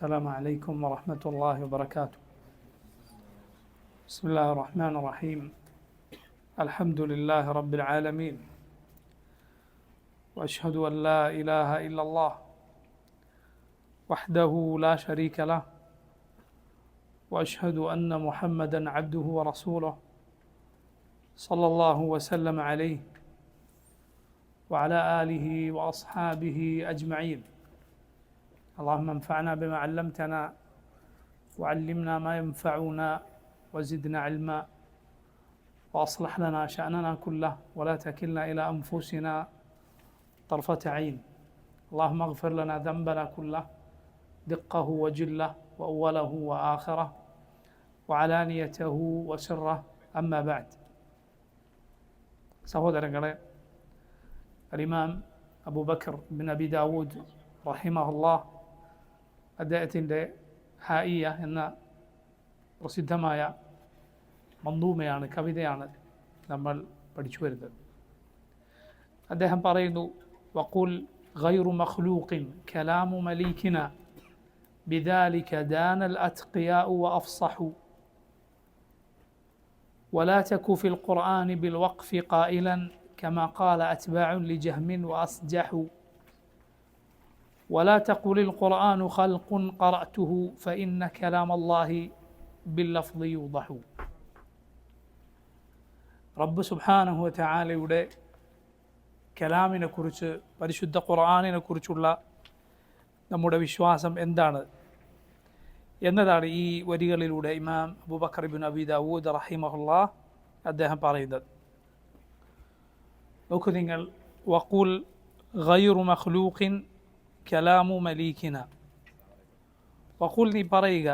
السلام عليكم ورحمة الله وبركاته. بسم الله الرحمن الرحيم. الحمد لله رب العالمين، وأشهد أن لا إله إلا الله وحده لا شريك له، وأشهد أن محمدا عبده ورسوله صلى الله وسلم عليه وعلى آله وأصحابه أجمعين. اللهم انفعنا بما علمتنا وعلمنا ما ينفعنا وزدنا علما وأصلح لنا شأننا كله ولا تكلنا إلى أنفسنا طرفة عين. اللهم اغفر لنا ذنبنا كله دقه وجله وأوله وآخره وعلانيته وسره. أما بعد. സഹോദരങ്ങളെ, ഇമാം Abubakar bin Abi Dawood റഹിമഹുല്ലാഹ് അദ്ദേഹത്തിൻ്റെ ഹായിയ എന്ന പ്രസിദ്ധമായ മന്ദൂമയാണ്, കവിതയാണ് നമ്മൾ പഠിച്ചു വരുന്നത്. അദ്ദേഹം പറയുന്നു, വഖുൽ ഗൈറു മഖ്ലൂഖിൻ കലാമു മലീകിന ബിദാലിക ദാനൽ അത്ഖിയാഉ വഅഫ്സഹു ولا تك في القرآن بالوقف قائلا كما قال أتباع لجهم وأصجحوا ولا تقل القرآن خلق قرأته فإن كلام الله باللفظ يوضح. റബ്ബ് സുബ്ഹാനഹു വതആലയുടെ കലാമിനെ കുറിച്ച്, പരിശുദ്ധ ഖുർആനിനെ കുറിച്ചുള്ള നമ്മുടെ വിശ്വാസം എന്താണ് എന്നതാണ് ഈ വരികളിലൂടെ ഇമാം അബൂബക്കർ ഇബ്നു അബി ദാവൂദ് റഹിമഹുല്ലാഹ് അദ്ദേഹം പറയുന്നത്. നോക്കൂ നിങ്ങൾ, വഖുൽ ഗൈറു മഖ്ലൂഖിൻ കലാമു മലീകിന. വഖുൽ, നീ പറയുക,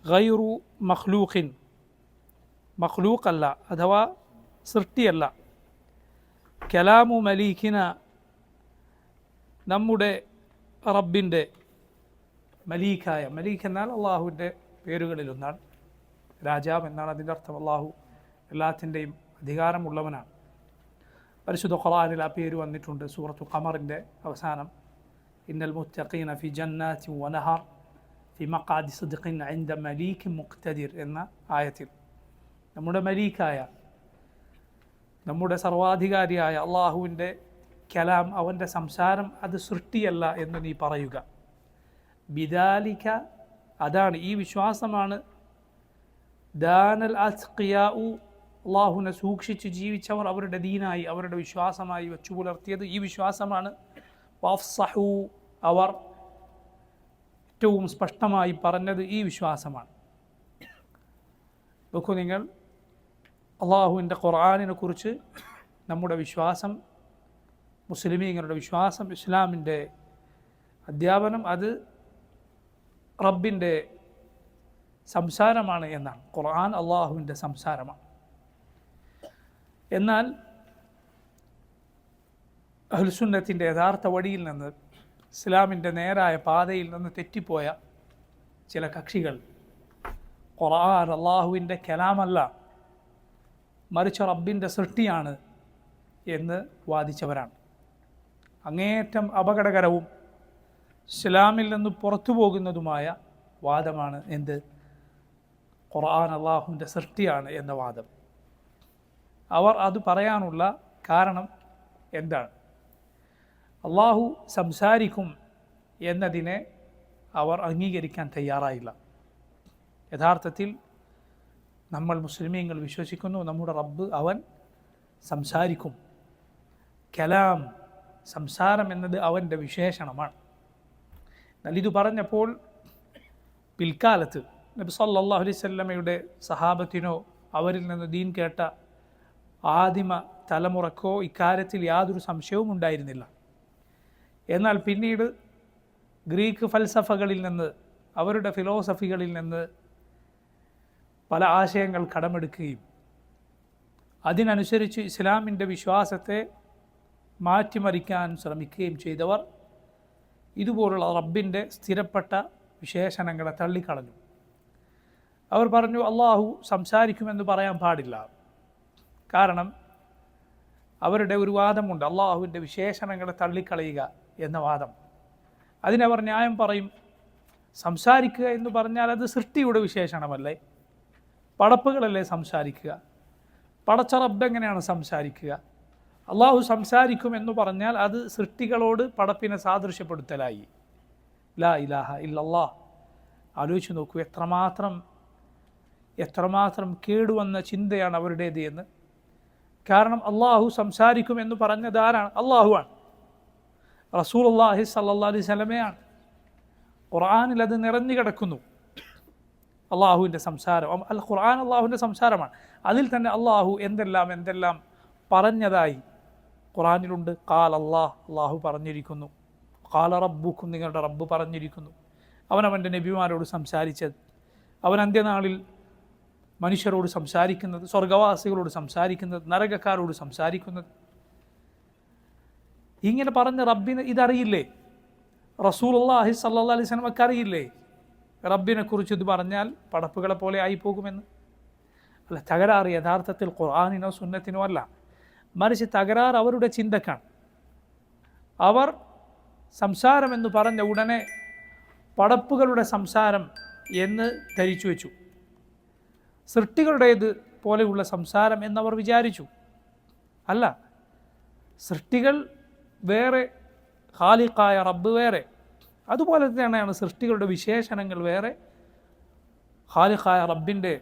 ഗൈറു മഖ്ലൂഖിൻ, മഖ്ലൂഖല്ല അഥവാ സൃഷ്ടിയല്ല, കലാമു മലീകിന, നമ്മുടെ റബ്ബിൻ്റെ, മലീക്കായ, മലീഖ് എന്നാൽ അള്ളാഹുവിൻ്റെ പേരുകളിലൊന്നാണ്, രാജാവ് എന്നാണ് അതിൻ്റെ അർത്ഥം. അള്ളാഹു എല്ലാത്തിൻ്റെയും അധികാരമുള്ളവനാണ്. പരിശുദ്ധ ഖുർആനിൽ ആ പേര് വന്നിട്ടുണ്ട്. സൂറത്തു ഖമറിൻ്റെ അവസാനം, ഇന്നൽ മുത്തഖീന ഫി ജന്നാത്തിൻ വനഹർ ഫി മഖാദി സിദ്ഖിൻ ഇൻദ മലീകിൻ മുഖ്തദിർ എന്ന ആയത്തിൽ നമ്മുടെ മലീക്കായ, നമ്മുടെ സർവാധികാരിയായ അള്ളാഹുവിൻ്റെ കലാം, അവൻ്റെ സംസാരം, അത് സൃഷ്ടിയല്ല എന്ന് നീ പറയുക. ബിദാലിക, അതാണ്, ഈ വിശ്വാസമാണ്, ദാനൽ അത്ഖിയാഉ, അള്ളാഹുവിനെ സൂക്ഷിച്ച് ജീവിച്ചവർ അവരുടെ ദീനായി, അവരുടെ വിശ്വാസമായി വെച്ചു പുലർത്തിയത് ഈ വിശ്വാസമാണ്. വഅഫ്സഹു, അവർ ഏറ്റവും സ്പഷ്ടമായി പറഞ്ഞത് ഈ വിശ്വാസമാണ്. നോക്കൂ നിങ്ങൾ, അള്ളാഹുവിൻ്റെ ഖുർആനിനെ കുറിച്ച് നമ്മുടെ വിശ്വാസം, മുസ്ലിമീങ്ങളുടെ വിശ്വാസം, ഇസ്ലാമിൻ്റെ അധ്യാപനം, അത് റബ്ബിൻ്റെ സംസാരമാണ് എന്നാണ്. ഖുർആൻ അള്ളാഹുവിൻ്റെ സംസാരമാണ്. എന്നാൽ അഹ്ലുസുന്നത്തിൻ്റെ യഥാർത്ഥ വഴിയിൽ നിന്ന്, ഇസ്ലാമിൻ്റെ നേരായ പാതയിൽ നിന്ന് തെറ്റിപ്പോയ ചില കക്ഷികൾ ഖുർആൻ അള്ളാഹുവിൻ്റെ കലാമല്ല, മറിച്ച് റബ്ബിൻ്റെ സൃഷ്ടിയാണ് എന്ന് വാദിച്ചവരാണ്. അങ്ങേയറ്റം അപകടകരവും ഇസ്ലാമിൽ നിന്ന് പുറത്തു പോകുന്നതുമായ വാദമാണ് എന്ത്? ഖുർആൻ അള്ളാഹുവിൻ്റെ സൃഷ്ടിയാണ് എന്ന വാദം. അവർ അത് പറയാനുള്ള കാരണം എന്താണ്? അള്ളാഹു സംസാരിക്കും എന്നതിനെ അവർ അംഗീകരിക്കാൻ തയ്യാറായില്ല. യഥാർത്ഥത്തിൽ നമ്മൾ മുസ്ലിമീങ്ങൾ വിശ്വസിക്കുന്നു, നമ്മുടെ റബ്ബ് അവൻ സംസാരിക്കും. കലാം, സംസാരം എന്നത് അവൻ്റെ വിശേഷണമാണ്. എന്നാൽ ഇത് പറഞ്ഞപ്പോൾ പിൽക്കാലത്ത് നബി സല്ലല്ലാഹു അലൈഹി വസല്ലമയുടെ സഹാബത്തിനോ അവരിൽ നിന്ന് ദീൻ കേട്ട ആദിമ തലമുറക്കോ ഇക്കാര്യത്തിൽ യാതൊരു സംശയവും ഉണ്ടായിരുന്നില്ല. എന്നാൽ പിന്നീട് ഗ്രീക്ക് ഫൽസഫകളിൽ നിന്ന്, അവരുടെ ഫിലോസഫികളിൽ നിന്ന് പല ആശയങ്ങൾ കടമെടുക്കുകയും അതിനനുസരിച്ച് ഇസ്ലാമിൻ്റെ വിശ്വാസത്തെ മാറ്റിമറിക്കാൻ ശ്രമിക്കുകയും ചെയ്തവർ ഇതുപോലുള്ള റബ്ബിൻ്റെ സ്ഥിരപ്പെട്ട വിശേഷണങ്ങളെ തള്ളിക്കളഞ്ഞു. അവർ പറഞ്ഞു, അള്ളാഹു സംസാരിക്കുമെന്ന് പറയാൻ പാടില്ല. കാരണം അവരുടെ ഒരു വാദമുണ്ട്, അള്ളാഹുവിൻ്റെ വിശേഷണങ്ങളെ തള്ളിക്കളയുക എന്ന വാദം. അതിനവർ ന്യായം പറയും, സംസാരിക്കുക എന്ന് പറഞ്ഞാൽ അത് സൃഷ്ടിയുടെ വിശേഷണമല്ലേ? പടപ്പുകളല്ലേ സംസാരിക്കുക? പടച്ച റബ്ബ് എങ്ങനെയാണ് സംസാരിക്കുക? അള്ളാഹു സംസാരിക്കും എന്ന് പറഞ്ഞാൽ അത് സൃഷ്ടികളോട് പടപ്പിനെ സാദൃശ്യപ്പെടുത്തലായി. ലാ ഇലാഹ ഇല്ലല്ലാഹ്. ആലോചിച്ച് നോക്കൂ, എത്രമാത്രം കേടുവന്ന ചിന്തയാണ് അവരുടേത് എന്ന്. കാരണം അള്ളാഹു സംസാരിക്കും എന്ന് പറഞ്ഞത് ആരാണ്? അള്ളാഹുവാണ്. റസൂലുള്ളാഹി സ്വല്ലല്ലാഹു അലൈഹി വസല്ലമയാണ്. ഖുർആനിൽ അത് നിറഞ്ഞു കിടക്കുന്നു, അള്ളാഹുവിൻ്റെ സംസാരം. ഖുർആൻ അള്ളാഹുവിൻ്റെ സംസാരമാണ്. അതിൽ തന്നെ അള്ളാഹു എന്തെല്ലാം പറഞ്ഞതായി ഖുർആനിലുണ്ട്. ഖാല അള്ളാഹു പറഞ്ഞിരിക്കുന്നു. ഖാല റബ്ബുക്കും, നിങ്ങളുടെ റബ്ബ് പറഞ്ഞിരിക്കുന്നു. അവൻ്റെ നബിമാരോട് സംസാരിച്ചത്, അവൻ അന്ത്യനാളിൽ മനുഷ്യരോട് സംസാരിക്കുന്നത്, സ്വർഗവാസികളോട് സംസാരിക്കുന്നത്, നരകക്കാരോട് സംസാരിക്കുന്നത്. ഇങ്ങനെ പറഞ്ഞ റബ്ബിന് ഇതറിയില്ലേ? റസൂലുള്ളാഹി സ്വല്ലല്ലാഹു അലൈഹി വസല്ലമക്ക് അറിയില്ലേ റബ്ബിനെ കുറിച്ച് ഇത് പറഞ്ഞാൽ പടപ്പുകളെ പോലെ ആയിപ്പോകുമെന്ന്? അല്ല, തകരാറ് യഥാർത്ഥത്തിൽ ഖുർആനിനോ സുന്നത്തിനോ അല്ല, മറിച്ച് തകരാറ് അവരുടെ ചിന്തക്കാണ്. അവർ സംസാരം എന്ന് പറഞ്ഞ ഉടനെ പടപ്പുകളുടെ സംസാരം എന്ന് ധരിച്ചു വെച്ചു. സൃഷ്ടികളുടേത് പോലെയുള്ള സംസാരം എന്നവർ വിചാരിച്ചു. അല്ല, സൃഷ്ടികൾ വേറെ, ഖാലിഖായ റബ്ബ് വേറെ. അതുപോലെ തന്നെയാണ് സൃഷ്ടികളുടെ വിശേഷണങ്ങൾ വേറെ, ഖാലിഖായ റബ്ബിൻ്റെ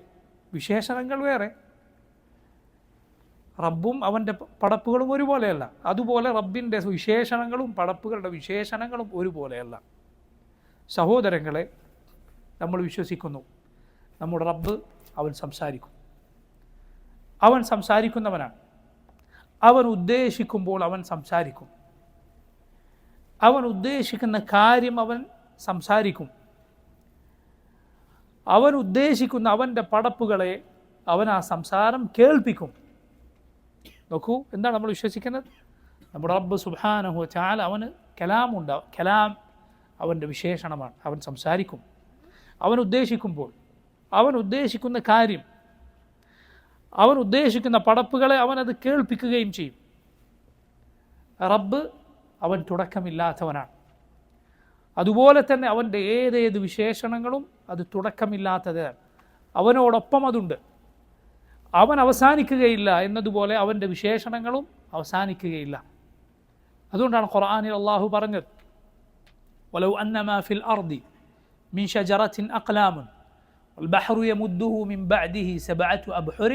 വിശേഷണങ്ങൾ വേറെ. റബ്ബും അവൻ്റെ പടപ്പുകളും ഒരുപോലെയല്ല. അതുപോലെ റബ്ബിൻ്റെ വിശേഷണങ്ങളും പടപ്പുകളുടെ വിശേഷണങ്ങളും ഒരുപോലെയല്ല. സഹോദരങ്ങളെ, നമ്മൾ വിശ്വസിക്കുന്നു നമ്മുടെ റബ്ബ് അവൻ സംസാരിക്കും. അവൻ സംസാരിക്കുന്നവനാണ്. അവൻ ഉദ്ദേശിക്കുമ്പോൾ അവൻ സംസാരിക്കും. അവൻ ഉദ്ദേശിക്കുന്ന കാര്യം അവൻ സംസാരിക്കും. അവൻ ഉദ്ദേശിക്കുന്ന അവൻ്റെ പടപ്പുകളെ അവൻ ആ സംസാരം കേൾപ്പിക്കും. നോക്കൂ, എന്താണ് നമ്മൾ വിശ്വസിക്കുന്നത്? നമ്മുടെ റബ്ബ് സുബ്ഹാനഹു വ തആല അവന് കലാമുണ്ടാവും. കലാം അവൻ്റെ വിശേഷണമാണ്. അവൻ സംസാരിക്കും. അവൻ ഉദ്ദേശിക്കുമ്പോൾ അവൻ ഉദ്ദേശിക്കുന്ന കാര്യം, അവൻ ഉദ്ദേശിക്കുന്ന പടപ്പുകളെ അവനത് കേൾപ്പിക്കുകയും ചെയ്യും. റബ്ബ് അവൻ തുടക്കമില്ലാത്തവനാണ്. അതുപോലെ തന്നെ അവൻ്റെ ഏതേത് വിശേഷണങ്ങളും അത് തുടക്കമില്ലാത്തതാണ്. അവനോടൊപ്പം അതുണ്ട്. അവൻ അവസാനിക്കുകയില്ല എന്നതുപോലെ അവൻ്റെ വിശേഷണങ്ങളും അവസാനിക്കുകയില്ല. അതുകൊണ്ടാണ് ഖുർആനിൽ അല്ലാഹു പറഞ്ഞത്, വലൗ അന്നമാ ഫിൽ അർദി മിൻ ഷജറത്തിൻ അഖ്ലാമുൻ والبحر يمده من بعده سبعة أبحر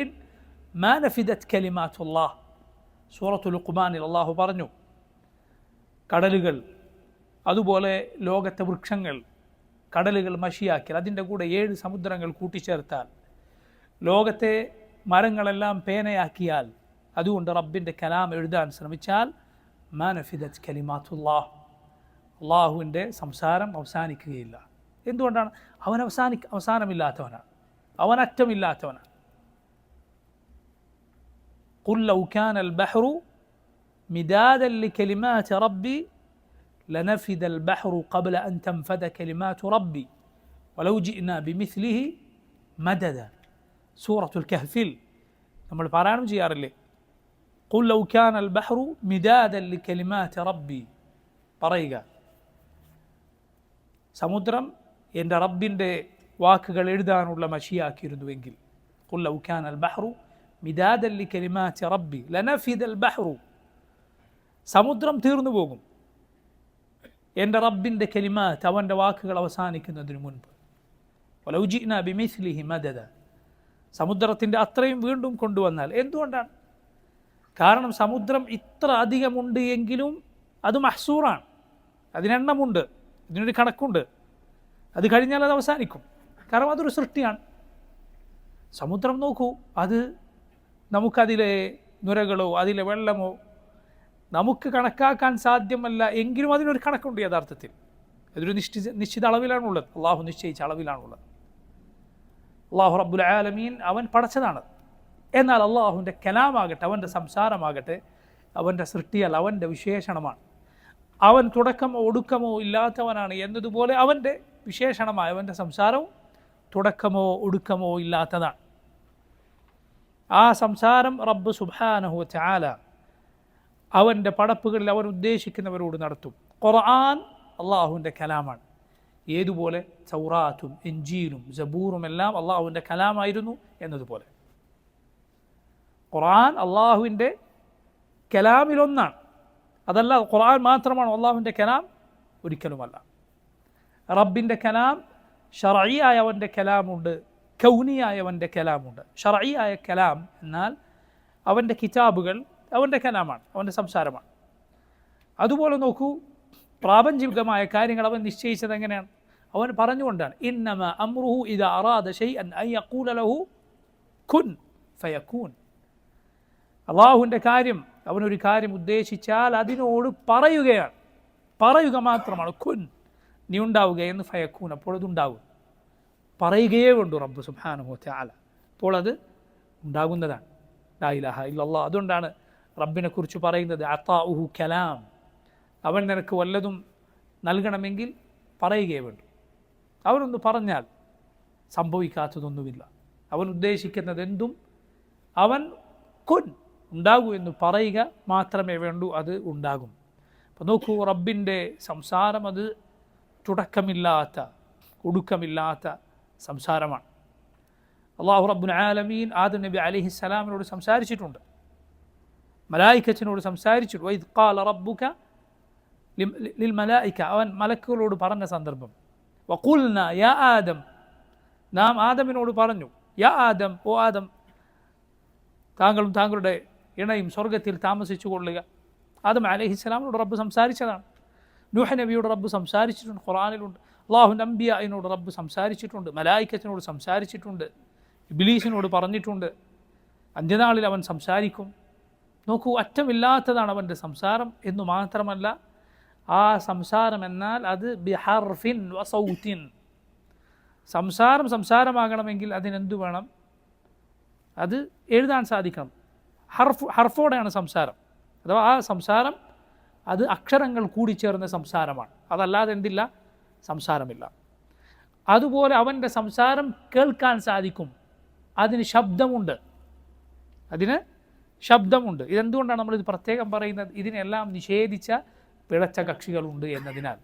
ما نفدت كلمات الله. സൂറത്തുൽ ലുഖ്മാനിൽ അല്ലാഹു പറഞ്ഞു, കടലുകൾ, അതുപോലെ ലോകത്തെ വൃക്ഷങ്ങൾ, കടലുകൾ മഷിയാക്കിയാൽ, അതിൻ്റെ കൂടെ 7 സമുദ്രങ്ങൾ കൂട്ടിച്ചേർത്താൽ, ലോകത്തെ മരങ്ങളെല്ലാം പേനയാക്കിയാൽ, അതുകൊണ്ട് റബ്ബിൻ്റെ കലാം എഴുതാൻ ശ്രമിച്ചാൽ മാ നഫിദത് കലിമാത്തുല്ലാഹ്, അള്ളാഹുവിൻ്റെ സംസാരം അവസാനിക്കുകയില്ല. എന്തുകൊണ്ടാണ്? അവൻ അവസാനമില്ലാത്തവനാണ്, അവൻ അറ്റമില്ലാത്തവനാണ്. ഖുൽ ലൗ കാനൽ ബഹ്റു മിദാദൻ ലികലിമാതി റബ്ബി ലനഫിദൽ ബഹ്റു ഖബ്ല അൻ തൻഫദ കലിമാതു റബ്ബി വലൗ ജിഅ്നാ ബിമിസ്ലിഹി മദദ. സൂറത്തുൽ കഹ്ഫിൽ നമ്മൾ പാരായണം ചെയ്യാറില്ലേ? ഖുൽ ലൗ കാനൽ ബഹ്റു മിദാദൻ ലികലിമാതി റബ്ബി. പറയുക, സമുദ്രം എൻ്റെ റബ്ബിൻ്റെ വാക്കുകൾ എഴുതാനുള്ള മഷിയാക്കിയിരുന്നുവെങ്കിൽ. ഖുൽ ലൗ കാനൽ ബഹ്റു മിദാദൻ ലികലിമാതി റബ്ബി ലനഫിദൽ ബഹ്റു. സമുദ്രം തീർന്നു പോകും എൻ്റെ റബ്ബിൻ്റെ കലിമാത്ത്, അവൻ്റെ വാക്കുകൾ അവസാനിക്കുന്നതിന് മുൻപ്. വലൗ ജിഅ്നാ ബിമിസ്ലിഹി മദദ. സമുദ്രത്തിൻ്റെ അത്രയും വീണ്ടും കൊണ്ടുവന്നാൽ. എന്തുകൊണ്ടാണ്? കാരണം സമുദ്രം ഇത്ര അധികമുണ്ട് എങ്കിലും അത് മഹ്സൂറാണ്, അതിനെണ്ണമുണ്ട്, ഇതിനൊരു കണക്കുണ്ട്. അത് കഴിഞ്ഞാൽ അത് അവസാനിക്കും. കാരണം അതൊരു സൃഷ്ടിയാണ്. സമുദ്രം നോക്കൂ, അത് നമുക്കതിലെ നുരകളോ അതിലെ വെള്ളമോ നമുക്ക് കണക്കാക്കാൻ സാധ്യമല്ല, എങ്കിലും അതിനൊരു കണക്കുണ്ട്. യഥാർത്ഥത്തിൽ അതൊരു നിശ്ചിത അളവിലാണുള്ളത്. അള്ളാഹു നിശ്ചയിച്ച അളവിലാണുള്ളത്. അള്ളാഹു റബ്ബുൽ ആലമീൻ അവൻ പടച്ചതാണ്. എന്നാൽ അള്ളാഹുവിൻ്റെ കലാമാകട്ടെ, അവൻ്റെ സംസാരമാകട്ടെ, അവൻ്റെ സൃഷ്ടിയല്ല, അവൻ്റെ വിശേഷണമാണ്. അവൻ തുടക്കമോ ഒടുക്കമോ ഇല്ലാത്തവനാണ് എന്നതുപോലെ അവൻ്റെ വിശേഷണമായ അവൻ്റെ സംസാരവും തുടക്കമോ ഒടുക്കമോ ഇല്ലാത്തതാണ്. ആ സംസാരം റബ്ബ് സുബ്ഹാനഹു വ തആല അവൻ്റെ പടപ്പുകളിൽ അവൻ ഉദ്ദേശിക്കുന്നവരോട് നടത്തും. ഖുർആൻ അള്ളാഹുവിൻ്റെ കലാമാണ്. ഏതുപോലെ തൗറാത്തും ഇഞ്ചീലും സബൂറും എല്ലാം അള്ളാഹുവിൻ്റെ കലാമായിരുന്നു എന്നതുപോലെ ഖുർആൻ അള്ളാഹുവിൻ്റെ കലാമിലൊന്നാണ്. അതല്ല ഖുർആൻ മാത്രമാണ് അള്ളാഹുവിൻ്റെ കലാം, ഒരിക്കലുമല്ല. റബ്ബിൻ്റെ കലാം ശർഈയായ അവൻ്റെ കലാമുണ്ട്, കൗനിയായ അവൻ്റെ കലാമുണ്ട്. ശർഈയായ കലാം എന്നാൽ അവൻ്റെ കിതാബുകൾ അവൻ്റെ കലാമാണ്, അവൻ്റെ സംസാരമാണ്. അതുപോലെ നോക്കൂ, പ്രാപഞ്ചികമായ കാര്യങ്ങൾ അവൻ നിശ്ചയിച്ചത് എങ്ങനെയാണ്? അവൻ പറഞ്ഞുകൊണ്ടാണ് ഇന്നമാ അംറുഹു ഇദാ അറാദ ശൈഅൻ അൻ യഖൂല ലഹു കുൻ ഫയകൂൻ. അള്ളാഹുവിൻ്റെ കാര്യം, അവനൊരു കാര്യം ഉദ്ദേശിച്ചാൽ അതിനോട് പറയുക മാത്രമാണ്. കുൻ, നീ ഉണ്ടാവുക എന്ന്, ഫയക്കൂൻ, അപ്പോൾ അതുണ്ടാകും. പറയുകയേ വേണ്ടു റബ്ബ് സുബ്ഹാനഹു വ തആല, അപ്പോൾ അത് ഉണ്ടാകുന്നതാണ്. ലാ ഇലാഹ ഇല്ലല്ലാഹ്. അതുകൊണ്ടാണ് റബ്ബിനെ കുറിച്ച് പറയുന്നത് അതാഉഹു കലാം, അവൻ നിനക്ക് വല്ലതും നൽകണമെങ്കിൽ പറയുകയേ വേണ്ടു. അവനൊന്ന് പറഞ്ഞാൽ സംഭവിക്കാത്തതൊന്നുമില്ല. അവൻ ഉദ്ദേശിക്കുന്നതെന്തും അവൻ കുൻ, ഉണ്ടാകൂ എന്ന് പറയുക മാത്രമേ വേണ്ടൂ, അത് ഉണ്ടാകും. അപ്പോൾ നോക്കൂ, റബ്ബിൻ്റെ സംസാരം അത് തുടക്കമില്ലാത്ത ഒടുക്കമില്ലാത്ത സംസാരമാണ്. അല്ലാഹു റബ്ബുൽ ആലമീൻ ആദം നബി അലൈഹിസ്സലാമിനോട് സംസാരിച്ചിട്ടുണ്ട്, മലായികത്തിനോട് സംസാരിച്ചിട്ടുണ്ട്. വഇദ് ഖാല റബ്ബുക ലിൽ മലായിക, അവൻ മലക്കുകളോട് പറഞ്ഞ സന്ദർഭം. വഖുൽന യാ ആദം, നാം ആദമിനോട് പറഞ്ഞു, യാ ആദം, ഓ ആദം, താങ്കളും താങ്കളുടെ ഇണയും സ്വർഗത്തിൽ താമസിച്ചു കൊള്ളുക. ആദം അലൈഹിസ്സലാമിനോട് റബ്ബ് സംസാരിച്ചതാണ്. നൂഹ് നബിയോട് റബ്ബ് സംസാരിച്ചിട്ടുണ്ട്, ഖുർആനിലുണ്ട്. അല്ലാഹുവിൻ്റെ അംബിയായിനോട് റബ്ബ് സംസാരിച്ചിട്ടുണ്ട്, മലായികത്തിനോട് സംസാരിച്ചിട്ടുണ്ട്, ഇബ്ലീസിനോട് പറഞ്ഞിട്ടുണ്ട്, അന്ത്യനാളിൽ അവൻ സംസാരിക്കും. നോക്കൂ, അറ്റമില്ലാത്തതാണ് അവൻ്റെ സംസാരം എന്നു മാത്രമല്ല, ആ സംസാരം എന്നാൽ അത് ബിഹർഫിൻ വസൗത്തിൻ. സംസാരമാകണമെങ്കിൽ അതിനെന്തു വേണം? അത് എഴുതാൻ സാധിക്കണം. ഹർഫോടെയാണ് സംസാരം, അഥവാ ആ സംസാരം അത് അക്ഷരങ്ങൾ കൂടിച്ചേർന്ന സംസാരമാണ്. അതല്ലാതെ എന്തില്ല? സംസാരമില്ല. അതുപോലെ അവൻ്റെ സംസാരം കേൾക്കാൻ സാധിക്കും, അതിന് ശബ്ദമുണ്ട്. ഇതെന്തുകൊണ്ടാണ് നമ്മളിത് പ്രത്യേകം പറയുന്നത്? ഇതിനെല്ലാം നിഷേധിച്ച പിഴച്ച കക്ഷികളുണ്ട് എന്നതിനാൽ.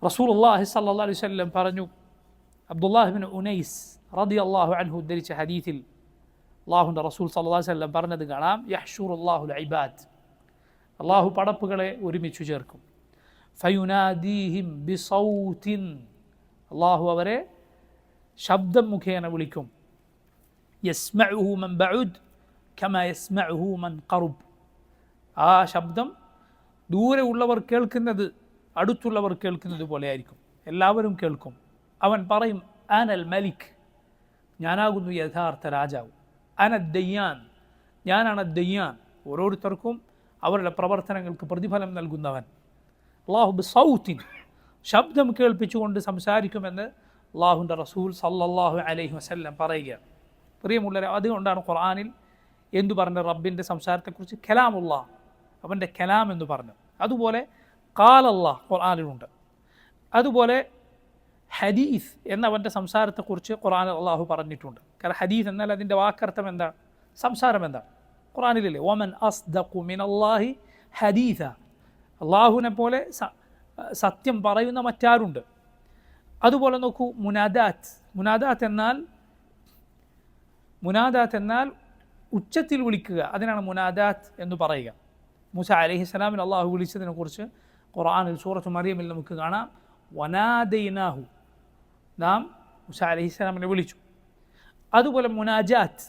റസൂലുള്ളാഹി സ്വല്ലല്ലാഹു അലൈഹി വസല്ലം പറഞ്ഞു, അബ്ദുല്ലാഹ് ഇബ്നു ഉനൈസ് റളിയല്ലാഹു അൻഹു ഉദ്ധരിച്ച ഹദീസിൽ അല്ലാഹുവിൻ്റെ റസൂൽ സ്വല്ലല്ലാഹു അലൈഹി വസല്ലം പറഞ്ഞത് കാണാം, യഹ്ശുറുല്ലാഹുൽ ഇബാദ്, അല്ലാഹു പടപ്പുകളെ ഒരുമിച്ച് ചേർക്കും. ഫയുനാദീഹിം ബിസൗത്തിൻ, അല്ലാഹു അവരെ ശബ്ദം മുഖേന വിളിക്കും. യസ്മഉഹു മൻ ബഉദ് കമാ യസ്മഉഹു മൻ ഖറുബ്, ആ ശബ്ദം ദൂരെ ഉള്ളവർ കേൾക്കുന്നത് അടുത്തുള്ളവർ കേൾക്കുന്നത് പോലെ ആയിരിക്കും, എല്ലാവരും കേൾക്കും. അവൻ പറയും, അനൽ മലിക്, ഞാനാകുന്നു യഥാർത്ഥ രാജാവ്. അനദ്ദയ്യാൻ, ഞാനാണ് ദയ്യാൻ, ഓരോരുത്തർക്കും അവരുടെ പ്രവർത്തനങ്ങൾക്ക് പ്രതിഫലം നൽകുന്നവൻ. അല്ലാഹു ബിസൗത്തിൻ, ശബ്ദം കേൾപ്പിച്ചുകൊണ്ട് സംസാരിക്കുമെന്ന് അല്ലാഹുവിൻ്റെ റസൂൽ സല്ലല്ലാഹു അലൈഹി വസല്ലം പറയുകയാണ്. പ്രിയമുള്ളവരെ, അതുകൊണ്ടാണ് ഖുർആനിൽ എന്തു പറഞ്ഞത്? റബ്ബിൻ്റെ സംസാരത്തെക്കുറിച്ച് കലാമുല്ലാഹ്, അവൻ്റെ കലാം എന്ന് പറഞ്ഞു. അതുപോലെ ഖാലല്ലാഹ് ഖുർആനിലുണ്ട്. അതുപോലെ ഹദീസ് എന്നവൻ്റെ സംസാരത്തെക്കുറിച്ച് ഖുർആനിൽ അള്ളാഹു പറഞ്ഞിട്ടുണ്ട്. കാരണം ഹദീസ് എന്നാൽ അതിൻ്റെ വാക്കർത്ഥം എന്താണ്? സംസാരം എന്താണ്? ഖുർആനിലില്ലേ, വമൻ അസ്ദഖു മിനല്ലാഹി ഹദീസ, അള്ളാഹുവിനെ പോലെ സത്യം പറയുന്ന മറ്റാരുണ്ട്? അതുപോലെ നോക്കൂ, മുനാദാത്ത് എന്നാൽ ഉച്ചത്തിൽ വിളിക്കുക, അതിനാണ് മുനാദാത്ത് എന്ന് പറയുക. മൂസ അലൈഹിസ്സലാമിന് അള്ളാഹു വിളിച്ചതിനെ കുറിച്ച് ഖുർആനിൽ സൂറത്ത് മറിയമിൽ നമുക്ക് കാണാം, വനാദൈനാഹു, നാം മൂസ അലൈഹിസ്സലാമിനെ വിളിച്ചു. അതുപോലെ മുനാജാത്ത്,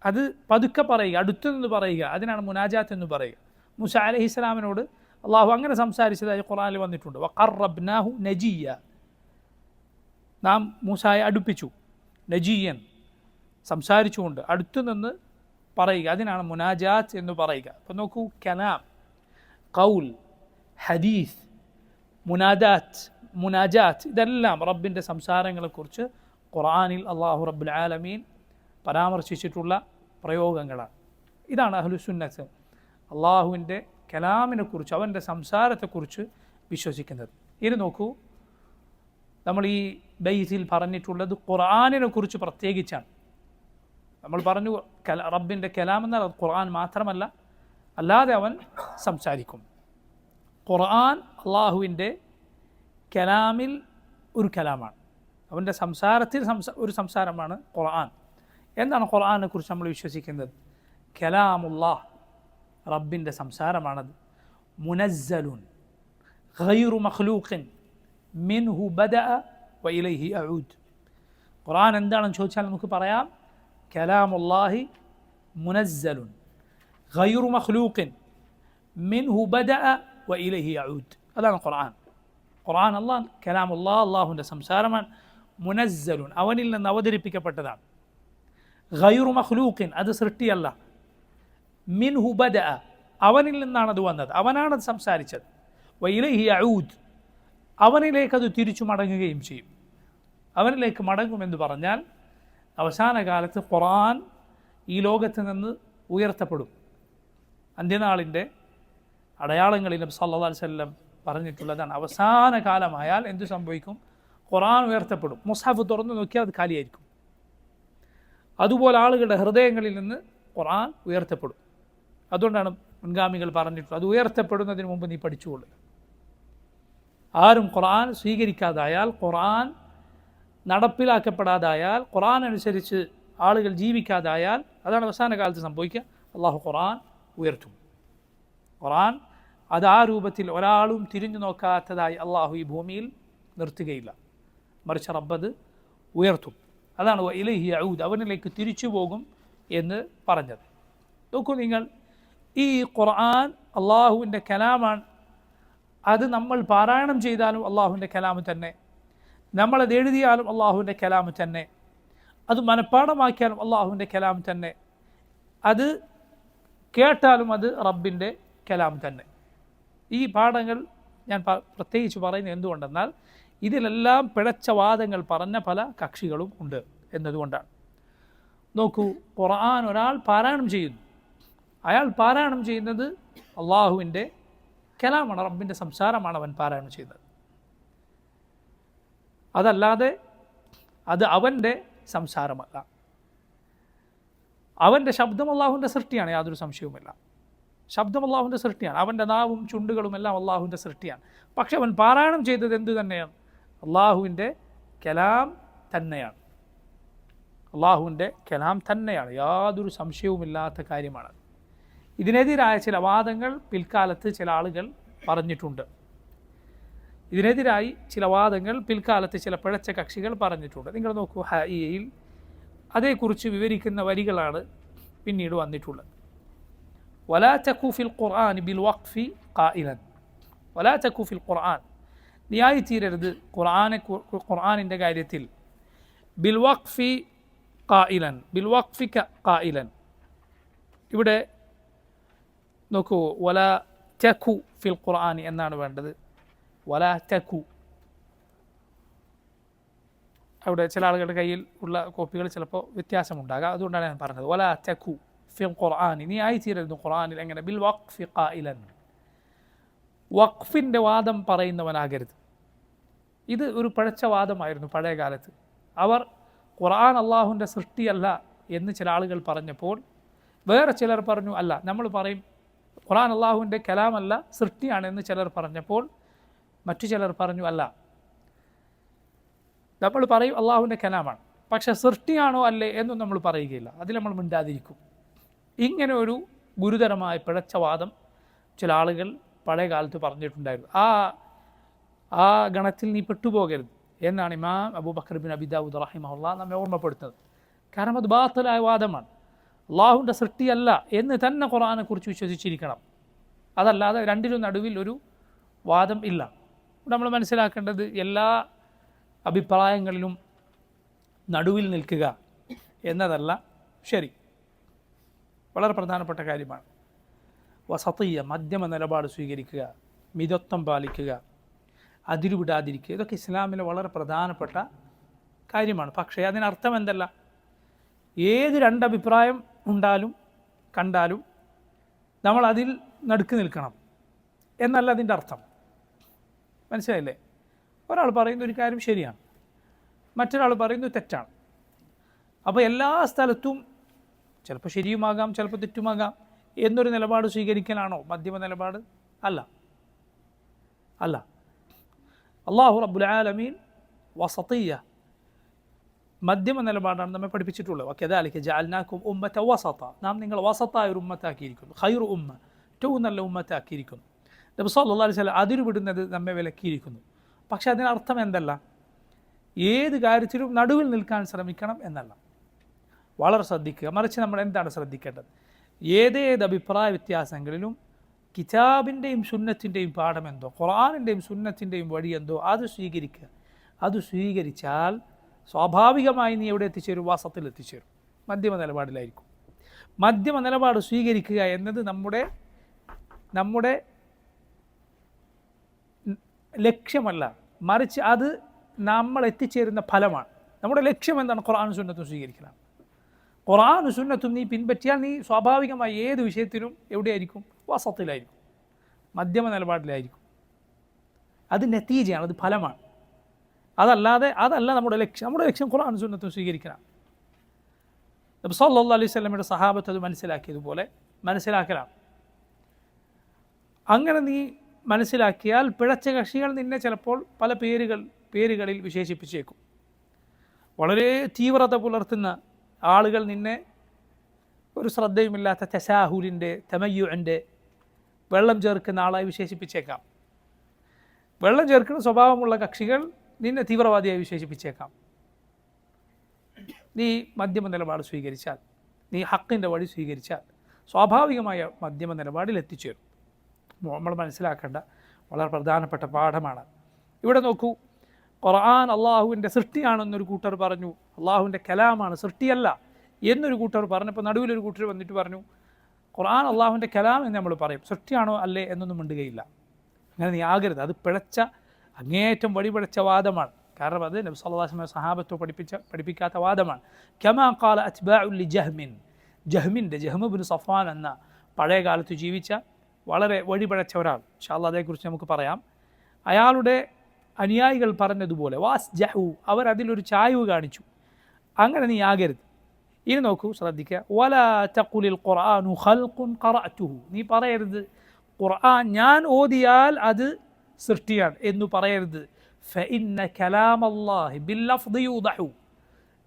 അത് പതുക്കെ പറയുക, അടുത്തു നിന്ന് പറയുക, അതിനാണ് മുനാജാത്ത് എന്ന് പറയുക. മൂസ അലൈഹിസ്സലാമിനോട് അള്ളാഹു അങ്ങനെ സംസാരിച്ചതായി ഖുർആനിൽ വന്നിട്ടുണ്ട്. വഖറബ്നാഹു നജിയ, നാം മൂസായെ അടുപ്പിച്ചു, നജിയൻ, സംസാരിച്ചുകൊണ്ട് അടുത്തു നിന്ന് പറയുക, അതിനാണ് മുനാജാത്ത് എന്ന് പറയുക. അപ്പോൾ നോക്കൂ, കലാം, ഖൗൽ, ഹദീസ്, മുനാജാത്ത്, ഇതെല്ലാം റബ്ബിൻ്റെ സംസാരങ്ങളെക്കുറിച്ച് ഖുർആനിൽ അല്ലാഹു റബ്ബുൽ ആലമീൻ പരാമർശിച്ചിട്ടുള്ള പ്രയോഗങ്ങളാണ്. ഇതാണ് അഹ്ലുസുന്നത്ത് അള്ളാഹുവിൻ്റെ കലാമിനെക്കുറിച്ച്, അവൻ്റെ സംസാരത്തെക്കുറിച്ച് വിശ്വസിക്കുന്നത്. ഇനി നോക്കൂ, നമ്മൾ ഈ ബൈത്തിൽ പറഞ്ഞിട്ടുള്ളത് ഖുർആനിനെ കുറിച്ച് പ്രത്യേകിച്ചാണ്. നമ്മൾ പറഞ്ഞു റബ്ബിൻ്റെ കലാം എന്നാൽ അത് ഖുർആൻ മാത്രമല്ല, അല്ലാതെ അവൻ സംസാരിക്കും. ഖുർആൻ അള്ളാഹുവിൻ്റെ കലാമിൽ ഒരു കലാമാണ്, അവൻ്റെ സംസാരത്തിൽ ഒരു സംസാരമാണ് ഖുർആൻ. എന്താണ് ഖുർആനെ കുറിച്ച് നമ്മൾ വിശ്വസിക്കുന്നത്? കലാമുല്ലാഹ്, റബ്ബിൻ്റെ സംസാരമാണത്. മുനസ്സലുൻ ഗൈറു മഖ്ലൂഖിൻ മിൻഹു ബദഅ വ ഇലൈഹി അഊദ്. ഖുർആൻ എന്താണെന്ന് ചോദിച്ചാൽ നമുക്ക് പറയാം, കലാമുല്ലാഹി മുനസ്സലുൻ ഗൈറു മഖ്ലൂഖിൻ മിൻഹു ബദഅ വ ഇലൈഹി അഊദ്. അതാണ് ഖുർആൻ. ഖുർആൻ അല്ലാഹ് കലാമുല്ലാഹ്, അള്ളാഹുവിൻ്റെ സംസാരമാണ്. മുനസ്സലുൻ, അവനിൽ നിന്ന് അവതരിപ്പിക്കപ്പെട്ടതാണ്. ഗൈറു മഖ്ലൂഖിൻ, അത് സൃഷ്ടിയല്ല. മിൻഹു ബദഅ, അവനിൽ നിന്നാണ് അത് വന്നത്, അവനാണത് സംസാരിച്ചത്. വ ഇലൈഹി അഊദ്, അവനിലേക്ക് അത് തിരിച്ചു മടങ്ങുകയും ചെയ്യും. അവനിലേക്ക് മടങ്ങുമെന്ന് പറഞ്ഞാൽ അവസാന കാലത്ത് ഖുർആൻ ഈ ലോകത്ത് നിന്ന് ഉയർത്തപ്പെടും. അന്ത്യനാളിൻ്റെ അടയാളങ്ങളിൽ നബി സല്ലല്ലാഹു അലൈഹി വസല്ലം പറഞ്ഞിട്ടുള്ളതാണ്, അവസാന കാലമായാൽ എന്തു സംഭവിക്കും? ഖുർആൻ ഉയർത്തപ്പെടും. മുസ്ഹഫ് തുറന്നു നോക്കിയാൽ അത് കാലിയായിരിക്കും. അതുപോലെ ആളുകളുടെ ഹൃദയങ്ങളിൽ നിന്ന് ഖുർആൻ ഉയർത്തപ്പെടും. അതുകൊണ്ടാണ് മുൻഗാമികൾ പറഞ്ഞിട്ടുള്ളത്, അത് ഉയർത്തപ്പെടുന്നതിന് മുമ്പ് നീ പഠിച്ചുകൊള്ളുക. ആരും ഖുർആൻ സ്വീകരിക്കാതായാൽ, ഖുർആൻ നടപ്പിലാക്കപ്പെടാതായാൽ, ഖുർആൻ അനുസരിച്ച് ആളുകൾ ജീവിക്കാതായാൽ, അതാണ് അവസാന കാലത്ത് സംഭവിക്കുക. അള്ളാഹു ഖുർആൻ ഉയർത്തും. ഖുർആൻ അത് ആ രൂപത്തിൽ ഒരാളും തിരിഞ്ഞു നോക്കാത്തതായി അള്ളാഹു ഈ ഭൂമിയിൽ നിർത്തുകയില്ല, മറിച്ച് റബ്ബത് ഉയർത്തും. അതാണ് വ ഇലൈഹി അഊദ്, അവനിലേക്ക് തിരിച്ചു പോകും എന്ന് പറഞ്ഞത്. നോക്കൂ നിങ്ങൾ, ഈ ഖുർആൻ അള്ളാഹുവിൻ്റെ കലാമാണ്. അത് നമ്മൾ പാരായണം ചെയ്താലും അള്ളാഹുവിൻ്റെ കലാമ് തന്നെ, നമ്മളത് എഴുതിയാലും അള്ളാഹുവിൻ്റെ കലാമ് തന്നെ, അത് മനഃപ്പാഠമാക്കിയാലും അള്ളാഹുവിൻ്റെ കലാമ് തന്നെ, അത് കേട്ടാലും അത് റബ്ബിൻ്റെ കലാം തന്നെ. ഈ പാഠങ്ങൾ ഞാൻ പ്രത്യേകിച്ച് പറയുന്നത് എന്തുകൊണ്ടെന്നാൽ, ഇതിലെല്ലാം പിഴച്ച വാദങ്ങൾ പറഞ്ഞ പല കക്ഷികളും ഉണ്ട് എന്നതുകൊണ്ടാണ്. നോക്കൂ, ഖുർആൻ ഒരാൾ പാരായണം ചെയ്യുന്നു, അയാൾ പാരായണം ചെയ്യുന്നത് അള്ളാഹുവിൻ്റെ കലാമാണ്, റബ്ബിൻ്റെ സംസാരമാണ് അവൻ പാരായണം ചെയ്യുന്നത്. അതല്ലാതെ അത് അവൻ്റെ സംസാരമല്ല. അവൻ്റെ ശബ്ദം അള്ളാഹുവിൻ്റെ സൃഷ്ടിയാണ്, യാതൊരു സംശയവുമില്ല. ശബ്ദം അള്ളാഹുവിൻ്റെ സൃഷ്ടിയാണ്, അവൻ്റെ നാവും ചുണ്ടുകളും എല്ലാം അള്ളാഹുവിൻ്റെ സൃഷ്ടിയാണ്. പക്ഷെ അവൻ പാരായണം ചെയ്തത് എന്തു തന്നെയാണ്? അള്ളാഹുവിൻ്റെ കലാം തന്നെയാണ്. അള്ളാഹുവിൻ്റെ കലാം തന്നെയാണ്, യാതൊരു സംശയവുമില്ലാത്ത കാര്യമാണ്. ഇതിനെതിരായ ചില വാദങ്ങൾ പിൽക്കാലത്ത് ചില ആളുകൾ പറഞ്ഞിട്ടുണ്ട്. ഇതിനെതിരായി ചില വാദങ്ങൾ പിൽക്കാലത്ത് ചില പിഴച്ച കക്ഷികൾ പറഞ്ഞിട്ടുണ്ട്. നിങ്ങൾ നോക്കൂ, ഹഈയിൽ അതേക്കുറിച്ച് വിവരിക്കുന്ന വരികളാണ് പിന്നീട് വന്നിട്ടുള്ളത്. വലാ തഖു ഫിൽ ഖുർആൻ ബിൽ വഖ്ഫി ഖായിലൻ, വലാ തഖു ഫിൽ ഖുർആൻ, നീയായിത്തീരരുത് ഖുർആനിൻ്റെ കാര്യത്തിൽ ബിൽ വഖ്ഫി ഖായിലൻ, ബിൽ വഖ്ഫി ഖായിലൻ. ഇവിടെ നോക്കൂ, വലാ തഖു ഫിൽ ഖുർആൻ എന്നാണ് വേണ്ടത്, വലാ തഖു. അവിടെ ചില ആളുകളുടെ കയ്യിൽ ഉള്ള കോപ്പികൾ ചിലപ്പോൾ വ്യത്യാസമുണ്ടാകാം, അതുകൊണ്ടാണ് ഞാൻ പറഞ്ഞത് വലാ തഖു ഫിൽ ഖുർആൻ, നീ ആയിത്തീരരുത് ഖുർആനിൽ. എങ്ങനെ? ബിൽ വഖ്ഫി ഖായിലൻ, വഖ്ഫിൻ്റെ വാദം പറയുന്നവനാകരുത്. ഇത് ഒരു പഴച്ച വാദമായിരുന്നു പഴയ കാലത്ത്. അവർ ഖുർആൻ അള്ളാഹുവിൻ്റെ സൃഷ്ടിയല്ല എന്ന് ചില ആളുകൾ പറഞ്ഞപ്പോൾ വേറെ ചിലർ പറഞ്ഞു അല്ല, നമ്മൾ പറയും ഖുർആൻ അള്ളാഹുവിൻ്റെ കലാമല്ല സൃഷ്ടിയാണെന്ന് ചിലർ പറഞ്ഞപ്പോൾ മറ്റു ചിലർ പറഞ്ഞു അല്ല, നമ്മൾ പറയും അള്ളാഹുവിൻ്റെ കലാമാണ്, പക്ഷെ സൃഷ്ടിയാണോ അല്ലേ എന്നും നമ്മൾ പറയുകയില്ല, അതിൽ നമ്മൾ മിണ്ടാതിരിക്കും. ഇങ്ങനെ ഒരു ഗുരുതരമായ പിഴച്ചവാദം ചില ആളുകൾ പഴയ കാലത്ത് പറഞ്ഞിട്ടുണ്ടായിരുന്നു. ആ ഗണത്തിൽ നീ പെട്ടുപോകരുത് എന്നാണ് ഇമാം അബൂബക്കർ ബിൻ അബി ദാവൂദ് റഹിമഹുല്ലാഹ് നമ്മെ ഓർമ്മപ്പെടുത്തുന്നത്. കാരണം അത് ബാത്തിലായ വാദമാണ്. അള്ളാഹുവിൻ്റെ സൃഷ്ടിയല്ല എന്ന് തന്നെ ഖുർആനെ കുറിച്ച് വിശ്വസിച്ചിരിക്കണം, അതല്ലാതെ രണ്ടിനും നടുവിൽ ഒരു വാദം ഇല്ല. നമ്മൾ മനസ്സിലാക്കേണ്ടത് എല്ലാ അഭിപ്രായങ്ങളിലും നടുവിൽ നിൽക്കുക എന്നതല്ല ശരി, വളരെ പ്രധാനപ്പെട്ട കാര്യമാണ്. വസതിയ്യ, മധ്യമ നിലപാട് സ്വീകരിക്കുക, മിതത്വം പാലിക്കുക, അതിരുവിടാതിരിക്കുക, ഇതൊക്കെ ഇസ്ലാമിലെ വളരെ പ്രധാനപ്പെട്ട കാര്യമാണ്. പക്ഷേ അതിനർത്ഥം എന്തല്ല, ഏത് രണ്ടഭിപ്രായം ഉണ്ടാലും കണ്ടാലും നമ്മൾ അതിൽ നടുക്ക് നിൽക്കണം എന്നല്ല അതിൻ്റെ അർത്ഥം. മനസ്സിലായില്ലേ? ഒരാൾ പറയുന്ന ഒരു കാര്യം ശരിയാണ്, മറ്റൊരാൾ പറയുന്നത് തെറ്റാണ്. അപ്പോൾ എല്ലാ സ്ഥലത്തും ചിലപ്പോൾ ശരിയുമാകാം, ചിലപ്പോൾ തെറ്റുമാകാം എന്നൊരു നിലപാട് സ്വീകരിക്കലാണോ മധ്യമ നിലപാട്? അല്ല. അല്ല. അല്ലാഹു റബ്ബുൽ ആലമീൻ വസതിയ്യ, മധ്യമ നിലപാടാണ് നമ്മെ പഠിപ്പിച്ചിട്ടുള്ളത്. വകദാലിക ജഅൽനാകും ഉമ്മത വസത, നാം നിങ്ങൾ വസത്തായ ഒരു ഉമ്മത്താക്കിയിരിക്കുന്നു. ഖൈറു ഉമ്മ, ഏറ്റവും നല്ല ഉമ്മത്താക്കിയിരിക്കുന്നു. നബി സല്ലല്ലാഹു അലൈഹി വസല്ലം അതിരു വിടുന്നത് നമ്മെ വിലക്കിയിരിക്കുന്നു. പക്ഷെ അതിനർത്ഥം എന്തല്ല? ഏത് കാര്യത്തിലും നടുവിൽ നിൽക്കാൻ ശ്രമിക്കണം എന്നല്ല. വളരെ ശ്രദ്ധിക്കുക. മറിച്ച് നമ്മൾ എന്താണ് ശ്രദ്ധിക്കേണ്ടത്? ഏതേത് അഭിപ്രായ വ്യത്യാസങ്ങളിലും കിതാബിൻ്റെയും സുന്നത്തിൻ്റെയും പാഠം എന്തോ, ഖുർആനിൻ്റെയും സുന്നത്തിൻ്റെയും വഴി എന്തോ അത് സ്വീകരിക്കുക. അത് സ്വീകരിച്ചാൽ സ്വാഭാവികമായി നീ എവിടെ എത്തിച്ചേരും? വാസത്തിൽ എത്തിച്ചേരും, മധ്യമ നിലപാടിലായിരിക്കും. മധ്യമ നിലപാട് സ്വീകരിക്കുക എന്നത് നമ്മുടെ ലക്ഷ്യമല്ല, മറിച്ച് അത് നമ്മൾ എത്തിച്ചേരുന്ന ഫലമാണ്. നമ്മുടെ ലക്ഷ്യം എന്താണ്? ഖുർആനും സുന്നത്തും സ്വീകരിക്കലാണ്. ഖുർആനും സുന്നത്തും നീ പിൻപറ്റിയാൽ നീ സ്വാഭാവികമായി ഏത് വിഷയത്തിലും എവിടെയായിരിക്കും? വസത്തിലായിരിക്കും, മധ്യമ നിലപാടിലായിരിക്കും. അത് നതീജയാണ്, അത് ഫലമാണ്. അതല്ല നമ്മുടെ ലക്ഷ്യം. നമ്മുടെ ലക്ഷ്യം ഖുർആനും സുന്നത്തും സ്വീകരിക്കണം. നബി സല്ലല്ലാഹു അലൈഹി വസല്ലമയുടെ സഹാബത്ത് അത് മനസ്സിലാക്കിയതുപോലെ മനസ്സിലാക്കലാണ്. അങ്ങനെ നീ മനസ്സിലാക്കിയാൽ പിഴച്ച കക്ഷികൾ നിന്നെ ചിലപ്പോൾ പല പേരുകളിൽ വിശേഷിപ്പിച്ചേക്കും. വളരെ തീവ്രത പുലർത്തുന്ന ആളുകൾ നിന്നെ ഒരു ശ്രദ്ധയുമില്ലാത്ത തസാഹുലിൻ്റെ, തമയ്യുഇൻ്റെ, വെള്ളം ചേർക്കുന്ന ആളായി വിശേഷിപ്പിച്ചേക്കാം. വെള്ളം ചേർക്കുന്ന സ്വഭാവമുള്ള കക്ഷികൾ നിന്നെ തീവ്രവാദിയായി വിശേഷിപ്പിച്ചേക്കാം. നീ മധ്യമ നിലപാട് സ്വീകരിച്ചാൽ, നീ ഹക്കിൻ്റെ വഴി സ്വീകരിച്ചാൽ സ്വാഭാവികമായ മധ്യമ നിലപാടിൽ എത്തിച്ചേരും. നമ്മൾ മനസ്സിലാക്കേണ്ട വളരെ പ്രധാനപ്പെട്ട പാഠമാണ്. ഇവിടെ നോക്കൂ, ഖുർആൻ അള്ളാഹുവിൻ്റെ സൃഷ്ടിയാണെന്നൊരു കൂട്ടർ പറഞ്ഞു, അള്ളാഹുവിൻ്റെ കലാമാണ്, സൃഷ്ടിയല്ല എന്നൊരു കൂട്ടർ പറഞ്ഞപ്പോൾ നടുവിലൊരു കൂട്ടർ വന്നിട്ട് പറഞ്ഞു ഖുർആൻ അള്ളാഹുവിൻ്റെ കലാം എന്ന് നമ്മൾ പറയും, സൃഷ്ടിയാണോ അല്ലേ എന്നൊന്നും മിണ്ടുകയില്ല. അങ്ങനെ നീ ആകരുത്. അത് അങ്ങേയറ്റം വഴിപിഴച്ച വാദമാണ്. കാരണം അത് നബി സല്ലല്ലാഹു അലൈഹി വസല്ലം സഹാബത്ത് പഠിപ്പിക്കാത്ത വാദമാണ്. കമാ ഖാല അത്ബാഉ ലിജഹ്മിൻ, ജഹ്മ് ഇബ്നു സഫ്വാൻ എന്ന പഴയ കാലത്ത് ജീവിച്ച വളരെ വഴിപിഴച്ച ഒരാൾ, ഇൻഷാ അല്ലാഹ് അതേക്കുറിച്ച് നമുക്ക് പറയാം. അയാളുടെ അനുയായികൾ പറഞ്ഞതുപോലെ വാസ് ജഹു, അവർ അതിലൊരു ചായ്വ് കാണിച്ചു. അങ്ങനെ നീ ആകരുത്. ഇനി നോക്കൂ, ശ്രദ്ധിക്കുക. വലാ തഖുലിൽ ഖുർആനു ഖൽഖുൻ ഖറഅതുഹു, നീ പറയരുത് ഖുർആൻ ഞാൻ ഓതിയാൽ അത് സൃഷ്ടിയാണ് എന്ന് പറയരുത്. ഫഇന്ന കലാമല്ലാഹി ബില്ലഫ്ദി യൂദഹു,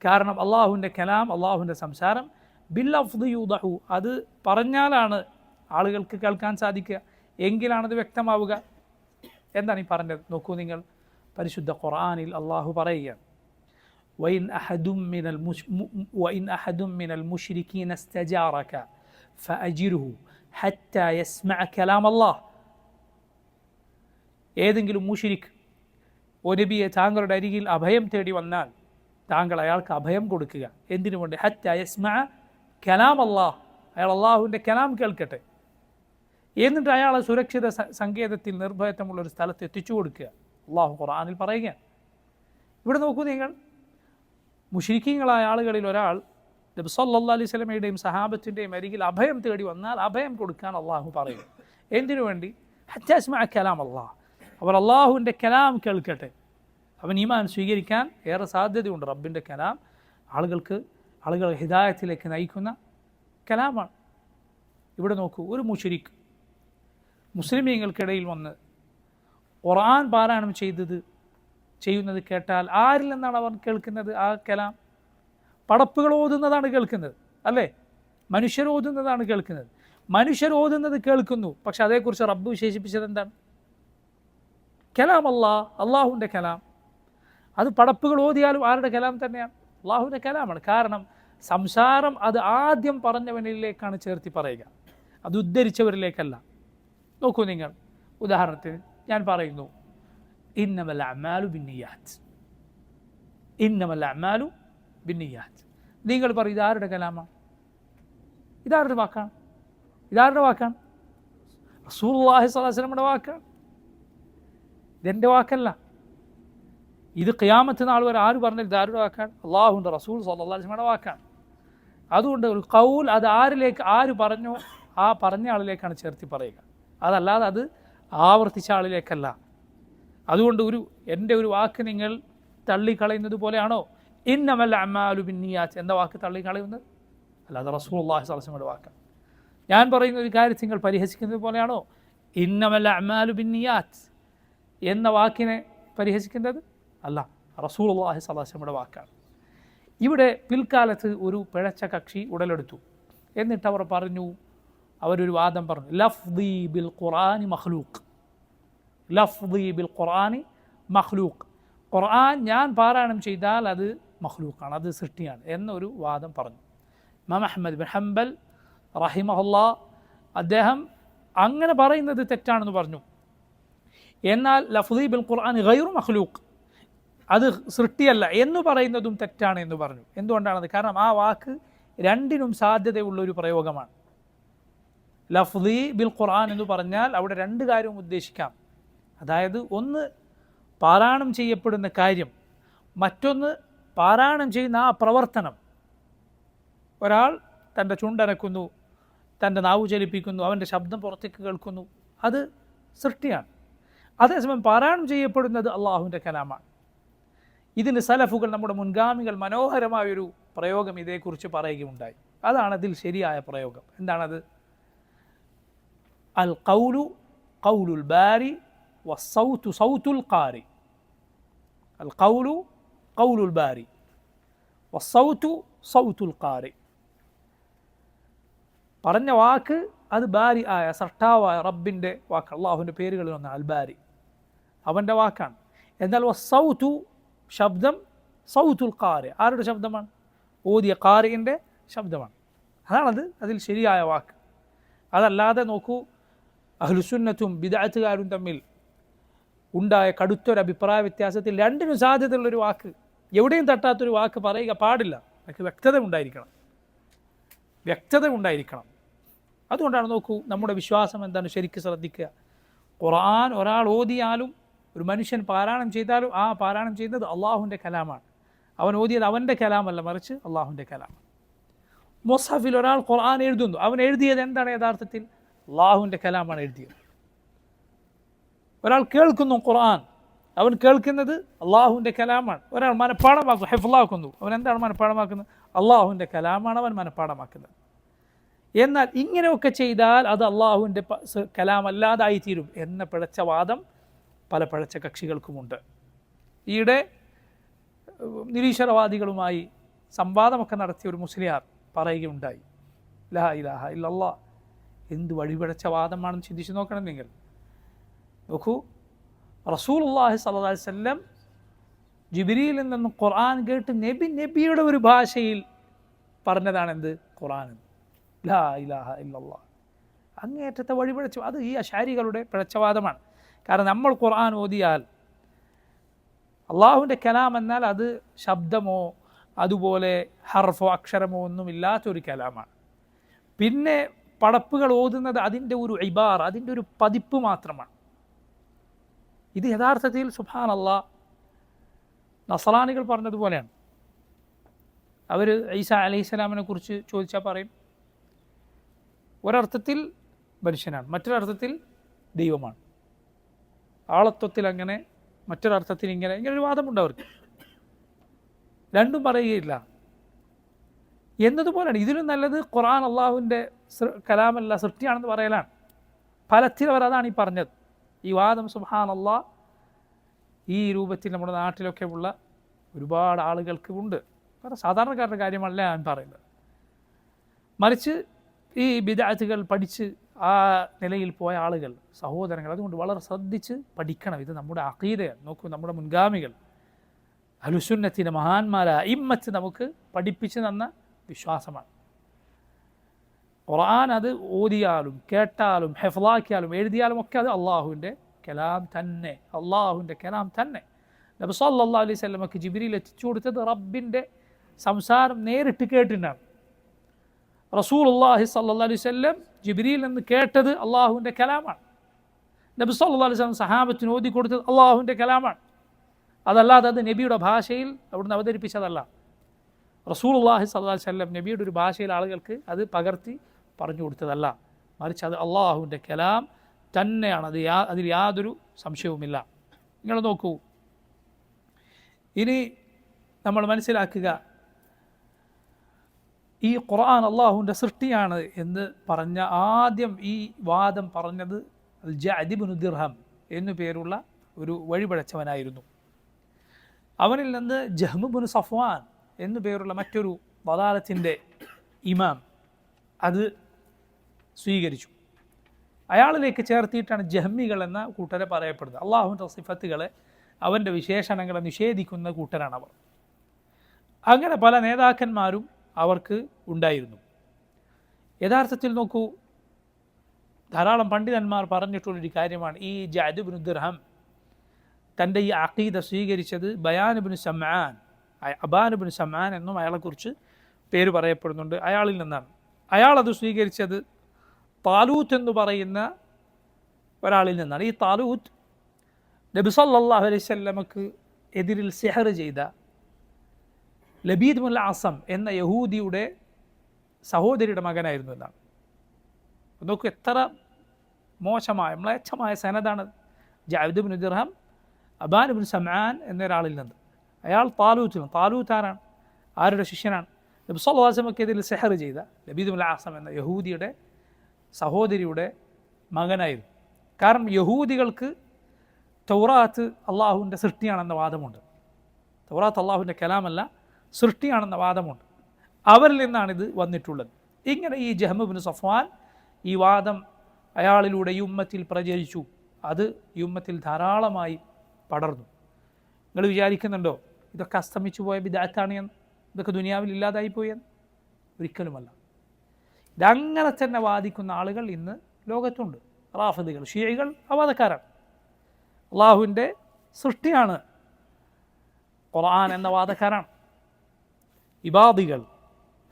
കാരണം അള്ളാഹുവിൻ്റെ കലാം, അള്ളാഹുവിൻ്റെ സംസാരം ബില്ലഫ്ദി യൂദഹു, അത് പറഞ്ഞാലാണ് ആളുകൾക്ക് കേൾക്കാൻ സാധിക്കുക, എങ്കിലാണത് വ്യക്തമാവുക. എന്താണ് ഈ പറഞ്ഞത്? നോക്കൂ നിങ്ങൾ, പരിശുദ്ധ ഖുർആനിൽ അള്ളാഹു പറയുകയാണ്, വഇൻ അഹദും മിനൽ മുശ്രികീന ഇസ്തജാറക ഫഅജിർഹു ഹത്താ യസ്മഅ കലാമല്ലാഹ്. ഏതെങ്കിലും മുശ്രിക് ഓ നബിയെ താങ്കളുടെ അരികിൽ അഭയം തേടി വന്നാൽ താങ്കൾ അയാൾക്ക് അഭയം കൊടുക്കുക. എന്തിനു വേണ്ടി? ഹത്താ യസ്മഅ കലാമല്ലാഹ്, അയാൾ അള്ളാഹുവിൻ്റെ കലാം കേൾക്കട്ടെ. എന്നിട്ട് അയാളെ സുരക്ഷിത സങ്കേതത്തിൽ നിർഭയത്വമുള്ളൊരു സ്ഥലത്ത് എത്തിച്ചു കൊടുക്കുക. അള്ളാഹു ഖുർആനിൽ പറയുകയാണ്. ഇവിടെ നോക്കൂ നിങ്ങൾ, മുശ്രിക്കീങ്ങളായ ആളുകളിൽ ഒരാൾ നബി സല്ലല്ലാഹു അലൈഹി വസല്ലമയുടെയും സഹാബത്തിൻ്റെയും അരികിൽ അഭയം തേടി വന്നാൽ അഭയം കൊടുക്കാൻ അള്ളാഹു പറയും. എന്തിനു വേണ്ടി? ഹത്താ യസ്മഅ കലാം അല്ലാഹ്, അവർ അള്ളാഹുവിൻ്റെ കലാം കേൾക്കട്ടെ. അവൻ ഈമാൻ സ്വീകരിക്കാൻ ഏറെ സാധ്യതയുണ്ട്. റബ്ബിൻ്റെ കലാം ആളുകളെ ഹിദായത്തിലേക്ക് നയിക്കുന്ന കലാമാണ്. ഇവിടെ നോക്കൂ, ഒരു മുശ്രിക് മുസ്ലിമീങ്ങൾക്കിടയിൽ വന്ന് ഖുർആൻ പാരായണം ചെയ്യുന്നത് കേട്ടാൽ ആരിൽ നിന്നാണ് അവർ കേൾക്കുന്നത്? ആ കലാം പടപ്പുകൾ ഓതുന്നതാണ് കേൾക്കുന്നത്, അല്ലേ? മനുഷ്യരോതുന്നതാണ് കേൾക്കുന്നത്. മനുഷ്യരോതുന്നത് കേൾക്കുന്നു, പക്ഷെ അതേക്കുറിച്ച് റബ്ബ് വിശേഷിപ്പിച്ചത് എന്താണ്? കലാം അള്ളാഹുവിൻ്റെ കലാം. അത് പടപ്പുകൾ ഓതിയാലും ആരുടെ കലാം തന്നെയാണ്? അള്ളാഹുവിൻ്റെ കലാമാണ്. കാരണം സംസാരം അത് ആദ്യം പറഞ്ഞവനിലേക്കാണ് ചേർത്തി പറയുക, അത് ഉദ്ധരിച്ചവരിലേക്കല്ല. നോക്കൂ നിങ്ങൾ, ഉദാഹരണത്തിന് ഞാൻ പറയുന്നു, ഇന്നമൽ അഅ്മാലു ബിന്നിയാത്ത്, ഇന്നമൽ അഅ്മാലു ബിന്നിയാത്ത്. നിങ്ങൾ പറയും ഇതാരുടെ കലാമാണ്? ഇതാരുടെ വാക്കാണ്? റസൂലുള്ളാഹി സ്വല്ലല്ലാഹു അലൈഹി വസല്ലമയുടെ വാക്കാണ്, ഇതെൻ്റെ വാക്കല്ല. ഇത് ഖിയാമത്ത് നാൾ വരെ ആര് പറഞ്ഞാൽ ഇതാരുടെ വാക്കാണ്? അള്ളാഹുവിൻ്റെ റസൂൽ സ്വല്ലല്ലാഹു അലൈഹി വസല്ലമയുടെ വാക്കാണ്. അതുകൊണ്ട് ഒരു ഖൗൽ അത് ആര് പറഞ്ഞോ ആ പറഞ്ഞ ആളിലേക്കാണ് ചേർത്തി പറയുക, അതല്ലാതെ അത് ആവർത്തിച്ച ആളിലേക്കല്ല. അതുകൊണ്ട് എൻ്റെ ഒരു വാക്ക് നിങ്ങൾ തള്ളിക്കളയുന്നത് പോലെയാണോ ഇന്നമൽ അഅ്മാലു ബിന്നിയാത്ത് എന്ന വാക്ക് തള്ളിക്കളയുന്നത്? അല്ലാതെ റസൂലുള്ളാഹി സ്വല്ലല്ലാഹു അലൈഹി വസല്ലമയുടെ വാക്കാണ്. ഞാൻ പറയുന്ന ഒരു കാര്യം നിങ്ങൾ പരിഹസിക്കുന്നത് പോലെയാണോ ഇന്നമൽ അഅ്മാലു ബിന്നിയാത്ത്? എന്ന വാക്കിനെ പരിഹസിക്കുന്നത് അല്ല, റസൂലുള്ളാഹി സ്വല്ലല്ലാഹു അലൈഹി വസല്ലമയുടെ വാക്കാണ്. ഇവിടെ പിൽക്കാലത്ത് ഒരു പിഴച്ച കക്ഷി ഉടലെടുത്തു. എന്നിട്ട് അവർ പറഞ്ഞു, അവരൊരു വാദം പറഞ്ഞു, ലഫ്ദി ബിൽ ഖുർആനി മഖ്ലൂഖ്, ലഫ്ദി ബിൽ ഖുർആനി മഖ്ലൂഖ്, ഖുർആൻ ഞാൻ പാരായണം ചെയ്താൽ അത് മഖ്ലൂഖാണ്, അത് സൃഷ്ടിയാണ് എന്നൊരു വാദം പറഞ്ഞു. ഇമാം അഹ്മദ് ബിൻ ഹംബൽ റഹിമഹുല്ലാ അദ്ദേഹം അങ്ങനെ പറയുന്നത് തെറ്റാണെന്ന് പറഞ്ഞു. എന്നാൽ ലഫ്ദി ബിൽ ഖുർആൻ ഗൈറു മഖ്ലൂഖ്, അത് സൃഷ്ടിയല്ല എന്ന് പറയുന്നതും തെറ്റാണ് എന്ന് പറഞ്ഞു. എന്തുകൊണ്ടാണത്? കാരണം ആ വാക്ക് രണ്ടിനും സാധ്യതയുള്ളൊരു പ്രയോഗമാണ്. ലഫ്ദി ബിൽ ഖുർആൻ എന്ന് പറഞ്ഞാൽ അവിടെ രണ്ട് കാര്യവും ഉദ്ദേശിക്കാം. അതായത് ഒന്ന് പാരായണം ചെയ്യപ്പെടുന്ന കാര്യം, മറ്റൊന്ന് പാരായണം ചെയ്യുന്ന ആ പ്രവർത്തനം. ഒരാൾ തൻ്റെ ചുണ്ടനക്കുന്നു, തൻ്റെ നാവ് ചലിപ്പിക്കുന്നു, അവൻ്റെ ശബ്ദം പുറത്തേക്ക് കേൾക്കുന്നു, അത് സൃഷ്ടിയാണ്. അതേസമയം പാരായണം ചെയ്യപ്പെടുന്നത് അള്ളാഹുവിൻ്റെ കലാമാണ്. ഇതിന് സലഫുകൾ, നമ്മുടെ മുൻഗാമികൾ മനോഹരമായൊരു പ്രയോഗം ഇതേക്കുറിച്ച് പറയുകയുണ്ടായി. അതാണ് അതിൽ ശരിയായ പ്രയോഗം. എന്താണത്? അൽ ഖൗലു ഖൗലുൽ ബാരി വസ്സൗതു സൗതുൽ ഖാരി. അൽ ഖൗലു ഖൗലുൽ ബാരി വസ്സൗതു സൗതുൽ ഖാരി. പറഞ്ഞ വാക്ക് അത് ബാരി ആയ സൃഷ്ടാവായ റബ്ബിൻ്റെ വാക്ക്, അള്ളാഹുവിൻ്റെ പേരുകളിൽ ഒന്ന് അൽ ബാരി, അവൻ്റെ വാക്കാണ്. എന്നാൽ വസ്സൗതു ശബ്ദം സൗതുൽ ഖാരി, ആരുടെ ശബ്ദമാണ്? ഓതിയ ഖാരിൻ്റെ ശബ്ദമാണ്. അതാണത് അതിൽ ശരിയായ വാക്ക്. അതല്ലാതെ നോക്കൂ, അഹ്ലുസുന്നത്തും ബിദ്അത്തുകാരും തമ്മിൽ ഉണ്ടായ കടുത്തൊരു അഭിപ്രായ വ്യത്യാസത്തിൽ രണ്ടിനും സാധ്യതയുള്ളൊരു വാക്ക്, എവിടെയും തട്ടാത്തൊരു വാക്ക് പറയുക പാടില്ല. നമുക്ക് വ്യക്തത ഉണ്ടായിരിക്കണം. അതുകൊണ്ടാണ് നോക്കൂ, നമ്മുടെ വിശ്വാസം എന്താണ് ശരിക്കും ശ്രദ്ധിക്കുക. ഖുർആൻ ഒരാൾ ഓതിയാലും ഒരു മനുഷ്യൻ പാരായണം ചെയ്താലും ആ പാരായണം ചെയ്യുന്നത് അള്ളാഹുവിൻ്റെ കലാമാണ്. അവൻ ഓതിയത് അവൻ്റെ കലാമല്ല, മറിച്ച് അള്ളാഹുവിൻ്റെ കലാമാണ്. മുസ്ഹഫിൽ ഒരാൾ ഖുർആൻ എഴുതുന്നു, അവൻ എഴുതിയത് എന്താണ്? യഥാർത്ഥത്തിൽ അള്ളാഹുവിൻ്റെ കലാമാണ് എഴുതിയത്. ഒരാൾ കേൾക്കുന്നു ഖുർആൻ, അവൻ കേൾക്കുന്നത് അള്ളാഹുവിൻ്റെ കലാമാണ്. ഒരാൾ മനഃപ്പാഠമാക്കുന്നു, ഹിഫ്ളാക്കുന്നു, അവൻ എന്താണ് മനഃപ്പാഠമാക്കുന്നത്? അള്ളാഹുവിൻ്റെ കലാമാണ് അവൻ മനഃപ്പാഠമാക്കുന്നത്. എന്നാൽ ഇങ്ങനെയൊക്കെ ചെയ്താൽ അത് അള്ളാഹുവിൻ്റെ കലാമല്ലാതായിത്തീരും എന്ന പിഴച്ച വാദം പല പിഴച്ച കക്ഷികൾക്കുമുണ്ട്. ഈയിടെ നിരീശ്വരവാദികളുമായി സംവാദമൊക്കെ നടത്തിയ ഒരു മുസ്ലിയാർ പറയുകയുണ്ടായി, ലാ ഇലാഹ ഇല്ലല്ലാഹ് എന്ത് വഴിപിഴച്ച വാദമാണെന്ന് ചിന്തിച്ച് നോക്കണം നിങ്ങൾ. നോക്കൂ, റസൂലുള്ളാഹി സ്വല്ലല്ലാഹി അലൈഹി വസല്ലം ജിബ്രീലിൽ നിന്ന് ഖുർആൻ കേട്ട് നബിയുടെ ഒരു ഭാഷയിൽ പറഞ്ഞതാണെന്ത്? ഖുർആൻ. ലാ ഇലാഹ ഇല്ലല്ലാഹ് അങ്ങേയറ്റത്തെ വഴിപിഴച്ചു. അത് ഈ അശാരികളുടെ പിഴച്ചവാദമാണ്. കാരണം നമ്മൾ ഖുർആൻ ഓതിയാൽ അള്ളാഹുവിൻ്റെ കലാം എന്നാൽ അത് ശബ്ദമോ അതുപോലെ ഹർഫോ അക്ഷരമോ ഒന്നുമില്ലാത്തൊരു കലാമാണ്. പിന്നെ പടപ്പുകൾ ഓതുന്നത് അതിൻ്റെ ഒരു ഇബാർ, അതിൻ്റെ ഒരു പതിപ്പ് മാത്രമാണ്. ഇത് യഥാർത്ഥത്തിൽ സുബ്ഹാനല്ലാഹ് നസ്രാനികൾ പറഞ്ഞതുപോലെയാണ്. അവർ ഈസാ അലൈഹിസ്സലാമിനെ കുറിച്ച് ചോദിച്ചാൽ പറയും ഒരർത്ഥത്തിൽ മനുഷ്യനാണ്, മറ്റൊരർത്ഥത്തിൽ ദൈവമാണ്. ആളത്വത്തിൽ അങ്ങനെ, മറ്റൊരർത്ഥത്തിൽ ഇങ്ങനൊരു വാദമുണ്ട് അവർക്ക്. രണ്ടും പറയുകയില്ല എന്നതുപോലെയാണ്. ഇതിലും നല്ലത് ഖുർആൻ അള്ളാഹുവിൻ്റെ കലാമല്ല, സൃഷ്ടിയാണെന്ന് പറയലാണ്. ഫലത്തിൽ അവർ അതാണ് ഈ പറഞ്ഞത്. ഈ വാദം സുബ്ഹാനല്ലാഹ് ഈ രൂപത്തിൽ നമ്മുടെ നാട്ടിലൊക്കെ ഉള്ള ഒരുപാട് ആളുകൾക്ക് ഉണ്ട്. കാരണം സാധാരണക്കാരുടെ കാര്യമല്ല ഞാൻ പറയുന്നത്. മറിച്ച് ഈ ബിദ്അത്തുകൾ പഠിച്ച് ആ നിലയിൽ പോയ ആളുകൾ, സഹോദരങ്ങൾ, അതുകൊണ്ട് വളരെ ശ്രദ്ധിച്ച് പഠിക്കണം. ഇത് നമ്മുടെ അഖീദയാണ്. നോക്കൂ, നമ്മുടെ മുൻഗാമികൾ അഹ്ലുസുന്നത്തിൻ്റെ മഹാന്മാരായ അഇമ്മത്ത് നമുക്ക് പഠിപ്പിച്ച് തന്ന വിശ്വാസമാണ്. ഖുർആൻ അത് ഓതിയാലും കേട്ടാലും ഹിഫ്ളാക്കിയാലും എഴുതിയാലും ഒക്കെ അത് അള്ളാഹുവിൻ്റെ കലാം തന്നെ, അള്ളാഹുവിൻ്റെ കലാം തന്നെ. നബി സല്ലല്ലാഹു അലൈഹി വസല്ലമക്ക് ജിബ്രീൽ എത്തിച്ചു കൊടുത്തത് റബ്ബിൻ്റെ സംസാരം നേരിട്ട് കേട്ടിട്ടാണ്. റസൂലുള്ളാഹി സ്വല്ലല്ലാഹു അലൈഹി വസല്ലം ജിബ്രീൽ നിന്ന് കേട്ടത് അള്ളാഹുവിൻ്റെ കലാമാണ്. നബി സല്ലല്ലാഹു അലൈഹി വസല്ലം സഹാബത്തിന് ഓതി കൊടുത്തത് അള്ളാഹുവിൻ്റെ കലാമാണ്. അതല്ലാതെ അത് നബിയുടെ ഭാഷയിൽ അവിടുന്ന് അവതരിപ്പിച്ചതല്ല. റസൂലുള്ളാഹി സ്വല്ലല്ലാഹു അലൈഹി വസല്ലം നബിയുടെ ഒരു ഭാഷയിൽ ആളുകൾക്ക് അത് പകർത്തി പറഞ്ഞു കൊടുത്തതല്ല, മറിച്ച് അത് അള്ളാഹുവിൻ്റെ കലാം തന്നെയാണ്. അതിൽ യാതൊരു സംശയവുമില്ല. നിങ്ങൾ നോക്കൂ, ഇനി നമ്മൾ മനസ്സിലാക്കുക, ഈ ഖുർആൻ അള്ളാഹുവിൻ്റെ സൃഷ്ടിയാണ് എന്ന് ആദ്യം ഈ വാദം പറഞ്ഞത് അൽ ജഅദ് ഇബ്നു ദിർഹം എന്നു പേരുള്ള ഒരു വഴിപഴച്ചവനായിരുന്നു. അവനിൽ നിന്ന് ജഹ്മു ബിൻ സഫ്വാൻ എന്നു പേരുള്ള മറ്റൊരു വദാലത്തിൻ്റെ ഇമാം അത് സ്വീകരിച്ചു. അയാളിലേക്ക് ചേർത്തിയിട്ടാണ് ജഹ്മികൾ എന്ന കൂട്ടരെ പറയപ്പെടുന്നത്. അള്ളാഹുവിൻ്റെ സിഫത്തുകളെ, അവൻ്റെ വിശേഷണങ്ങളെ നിഷേധിക്കുന്ന കൂട്ടരാണവർ. അങ്ങനെ പല നേതാക്കന്മാരും അവർക്ക് ഉണ്ടായിരുന്നു. യഥാർത്ഥത്തിൽ നോക്കൂ, ധാരാളം പണ്ഡിതന്മാർ പറഞ്ഞിട്ടുള്ളൊരു കാര്യമാണ് ഈ ജഅദ് ഇബ്നു ദിർഹം തൻ്റെ ഈ അഖീദ സ്വീകരിച്ചത് ബയാൻ ഇബ്നു സമആൻ, അബാൻ ഇബ്നു സമആൻ എന്നും അയാളെക്കുറിച്ച് പേര് പറയപ്പെടുന്നുണ്ട്. അയാളിൽ നിന്നാണ്. അയാളത് സ്വീകരിച്ചത് താലൂത്ത് എന്ന് പറയുന്ന ഒരാളിൽ നിന്നാണ്. ഈ താലൂത്ത് നബി സല്ലല്ലാഹു അലൈഹി വസല്ലമക്ക് എതിരിൽ സിഹർ ചെയ്ത ലബീദ് ബിൻ അസം എന്ന യഹൂദിയുടെ സഹോദരിയുടെ മകനായിരുന്നു എന്നാണ്. നോക്കൂ, എത്ര മോശമായ മ്ലേച്ഛമായ സനദാണ്. ജഅദ് ഇബ്നു ദിർഹം അബാൻ ഇബ്നു സമആൻ എന്നൊരാളിൽ നിന്ന്. അയാൾ താലൂത്താരാണ്? ആരുടെ ശിഷ്യനാണ്? നബി സല്ലല്ലാഹു അലൈഹി വസല്ലമക്കെതിരിൽ സിഹർ ചെയ്ത ലബീദ് ബിൻ അസം എന്ന യഹൂദിയുടെ സഹോദരിയുടെ മകനായിരുന്നു. കാരണം യഹൂദികൾക്ക് തൗറാത്ത് അള്ളാഹുവിൻ്റെ സൃഷ്ടിയാണെന്ന വാദമുണ്ട്. തൗറാത്ത് അള്ളാഹുവിൻ്റെ കലാമല്ല, സൃഷ്ടിയാണെന്ന വാദമുണ്ട്. അവരിൽ നിന്നാണിത് വന്നിട്ടുള്ളത്. ഇങ്ങനെ ഈ ജഹ്മു ബിൻ സഫ്വാൻ ഈ വാദം അയാളിലൂടെ ഈ ഉമ്മത്തിൽ പ്രചരിച്ചു. അത് ഈ ഉമ്മത്തിൽ ധാരാളമായി പടർന്നു. നിങ്ങൾ വിചാരിക്കുന്നുണ്ടോ ഇതൊക്കെ അസ്തമിച്ചു പോയ ബിദ്അത്താണ് എന്ന്? ഇതൊക്കെ ദുനിയാവിൽ ഇല്ലാതായിപ്പോയി എന്ന്? ഒരിക്കലുമല്ല. ഇതങ്ങനെ തന്നെ വാദിക്കുന്ന ആളുകൾ ഇന്ന് ലോകത്തുണ്ട്. റാഫിദികൾ, ഷിയകൾ വാദക്കാരാണ്. അള്ളാഹുവിൻ്റെ സൃഷ്ടിയാണ് ഖുർആൻ എന്ന വാദക്കാരാണ്. ഇബാദികൾ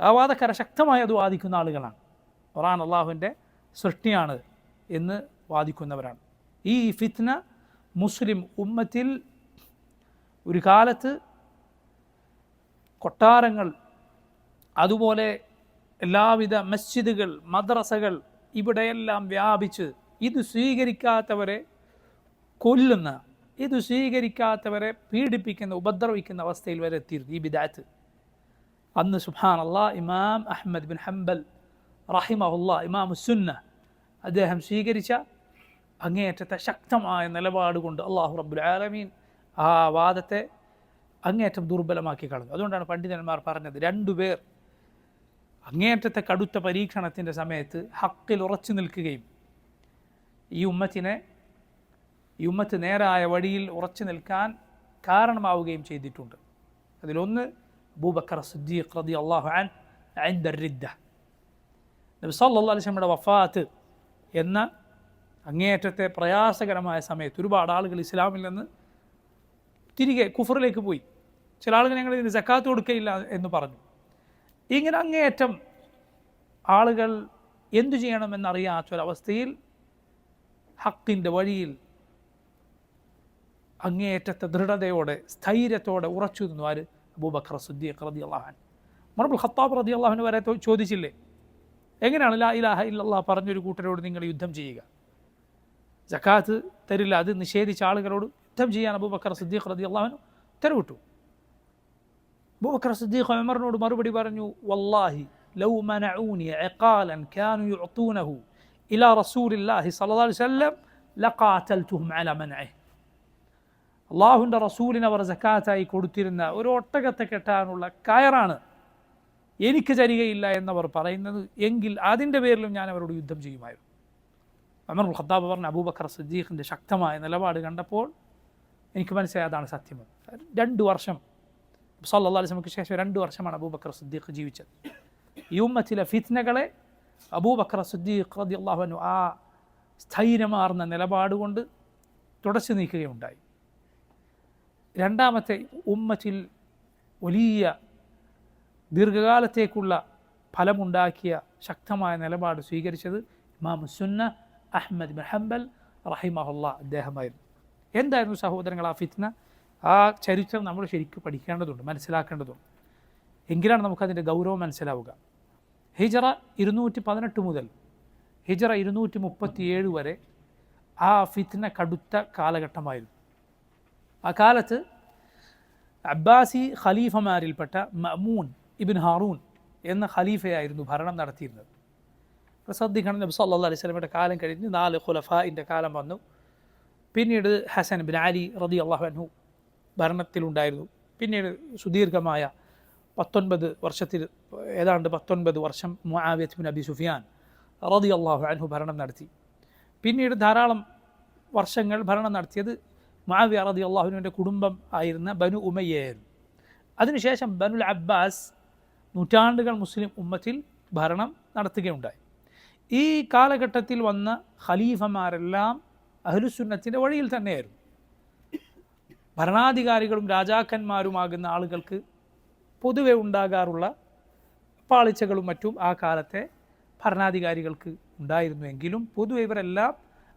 വാദക്കാരെ ശക്തമായി അത് വാദിക്കുന്ന ആളുകളാണ്. ഖുർആൻ അള്ളാഹുവിൻ്റെ സൃഷ്ടിയാണ് എന്ന് വാദിക്കുന്നവരാണ്. ഈ ഫിത്ന മുസ്ലിം ഉമ്മത്തിൽ ഒരു കാലത്ത് കൊട്ടാരങ്ങൾ, അതുപോലെ എല്ലാവിധ മസ്ജിദുകൾ, മദ്രസകൾ ഇവിടെയെല്ലാം വ്യാപിച്ച് ഇത് സ്വീകരിക്കാത്തവരെ കൊല്ലുന്ന, ഇത് സ്വീകരിക്കാത്തവരെ പീഡിപ്പിക്കുന്ന, ഉപദ്രവിക്കുന്ന അവസ്ഥയിൽ വരെ എത്തിയിരുന്നു ഈ ബിദ്അത്ത്. അന്ന് സുബ്ഹാനല്ലാഹ് ഇമാം അഹ്മദ് ബിൻ ഹംബൽ റഹിമഹുല്ലാഹ്, ഇമാം സുന്ന, അദ്ദേഹം സ്വീകരിച്ച അങ്ങേയറ്റത്തെ ശക്തമായ നിലപാട് കൊണ്ട് അല്ലാഹു റബ്ബുൽ ആലമീൻ ആ വാദത്തെ അങ്ങേയറ്റം ദുർബലമാക്കി കളഞ്ഞു. അതുകൊണ്ടാണ് പണ്ഡിതന്മാർ പറഞ്ഞത്, രണ്ടുപേർ അങ്ങേയറ്റത്തെ കടുത്ത പരീക്ഷണത്തിൻ്റെ സമയത്ത് ഹക്കിൽ ഉറച്ചു നിൽക്കുകയും ഈ ഉമ്മത്ത് നേരായ വഴിയിൽ ഉറച്ചു നിൽക്കാൻ കാരണമാവുകയും ചെയ്തിട്ടുണ്ട്. അതിലൊന്ന് അബൂബക്കർ സിദ്ദീഖ് റളിയല്ലാഹു അൻഹു ഇൻദ റിദ്ദ. നബി സല്ലല്ലാഹു അലൈഹി വസല്ലമയുടെ വഫാത്ത് എന്ന അങ്ങേയറ്റത്തെ പ്രയാസകരമായ സമയത്ത് ഒരുപാട് ആളുകൾ ഇസ്ലാമിൽ നിന്ന് തിരികെ കുഫറിലേക്ക് പോയി. ചില ആളുകൾ ഞങ്ങൾ ഇതിന് സക്കാത്ത് കൊടുക്കുകയില്ല എന്ന് പറഞ്ഞു. ഇങ്ങനെ അങ്ങേയറ്റം ആളുകൾ എന്തു ചെയ്യണമെന്നറിയാത്തൊരവസ്ഥയിൽ ഹക്കിൻ്റെ വഴിയിൽ അങ്ങേയറ്റത്തെ ദൃഢതയോടെ, സ്ഥൈര്യത്തോടെ ഉറച്ചു നിന്നു ആര്? അബൂബക്കർ സിദ്ദീഖ് റളിയല്ലാഹു അൻഹു. ഉമർ ഇബ്നുൽ ഖത്താബ് റളിയല്ലാഹു അൻഹു വരെ ചോദിച്ചില്ലേ, എങ്ങനെയാണ് ലാ ഇലാഹ ഇല്ലല്ലാഹ് പറഞ്ഞൊരു കൂട്ടരോട് നിങ്ങൾ യുദ്ധം ചെയ്യുക? സക്കാത്ത് തരില്ല, അത് നിഷേധിച്ച ആളുകളോട് യുദ്ധം ചെയ്യാൻ അബൂബക്കർ സിദ്ദീഖ് റളിയല്ലാഹു അൻഹു ഉത്തരവിട്ടു. അബൂബക്കർ സിദ്ദീഖ് ഉമറിനോട് മറുപടി പറഞ്ഞു, വല്ലാഹി ലൗ മനഊനി ഇഖാലൻ കാനു യുഅതൂനഹു ഇലാ റസൂലില്ലാഹി സ്വല്ലല്ലാഹു അലൈഹി വസല്ലം ലഖാതൽതുഹും അലാ മനഇഹി. അള്ളാഹുവിൻ്റെ റസൂലിന് അവർ സക്കാത്തായി കൊടുത്തിരുന്ന ഒരു ഒട്ടകത്തെ കെട്ടാനുള്ള കയറാണ് എനിക്ക് തരികയില്ല എന്നവർ പറയുന്നത് എങ്കിൽ അതിൻ്റെ പേരിലും ഞാൻ അവരോട് യുദ്ധം ചെയ്യുമായിരുന്നു. ഉമർ ഇബ്നുൽ ഖത്താബ് പറഞ്ഞ അബൂബക്കർ സിദ്ദീഖിൻ്റെ ശക്തമായ നിലപാട് കണ്ടപ്പോൾ എനിക്ക് മനസ്സിലായി അതാണ് സത്യമെന്ന്. 2 വർഷം സല്ലല്ലാഹു അലൈഹി വസല്ലമക്ക് ശേഷം 2 വർഷമാണ് അബൂബക്കർ സിദ്ദീഖ് ജീവിച്ചത്. ഈ ഉമ്മത്തിലെ ഫിത്നകളെ അബൂബക്കർ സിദ്ദീഖ് റളിയല്ലാഹു അൻഹു ആ സ്ഥൈര്യമാർന്ന നിലപാട് കൊണ്ട് തുടച്ചു നീക്കുകയുണ്ടായി. രണ്ടാമത്തെ ഉമ്മത്തിൽ വലിയ ദീർഘകാലത്തേക്കുള്ള ഫലമുണ്ടാക്കിയ ശക്തമായ നിലപാട് സ്വീകരിച്ചത് ഇമാം സുന്ന അഹ്മദ് ബിൻ ഹംബൽ റഹിമഹുല്ലാഹ് അദ്ദേഹമായിരുന്നു. എന്തായിരുന്നു സഹോദരങ്ങൾ ആ ഫിത്ന? ആ ചരിത്രം നമ്മൾ ശരിക്കും പഠിക്കേണ്ടതുണ്ട്, മനസ്സിലാക്കേണ്ടതുണ്ട്. എങ്കിലാണ് നമുക്കതിൻ്റെ ഗൗരവം മനസ്സിലാവുക. ഹിജറ 218 മുതൽ ഹിജറ 237 വരെ ആ ഫിത്ന കടുത്ത കാലഘട്ടമായിരുന്നു. ആ കാലത്ത് അബ്ബാസി ഖലീഫമാരിൽപ്പെട്ട മഅ്മൂൻ ഇബ്ൻ ഹാറൂൻ എന്ന ഖലീഫയായിരുന്നു ഭരണം നടത്തിയിരുന്നത്. ശ്രദ്ധിക്കണം, നബി സല്ലല്ലാഹു അലൈഹി വസല്ലമയുടെ കാലം കഴിഞ്ഞ് 4 ഖുലഫാഇൻ്റെ കാലം വന്നു. പിന്നീട് ഹസൻ ബിൻ അലി റളിയല്ലാഹു അൻഹു ഭരണത്തിലുണ്ടായിരുന്നു. പിന്നീട് സുദീർഘമായ 19 വർഷത്തിൽ ഏതാണ്ട് 19 വർഷം മുആവിയ ബിൻ അബി സുഫിയാൻ റളിയല്ലാഹു അൻഹു ഭരണം നടത്തി. പിന്നീട് ധാരാളം വർഷങ്ങൾ ഭരണം നടത്തിയത് മുആവിയ റളിയല്ലാഹു അൻഹുവിൻ്റെ കുടുംബം ആയിരുന്ന ബനു ഉമയ്യയായിരുന്നു. അതിനുശേഷം ബനുൽ അബ്ബാസ് നൂറ്റാണ്ടുകൾ മുസ്ലിം ഉമ്മത്തിൽ ഭരണം നടത്തുകയുണ്ടായി. ഈ കാലഘട്ടത്തിൽ വന്ന ഖലീഫമാരെല്ലാം അഹ്ലുസുന്നത്തിൻ്റെ വഴിയിൽ തന്നെയായിരുന്നു. ഭരണാധികാരികളും രാജാക്കന്മാരുമാകുന്ന ആളുകൾക്ക് പൊതുവെ ഉണ്ടാകാറുള്ള പാളിച്ചകളും മറ്റും ആ കാലത്തെ ഭരണാധികാരികൾക്ക് ഉണ്ടായിരുന്നുവെങ്കിലും പൊതുവെ ഇവരെല്ലാം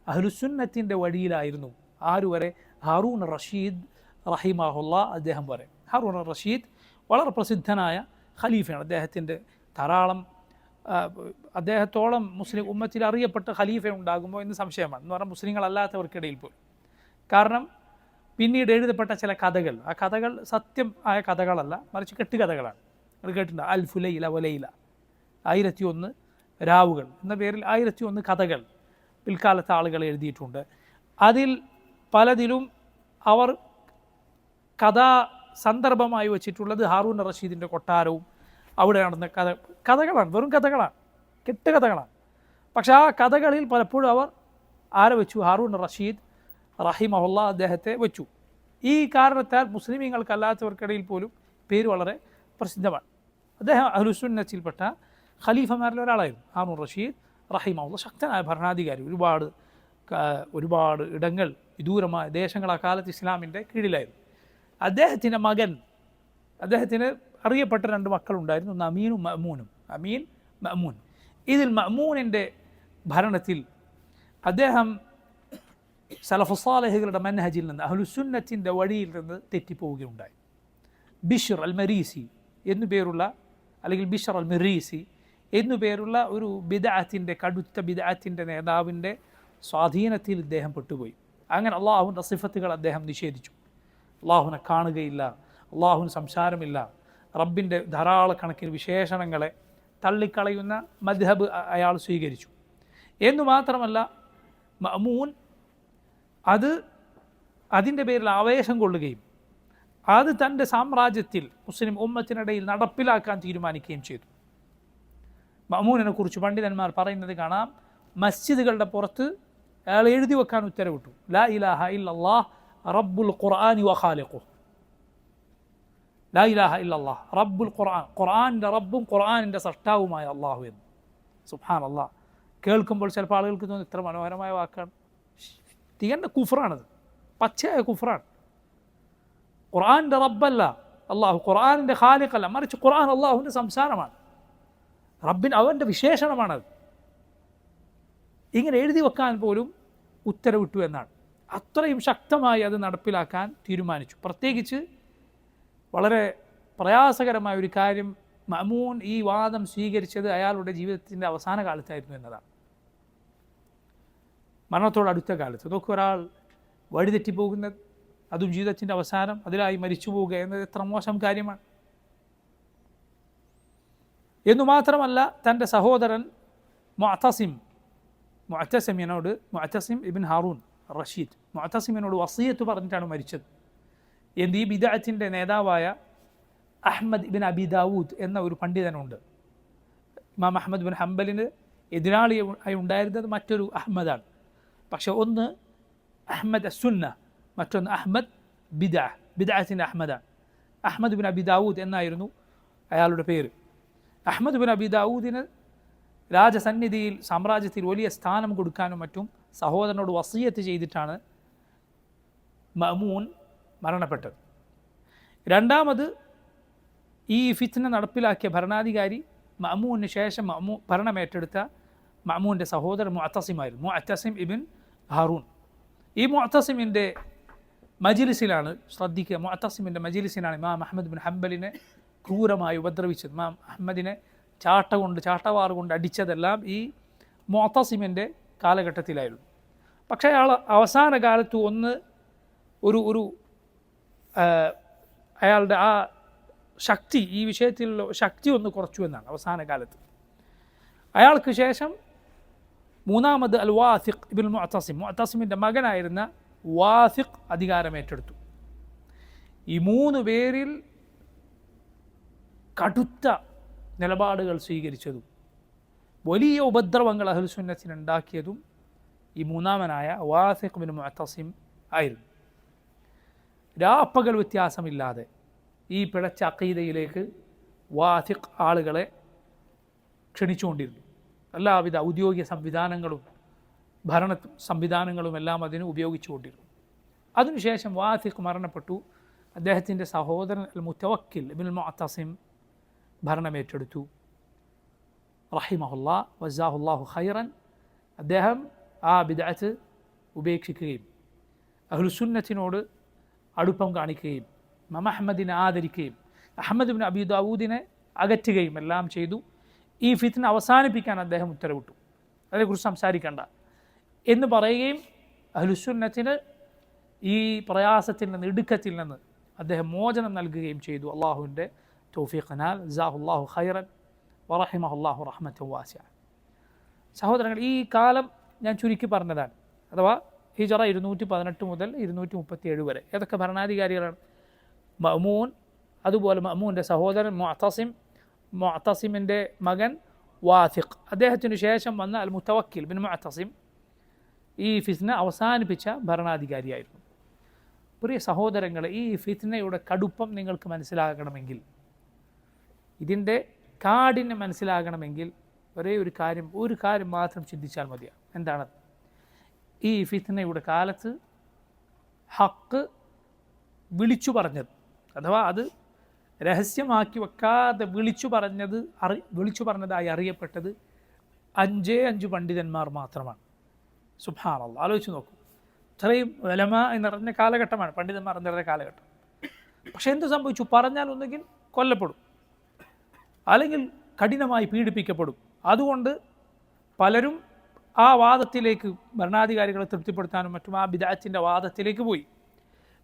അഹ്ലുസുന്നത്തിൻ്റെ വഴിയിലായിരുന്നു. ആരുവരെ? ഹാറൂൺ റഷീദ് റഹിമഹുല്ലാ അദ്ദേഹം പറയും. ഹാറൂൺ റഷീദ് വളരെ പ്രസിദ്ധനായ ഖലീഫയാണ്. അദ്ദേഹത്തിൻ്റെ ധാരാളം അദ്ദേഹത്തോളം മുസ്ലിം ഉമ്മത്തിൽ അറിയപ്പെട്ട ഖലീഫ ഉണ്ടാകുമ്പോൾ എന്ന് സംശയമാണ്, എന്ന് പറഞ്ഞാൽ മുസ്ലിങ്ങളല്ലാത്തവർക്കിടയിൽ പോലും. കാരണം പിന്നീട് എഴുതപ്പെട്ട ചില കഥകൾ, ആ കഥകൾ സത്യം ആയ കഥകളല്ല, മറിച്ച് കെട്ടുകഥകളാണ്. അത് കേട്ടിട്ടുണ്ട്, അൽഫുലൈല വലൈല, 1001 രാവുകൾ എന്ന പേരിൽ 1001 കഥകൾ പിൽക്കാലത്തെ ആളുകൾ എഴുതിയിട്ടുണ്ട്. അതിൽ പലതിലും അവർ കഥാ സന്ദർഭമായി വച്ചിട്ടുള്ളത് ഹാറൂൺ റഷീദിൻ്റെ കൊട്ടാരവും അവിടെ നടന്ന കഥകളാണ്, വെറും കഥകളാണ്, കെട്ടുകഥകളാണ്. പക്ഷേ ആ കഥകളിൽ പലപ്പോഴും അവർ ആരെ വെച്ചു? ഹാറൂൺ റഷീദ് റഹിമഹുല്ലാ അദ്ദേഹത്തെ വെച്ചു. ഈ കാരണത്താൽ മുസ്ലിമീങ്ങൾക്കല്ലാത്തവർക്കിടയിൽ പോലും പേര് വളരെ പ്രസിദ്ധമാണ്. അദ്ദേഹം അഹ്ലുസുന്നത്തിൽപ്പെട്ട ഖലീഫമാരിൽ ഒരാളായിരുന്നു ഹാറൂൺ റഷീദ് റഹിമഹുല്ലാ. ശക്തനായ ഭരണാധികാരി, ഒരുപാട് ഇടങ്ങൾ, വിദൂരമായ ദേശങ്ങൾ ആ കാലത്ത് ഇസ്ലാമിൻ്റെ കീഴിലായിരുന്നു. അദ്ദേഹത്തിൻ്റെ മകൻ, അദ്ദേഹത്തിന് അറിയപ്പെട്ട 2 മക്കളുണ്ടായിരുന്നു, ഒന്ന് അമീനും മഅ്മൂനും. അമീൻ, മഅ്മൂൻ. ഇതിൽ മഅ്മൂനിൻ്റെ ഭരണത്തിൽ അദ്ദേഹം സലഫുസ്സാലിഹുകളുടെ മൻഹജിൽ നിന്ന്, അഹ്ലുസുന്നത്തിൻ്റെ വഴിയിൽ നിന്ന് തെറ്റിപ്പോവുകയുണ്ടായി. ബിശ്ർ അൽ മരീസി എന്നു പേരുള്ള, അല്ലെങ്കിൽ ബിശ്ർ അൽ മരീസി എന്നു പേരുള്ള ഒരു ബിദ്അത്തിൻ്റെ, കടുത്ത ബിദ്അത്തിൻ്റെ നേതാവിൻ്റെ സ്വാധീനത്തിൽ ഇദ്ദേഹം പെട്ടുപോയി. അങ്ങനെ അള്ളാഹുവിൻ്റെ സിഫത്തുകൾ അദ്ദേഹം നിഷേധിച്ചു. അള്ളാഹുവിനെ കാണുകയില്ല, അള്ളാഹുവിന് സംസാരമില്ല, റബ്ബിൻ്റെ ധാരാളക്കണക്കിന് വിശേഷണങ്ങളെ തള്ളിക്കളയുന്ന മദ്ഹബ് അയാൾ സ്വീകരിച്ചു. എന്നു മാത്രമല്ല, മഅ്മൂൻ അതിൻ്റെ പേരിൽ ആവേശം കൊള്ളുകയും അത് തൻ്റെ സാമ്രാജ്യത്തിൽ മുസ്ലിം ഉമ്മത്തിനിടയിൽ നടപ്പിലാക്കാൻ തീരുമാനിക്കുകയും ചെയ്തു. മഅ്മൂനിനെ കുറിച്ച് പണ്ഡിതന്മാർ പറയുന്നത് കാണാം, മസ്ജിദുകളുടെ പുറത്ത് അയാൾ എഴുതി വെക്കാൻ ഉത്തരവിട്ടു, ലാ ഇലാഹ ഇല്ലല്ലാഹ് റബ്ബുൽ ഖുർആനി വഖാലിഖുഹു. ലാ ഇലാഹ ഇല്ലല്ലാഹ് റബ്ബുൽ ഖുർആൻ, ഖുർആനിൻ്റെ റബ്ബും ഖുർആനിൻ്റെ സൃഷ്ടാവുമായ അള്ളാഹു എന്ന്. സുബ്ഹാനല്ലാഹ്. കേൾക്കുമ്പോൾ ചിലപ്പോൾ ആളുകൾക്ക് തോന്നുന്നു ഇത്ര മനോഹരമായ വാക്കാണ്. തികഞ്ഞ കുഫറാണത്, പച്ചയായ കുഫറാണ്. ഖുർആനിൻ്റെ റബ്ബല്ല അള്ളാഹു, ഖുർആനിൻ്റെ ഖാലിഖല്ല, മറിച്ച് ഖുർആൻ അള്ളാഹുവിൻ്റെ സംസാരമാണ്, റബ്ബിന് അവൻ്റെ വിശേഷണമാണത്. ഇങ്ങനെ എഴുതി വെക്കാൻ പോലും ഉത്തരവിട്ടു എന്നാണ്. അത്രയും ശക്തമായി അത് നടപ്പിലാക്കാൻ തീരുമാനിച്ചു. പ്രത്യേകിച്ച് വളരെ പ്രയാസകരമായ ഒരു കാര്യം, മഅ്മൂൻ ഈ വാദം സ്വീകരിച്ചത് അയാളുടെ ജീവിതത്തിൻ്റെ അവസാന കാലത്തായിരുന്നു എന്നതാണ്. മരണത്തോടടുത്ത കാലത്ത്. അതൊക്കെ ഒരാൾ വഴിതെറ്റിപ്പോകുന്നത്, അതും ജീവിതത്തിൻ്റെ അവസാനം അതിലായി മരിച്ചു പോവുക എന്നത് എത്ര മോശം കാര്യമാണ്. എന്നു മാത്രമല്ല, തൻ്റെ സഹോദരൻ മുഅ്തസിം ഇബ്ൻ ഹാറൂൺ റഷീദ്, മുഅ്തസിമിനോട് വസിയത്ത് പറഞ്ഞിട്ടാണ് മരിച്ചത്. ഈ ബിദ്അത്തിൻ്റെ നേതാവായ അഹ്മദ് ഇബ്ൻ അബി ദാവൂദ് എന്ന ഒരു പണ്ഡിതനുണ്ട്. ഇമാം അഹ്മദ് ബിൻ ഹംബലിന് എതിരാളിയായി ഉണ്ടായിരുന്നത് മറ്റൊരു അഹ്മദാണ്. പക്ഷെ ഒന്ന് അഹ്മദ് അസുന്ന, മറ്റൊന്ന് അഹ്മദ് ബിദ്അത്തിൻ്റെ അഹ്മദാണ്. അഹ്മദ് ബിൻ അബി ദാവൂദ് എന്നായിരുന്നു അയാളുടെ പേര്. അഹ്മദ് ബിൻ അബി ദാവൂദിന് രാജസന്നിധിയിൽ, സാമ്രാജ്യത്തിൽ വലിയ സ്ഥാനം കൊടുക്കാനും മറ്റും സഹോദരനോട് വസിയത്ത് ചെയ്തിട്ടാണ് മഅ്മൂൻ മരണപ്പെട്ടത്. രണ്ടാമത് ഈ ഫിത്ന നടപ്പിലാക്കിയ ഭരണാധികാരി മഅ്മൂന് ശേഷം ഭരണമേറ്റെടുത്ത മഅ്മൂൻ്റെ സഹോദരൻ മുഅ്തസിമായിരുന്നു, മുഅ്തസിം ഇബ്ൻ ഹാറൂൺ. ഈ മുഅ്തസിമിൻ്റെ മജ്ലിസിലാണ്, ശ്രദ്ധിക്കുക, മുഅ്തസിമിൻ്റെ മജ്ലിസിലാണ് ഇമാം അഹ്മദ് ബിൻ ഹംബലിനെ ക്രൂരമായി ഉപദ്രവിച്ചത്. ഇമാം അഹ്മദിനെ ചാട്ടവാർ കൊണ്ട് അടിച്ചതെല്ലാം ഈ മുഅ്തസിമിൻ്റെ കാലഘട്ടത്തിലായിരുന്നു. പക്ഷേ അയാൾ അവസാന കാലത്ത് ഒരു അയാളുടെ ആ ശക്തി, ഈ വിഷയത്തിലുള്ള ശക്തി കുറച്ചു എന്നാണ് അവസാന കാലത്ത്. അയാൾക്ക് ശേഷം മൂന്നാമത് അൽ വാസിഖ് ഇബ്നുൽ മുഅ്തസിമിൻ്റെ മകനായിരുന്ന വാസിഖ് അധികാരമേറ്റെടുത്തു. ഈ 3 പേരിൽ കടുത്ത നിലപാടുകൾ സ്വീകരിച്ചതും വലിയ ഉപദ്രവങ്ങൾ അഹ്ലുസുന്നത്തിന് ഉണ്ടാക്കിയതും ഈ മൂന്നാമനായ വാസിഖ് ബിൻ മുഅ്തസിം ആയിരുന്നു. രാപ്പകൽ വ്യത്യാസമില്ലാതെ ഈ പിഴച്ച അഖീദയിലേക്ക് വാസിഖ് ആളുകളെ ക്ഷണിച്ചുകൊണ്ടിരുന്നു. എല്ലാവിധ ഔദ്യോഗിക സംവിധാനങ്ങളും ഭരണ സംവിധാനങ്ങളും എല്ലാം അതിന് ഉപയോഗിച്ചുകൊണ്ടിരുന്നു. അതിനുശേഷം വാസിഖ് മരണപ്പെട്ടു. അദ്ദേഹത്തിൻ്റെ സഹോദരൻ അൽ മുതവക്കിൽ ഇബ്നുൽ മുഅ്തസിം ഭരണമേറ്റെടുത്തു. റഹിമഹുല്ലാ വജാഹുല്ലാഹു ഖൈറൻ. അദ്ദേഹം ആ ബിദ്അത്ത് ഉപേക്ഷിക്കുകയും അഹ്ലുസുന്നത്തിനോട് അടുപ്പം കാണിക്കുകയും ഇമാം അഹ്മദിനെ ആദരിക്കുകയും അഹ്മദ് ഇബ്നു അബീ ദാവൂദിനെ അകറ്റുകയും എല്ലാം ചെയ്തു. ഈ ഫിത്ന അവസാനിപ്പിക്കാൻ അദ്ദേഹം ഉത്തരവിട്ടു. അതേക്കുറിച്ച് സംസാരിക്കേണ്ട എന്ന് പറയുകയും അഹ്ലുസുന്നത്തിന് ഈ പ്രയാസത്തിൽ നിന്ന്, ഇടുക്കത്തിൽ നിന്ന് അദ്ദേഹം മോചനം നൽകുകയും ചെയ്തു. അള്ളാഹുവിൻ്റെ തൗഫീഖിനാൽ ജസാഹുല്ലാഹു ഖൈറൻ വറഹിമഹുല്ലാഹു റഹ്മത്തൻ വാസിഅ. സഹോദരങ്ങൾ, ഈ കാലം ഞാൻ ചുരുക്കി പറഞ്ഞതാണ്. അഥവാ ഹിജറ 218 മുതൽ 237 വരെ ഏതൊക്കെ ഭരണാധികാരികളാണ്? മഅ്മൂൻ, അതുപോലെ മഅ്മൂൻ്റെ സഹോദരൻ മുഅ്തസിം, മുഅ്തസിമിൻ്റെ മകൻ വാസിഖ്, അദ്ദേഹത്തിനു ശേഷം വന്ന അൽ മുതവക്കിൽ ബിൻ മുഅ്തസിം ഈ ഫിത്ന അവസാനിപ്പിച്ച ഭരണാധികാരിയായിരുന്നു. പ്രിയ സഹോദരങ്ങളെ, ഈ ഫിത്നയുടെ കടുപ്പം നിങ്ങൾക്ക് മനസ്സിലാകണമെങ്കിൽ, ഇതിൻ്റെ കാഠിന്യം മനസ്സിലാകണമെങ്കിൽ ഒരു കാര്യം മാത്രം ചിന്തിച്ചാൽ മതിയാണ്. എന്താണ്? ഈ ഫിത്നയുടെ കാലത്ത് ഹക്ക് വിളിച്ചു പറഞ്ഞത്, അഥവാ അത് രഹസ്യമാക്കി വെക്കാതെ വിളിച്ചു പറഞ്ഞതായി അറിയപ്പെട്ടത് 5 പണ്ഡിതന്മാർ മാത്രമാണ്. സുബ്ഹാനല്ലാഹ്, ആലോചിച്ച് നോക്കൂ. ഇത്രയും ഉലമാ നിറഞ്ഞ കാലഘട്ടമാണ്, പണ്ഡിതന്മാർ നിറഞ്ഞ കാലഘട്ടം. പക്ഷെ എന്ത് സംഭവിച്ചു? പറഞ്ഞാൽ ഒന്നുകിൽ കൊല്ലപ്പെടും, അല്ലെങ്കിൽ കഠിനമായി പീഡിപ്പിക്കപ്പെടും. അതുകൊണ്ട് പലരും ആ വാദത്തിലേക്ക്, ഭരണാധികാരികളെ തൃപ്തിപ്പെടുത്താനും മറ്റും ആ ബിദ്അത്തിൻ്റെ വാദത്തിലേക്ക് പോയി.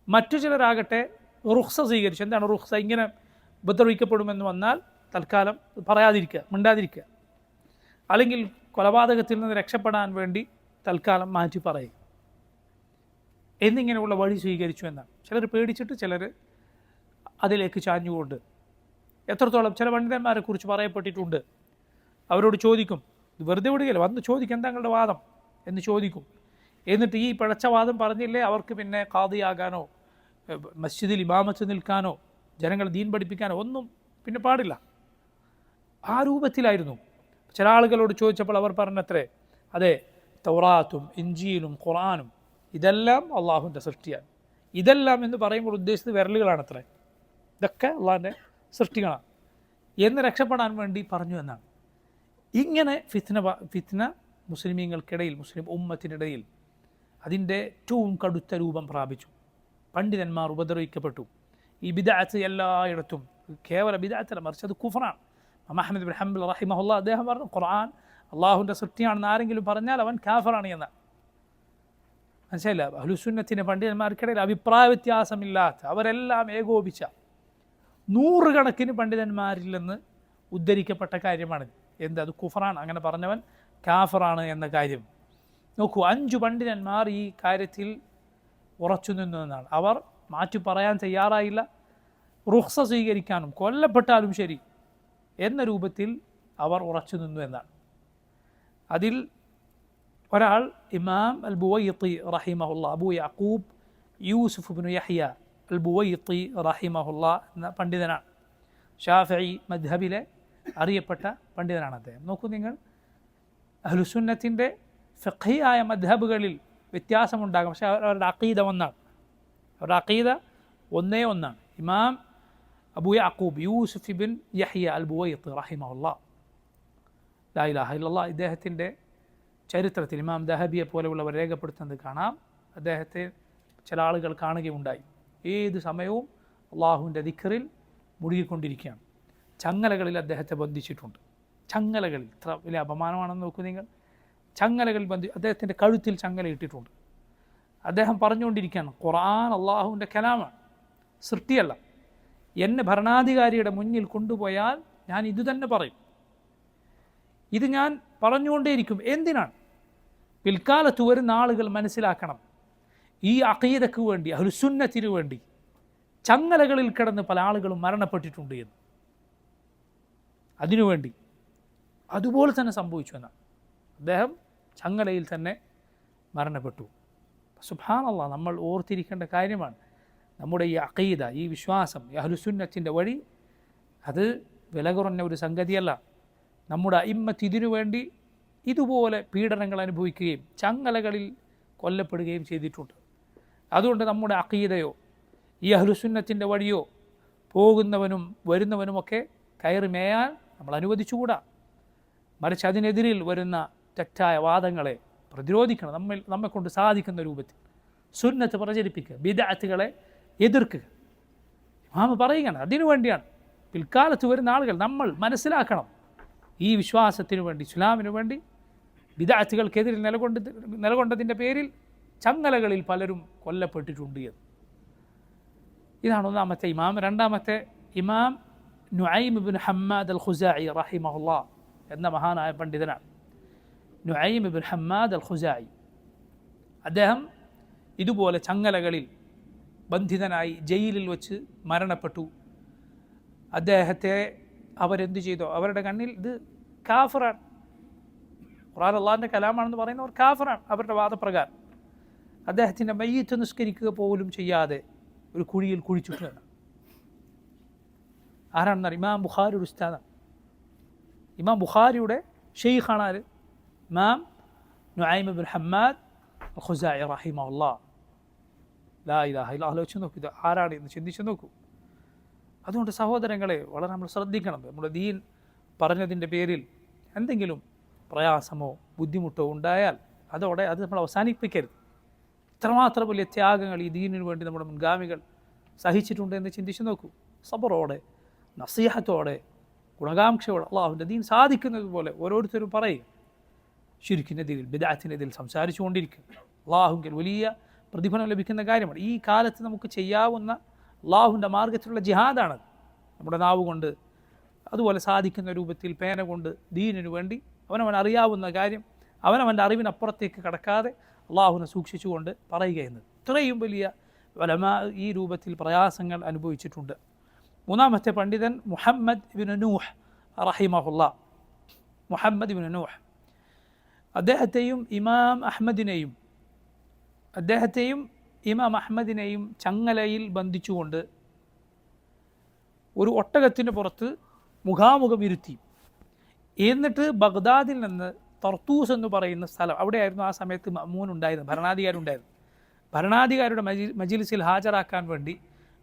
മറ്റു ചിലരാകട്ടെ റുഖ്സ സ്വീകരിച്ചു. എന്താണ് റുഖ്സ? ഇങ്ങനെ ഉപദ്രവിക്കപ്പെടുമെന്ന് വന്നാൽ തൽക്കാലം പറയാതിരിക്കുക, മിണ്ടാതിരിക്കുക, അല്ലെങ്കിൽ കൊലപാതകത്തിൽ നിന്ന് രക്ഷപ്പെടാൻ വേണ്ടി തൽക്കാലം മാറ്റി പറയും എന്നിങ്ങനെയുള്ള വഴി സ്വീകരിച്ചു എന്നാണ്. ചിലർ പേടിച്ചിട്ട്, ചിലർ അതിലേക്ക് ചാഞ്ഞുകൊണ്ട്. എത്രത്തോളം ചില പണ്ഡിതന്മാരെ കുറിച്ച് പറയപ്പെട്ടിട്ടുണ്ട്. അവരോട് ചോദിക്കും, ഇത് വെറുതെ വിടുകയില്ല, വന്ന് ചോദിക്കും എന്താ നിങ്ങളുടെ വാദം എന്ന് ചോദിക്കും. എന്നിട്ട് ഈ പിഴച്ച വാദം പറഞ്ഞില്ലേ അവർക്ക് പിന്നെ ഖാദിയാകാനോ മസ്ജിദിൽ ഇമാമത്ത് നിൽക്കാനോ ജനങ്ങളെ ദീൻ പഠിപ്പിക്കാനോ ഒന്നും പിന്നെ പാടില്ല. ആ രൂപത്തിലായിരുന്നു. ചില ആളുകളോട് ചോദിച്ചപ്പോൾ അവർ പറഞ്ഞത്രേ, അതെ, തൗറാത്തും ഇഞ്ചീലും ഖുർആനും ഇതെല്ലാം അള്ളാഹുവിൻ്റെ സൃഷ്ടിയാണ്. ഇതെല്ലാം എന്ന് പറയുമ്പോൾ ഉദ്ദേശിച്ചത് വിരലുകളാണത്രേ, ഇതൊക്കെ അള്ളാഹിൻ്റെ സൃഷ്ടികളാണ് എന്ന് രക്ഷപ്പെടാൻ വേണ്ടി പറഞ്ഞു എന്നാണ്. ഇങ്ങനെ ഫിത്ന മുസ്ലിമീങ്ങൾക്കിടയിൽ, മുസ്ലിം ഉമ്മത്തിനിടയിൽ അതിൻ്റെ ഏറ്റവും കടുത്ത രൂപം പ്രാപിച്ചു. പണ്ഡിതന്മാർ ഉപദ്രവിക്കപ്പെട്ടു. ഈ ബിദ്അത്ത് എല്ലായിടത്തും, കേവല ബിദ്അത്തല്ല, മറിച്ച് അത് കുഫറാണ്. അഹ്മദ് ബിൻ ഹംബൽ റഹിമഹുല്ലാഹ് അദ്ദേഹം പറഞ്ഞു, ഖുർആൻ അള്ളാഹുവിൻ്റെ സൃഷ്ടിയാണെന്ന് ആരെങ്കിലും പറഞ്ഞാൽ അവൻ കാഫറാണ് എന്ന്. മനസ്സിലായില്ല? അഹ്ലുസുന്നത്തിൻ്റെ പണ്ഡിതന്മാർക്കിടയിൽ അഭിപ്രായ വ്യത്യാസമില്ലാത്ത, അവരെല്ലാം ഏകോപിച്ച 100 കണക്കിന് പണ്ഡിതന്മാരിൽ നിന്ന് ഉദ്ധരിക്കപ്പെട്ട കാര്യമാണ്. അത് കുഫറാണ്, അങ്ങനെ പറഞ്ഞവൻ കാഫറാണ് എന്ന കാര്യം. നോക്കൂ, 5 പണ്ഡിതന്മാർ ഈ കാര്യത്തിൽ ഉറച്ചു നിന്നു എന്നാണ്. അവർ മാറ്റി പറയാൻ തയ്യാറായില്ല. റുഖ്സ സ്വീകരിക്കാനും കൊല്ലപ്പെട്ടാലും ശരി എന്ന രൂപത്തിൽ അവർ ഉറച്ചു നിന്നു എന്നാണ്. അതിൽ ഒരാൾ ഇമാം അൽ ബുവൈത്തി റഹിമഹുല്ലാ, അബൂ യഅഖൂബ് യൂസുഫ് ഇബ്നു യഹ്യ അൽ ബുവൈത്തി റഹിമഹുല്ലാ എന്ന പണ്ഡിതനാണ്. ഷാഫിഈ മദ്ഹബിലെ അറിയപ്പെട്ട പണ്ഡിതനാണ് അദ്ദേഹം. നോക്കൂ നിങ്ങൾ, അഹ്ലുസുന്നത്തിൻ്റെ ഫിഖ്ഹിയായ മദ്ഹബുകളിൽ വ്യത്യാസമുണ്ടാകും, പക്ഷേ അവരുടെ അഖീദ ഒന്നാണ്. അവരുടെ അഖീദ ഒന്നാണ്. ഇമാം അബൂ യഅഖൂബ് യൂസുഫ് ഇബ്ൻ യഹ്യ അൽ ബുവൈത്തി റഹിമഹുല്ലാ, ലാ ഇലാഹ ഇല്ലല്ലാഹ്, ഇദ്ദേഹത്തിൻ്റെ ചരിത്രത്തിൽ ഇമാം ദഹബിയെ പോലെയുള്ളവർ രേഖപ്പെടുത്തുന്നത് കാണാം. അദ്ദേഹത്തെ ചില ആളുകൾ കാണുകയുണ്ടായി. ഏത് സമയവും അള്ളാഹുവിൻ്റെ ദിക്റിൽ മുഴുകിക്കൊണ്ടിരിക്കുകയാണ്. ചങ്ങലകളിൽ അദ്ദേഹത്തെ ബന്ധിച്ചിട്ടുണ്ട്. ചങ്ങലകളിൽ, ഇത്ര വലിയ അപമാനമാണെന്ന് നോക്കൂ നിങ്ങൾ. ചങ്ങലകളിൽ അദ്ദേഹത്തിൻ്റെ കഴുത്തിൽ ചങ്ങല ഇട്ടിട്ടുണ്ട്. അദ്ദേഹം പറഞ്ഞുകൊണ്ടിരിക്കുകയാണ്, ഖുർആൻ അള്ളാഹുവിൻ്റെ കലാമാണ്, സൃഷ്ടിയല്ല. എന്നെ ഭരണാധികാരിയുടെ മുന്നിൽ കൊണ്ടുപോയാൽ ഞാൻ ഇത് തന്നെ പറയും, ഇത് ഞാൻ പറഞ്ഞുകൊണ്ടേയിരിക്കും. എന്തിനാണ്? പിൽക്കാലത്ത് വരുന്ന ആളുകൾ മനസ്സിലാക്കണം, ഈ അഖീദക്ക് വേണ്ടി അഹ്ലുസുന്നത്തിന് വേണ്ടി ചങ്ങലകളിൽ കിടന്ന് പല ആളുകളും മരണപ്പെട്ടിട്ടുണ്ട് എന്ന്. അതിനുവേണ്ടി അതുപോലെ തന്നെ സംഭവിച്ചു എന്നാണ്. അദ്ദേഹം ചങ്ങലയിൽ തന്നെ മരണപ്പെട്ടു. സുബ്ഹാനല്ലാഹ്, നമ്മൾ ഓർത്തിരിക്കേണ്ട കാര്യമാണ് നമ്മുടെ ഈ അഖീദ, ഈ വിശ്വാസം, ഈ അഹ്ലുസുന്നത്തിൻ്റെ വഴി അത് വില കുറഞ്ഞ ഒരു സംഗതിയല്ല. നമ്മുടെ അഇമ്മത്ത് ഇതിനു വേണ്ടി ഇതുപോലെ പീഡനങ്ങൾ അനുഭവിക്കുകയും ചങ്ങലകളിൽ കൊല്ലപ്പെടുകയും ചെയ്തിട്ടുണ്ട്. അതുകൊണ്ട് നമ്മുടെ അഖീദയോ ഈ അഹ്ലുസുന്നത്തിൻ്റെ വഴിയോ പോകുന്നവനും വരുന്നവനുമൊക്കെ കയറി മേയാൻ നമ്മൾ അനുവദിച്ചുകൂടാ. മറിച്ച് അതിനെതിരിൽ വരുന്ന തെറ്റായ വാദങ്ങളെ പ്രതിരോധിക്കണം. നമ്മെക്കൊണ്ട് സാധിക്കുന്ന രൂപത്തിൽ സുന്നത്ത് പ്രചരിപ്പിക്കുക, ബിദ്അത്തുകളെ എതിർക്കുക. ഇമാം പറയുകയാണ് അതിനു വേണ്ടിയാണ്. പിൽക്കാലത്ത് വരുന്ന ആളുകൾ നമ്മൾ മനസ്സിലാക്കണം, ഈ വിശ്വാസത്തിനു വേണ്ടി, ഇസ്ലാമിനു വേണ്ടി ബിദ്അത്തുകൾക്കെതിരിൽ നിലകൊണ്ടതിൻ്റെ പേരിൽ ചങ്ങലകളിൽ പലരും കൊല്ലപ്പെട്ടിട്ടുണ്ട് എന്ന്. ഇതാണ് ഒന്നാമത്തെ ഇമാം. രണ്ടാമത്തെ ഇമാം നുഐം ഇബ്നു ഹമ്മാദ് അൽ ഖുസാഇ റഹിമഹുല്ലാഹ് എന്ന മഹാനായ പണ്ഡിതനാണ്. നുഐം ഇബ്നു ഹമ്മാദ് അൽ ഖുസാഇ, അദ്ദേഹം ഇതുപോലെ ചങ്ങലകളിൽ ബന്ധിതനായി ജയിലിൽ വച്ച് മരണപ്പെട്ടു. അദ്ദേഹത്തെ അവരെന്തു ചെയ്തോ, അവരുടെ കണ്ണിൽ ഇത് കാഫിറാണ്, ഖുർആൻ അള്ളാഹിൻ്റെ കലാമാണെന്ന് പറയുന്നവർ കാഫിറാണ് അവരുടെ വാദപ്രകാരം. അദ്ദേഹത്തിൻ്റെ മയ്യിത്ത് നിസ്കരിക്കുക പോലും ചെയ്യാതെ ഒരു കുഴിയിൽ കുഴിച്ചിട്ടുണ്ട്. ആരാണെന്നറിയാം? ഇമാം ബുഖാരിയുടെ ഉസ്താദാണ്. ഇമാം ബുഖാരിയുടെ ഷെയ്ഖാണ് ആര്? ഇമാം നുഐം ഇബ്നു ഹമ്മാദ് അൽ ഖുസാഇ റഹിമഹുല്ലാഹ്. ലാ ഇലാഹ ഇല്ലല്ലാഹ്. ആലോചിച്ച് നോക്കൂ, ഇത് ആരാണ് എന്ന് ചിന്തിച്ച് നോക്കൂ. അതുകൊണ്ട് സഹോദരങ്ങളെ, വളരെ നമ്മൾ ശ്രദ്ധിക്കണം. നമ്മുടെ ദീൻ പറഞ്ഞതിൻ്റെ പേരിൽ എന്തെങ്കിലും പ്രയാസമോ ബുദ്ധിമുട്ടോ ഉണ്ടായാൽ അതോടെ അത് നമ്മൾ അവസാനിപ്പിക്കരുത്. ഇത്രമാത്രം വലിയ ത്യാഗങ്ങൾ ഈ ദീനിനു വേണ്ടി നമ്മുടെ മുൻഗാമികൾ സഹിച്ചിട്ടുണ്ട് എന്ന് ചിന്തിച്ച് നോക്കൂ. സബറോടെ, നസീഹത്തോടെ, ഗുണകാംക്ഷയോടെ അള്ളാഹുവിൻ്റെ ദീൻ സാധിക്കുന്നത് പോലെ ഓരോരുത്തരും പറയും. ശിർക്കിനെതിരിൽ, ബിദ്അത്തിനെതിരിൽ സംസാരിച്ചു കൊണ്ടിരിക്കും. അള്ളാഹുവിൽ വലിയ പ്രതിഫലം ലഭിക്കുന്ന കാര്യമാണ്. ഈ കാലത്ത് നമുക്ക് ചെയ്യാവുന്ന അള്ളാഹുവിൻ്റെ മാർഗത്തിലുള്ള ജിഹാദാണ്. നമ്മുടെ നാവ് കൊണ്ട് അതുപോലെ സാധിക്കുന്ന രൂപത്തിൽ പേന കൊണ്ട് ദീനിനു വേണ്ടി അവനവൻ അറിയാവുന്ന കാര്യം അവനവൻ്റെ അറിവിനപ്പുറത്തേക്ക് കടക്കാതെ അള്ളാഹുവിനെ സൂക്ഷിച്ചുകൊണ്ട് പറയുക എന്നത്. ഇത്രയും വലിയ ഉലമാ ഈ രൂപത്തിൽ പ്രയാസങ്ങൾ അനുഭവിച്ചിട്ടുണ്ട്. മൂന്നാമത്തെ പണ്ഡിതൻ മുഹമ്മദ് ഇബ്നു നൂഹ് റഹിമഹുല്ലാഹ്. മുഹമ്മദ് ഇബ്നു നൂഹ്, അദ്ദേഹത്തെയും ഇമാം അഹ്മദിനെയും ചങ്ങലയിൽ ബന്ധിച്ചുകൊണ്ട് ഒരു ഒട്ടകത്തിൻ്റെ പുറത്ത് മുഖാമുഖം ഇരുത്തി. എന്നിട്ട് ബഗ്ദാദിൽ നിന്ന് തർത്തൂസ് എന്ന് പറയുന്ന സ്ഥലം, അവിടെയായിരുന്നു ആ സമയത്ത് മഅ്മൂൻ ഉണ്ടായിരുന്നത്, ഭരണാധികാരിയുണ്ടായിരുന്നു. ഭരണാധികാരിയുടെ മജ്ലിസിൽ ഹാജരാക്കാൻ വേണ്ടി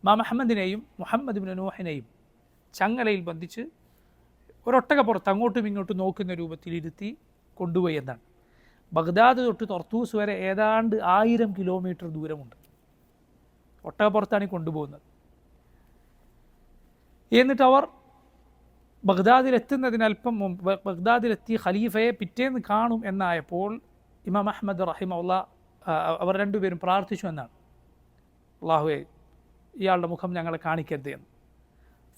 ഇമാം അഹ്മദിനെയും മുഹമ്മദ് ഇബ്നു നൂഹിനെയും ചങ്ങലയിൽ ബന്ധിച്ച് ഒരൊട്ടകപ്പുറത്ത് അങ്ങോട്ടും ഇങ്ങോട്ടും നോക്കുന്ന രൂപത്തിൽ ഇരുത്തി കൊണ്ടുപോയി എന്നാണ്. ബഗ്ദാദ് തൊട്ട് തർത്തൂസ് വരെ ഏതാണ്ട് 1000 കിലോമീറ്റർ ദൂരമുണ്ട്. ഒട്ടകപ്പുറത്താണ് കൊണ്ടുപോകുന്നത്. എന്നിട്ട് അവർ ബഗ്ദാദിലെത്തുന്നതിനൽപ്പം മുമ്പ്, ബഗ്ദാദിലെത്തി ഖലീഫയെ പിറ്റേന്ന് കാണും എന്നായപ്പോൾ ഇമാം അഹ്മദ് റഹിമഹുല്ലാഹ് അവർ രണ്ടുപേരും പ്രാർത്ഥിച്ചു എന്നാണ്, അല്ലാഹുവേ ഇയാളുടെ മുഖം ഞങ്ങളെ കാണിക്കരുത് എന്ന്.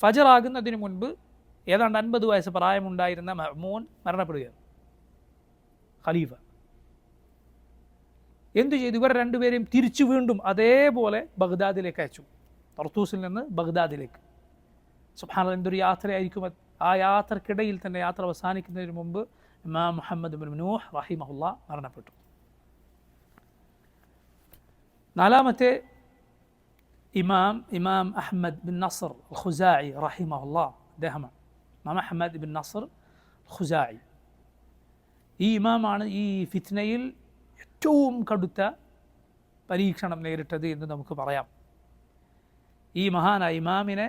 ഫജറാകുന്നതിന് മുൻപ് ഏതാണ്ട് 50 വയസ്സ് പ്രായമുണ്ടായിരുന്ന മഅ്മൂൻ മരണപ്പെടുകയാണ്. ഖലീഫ എന്തു ചെയ്തു? ഇവർ രണ്ടുപേരെയും തിരിച്ചു വീണ്ടും അതേപോലെ ബഗ്ദാദിലേക്ക് അയച്ചു, തർത്തൂസിൽ നിന്ന് ബഗ്ദാദിലേക്ക്. സുബ്ഹാനല്ലാഹ്, എന്തൊരു യാത്രയായിരിക്കും അത്. ആ യാത്രക്കിടയിൽ തന്നെ, യാത്ര അവസാനിക്കുന്നതിന് മുമ്പ് ഇമാം മുഹമ്മദ് ഇബ്നു നൂഹ് റഹിമഹുല്ലാഹ് മരണപ്പെട്ടു. നാലാമത്തെ ഇമാം അഹ്മദ് ബിൻ നസർ അൽ ഖുസാഇ റഹിമഹുല്ലാഹ്, അദ്ദേഹമാണ് ഇമാം അഹ്മദ് ബിൻ നസർ ഖുസാഇ. ഈ ഇമാമാണ് ഈ ഫിത്നയിൽ ഏറ്റവും കടുത്ത പരീക്ഷണം നേരിട്ടത് എന്ന് നമുക്ക് പറയാം. ഈ മഹാനായ ഇമാമിനെ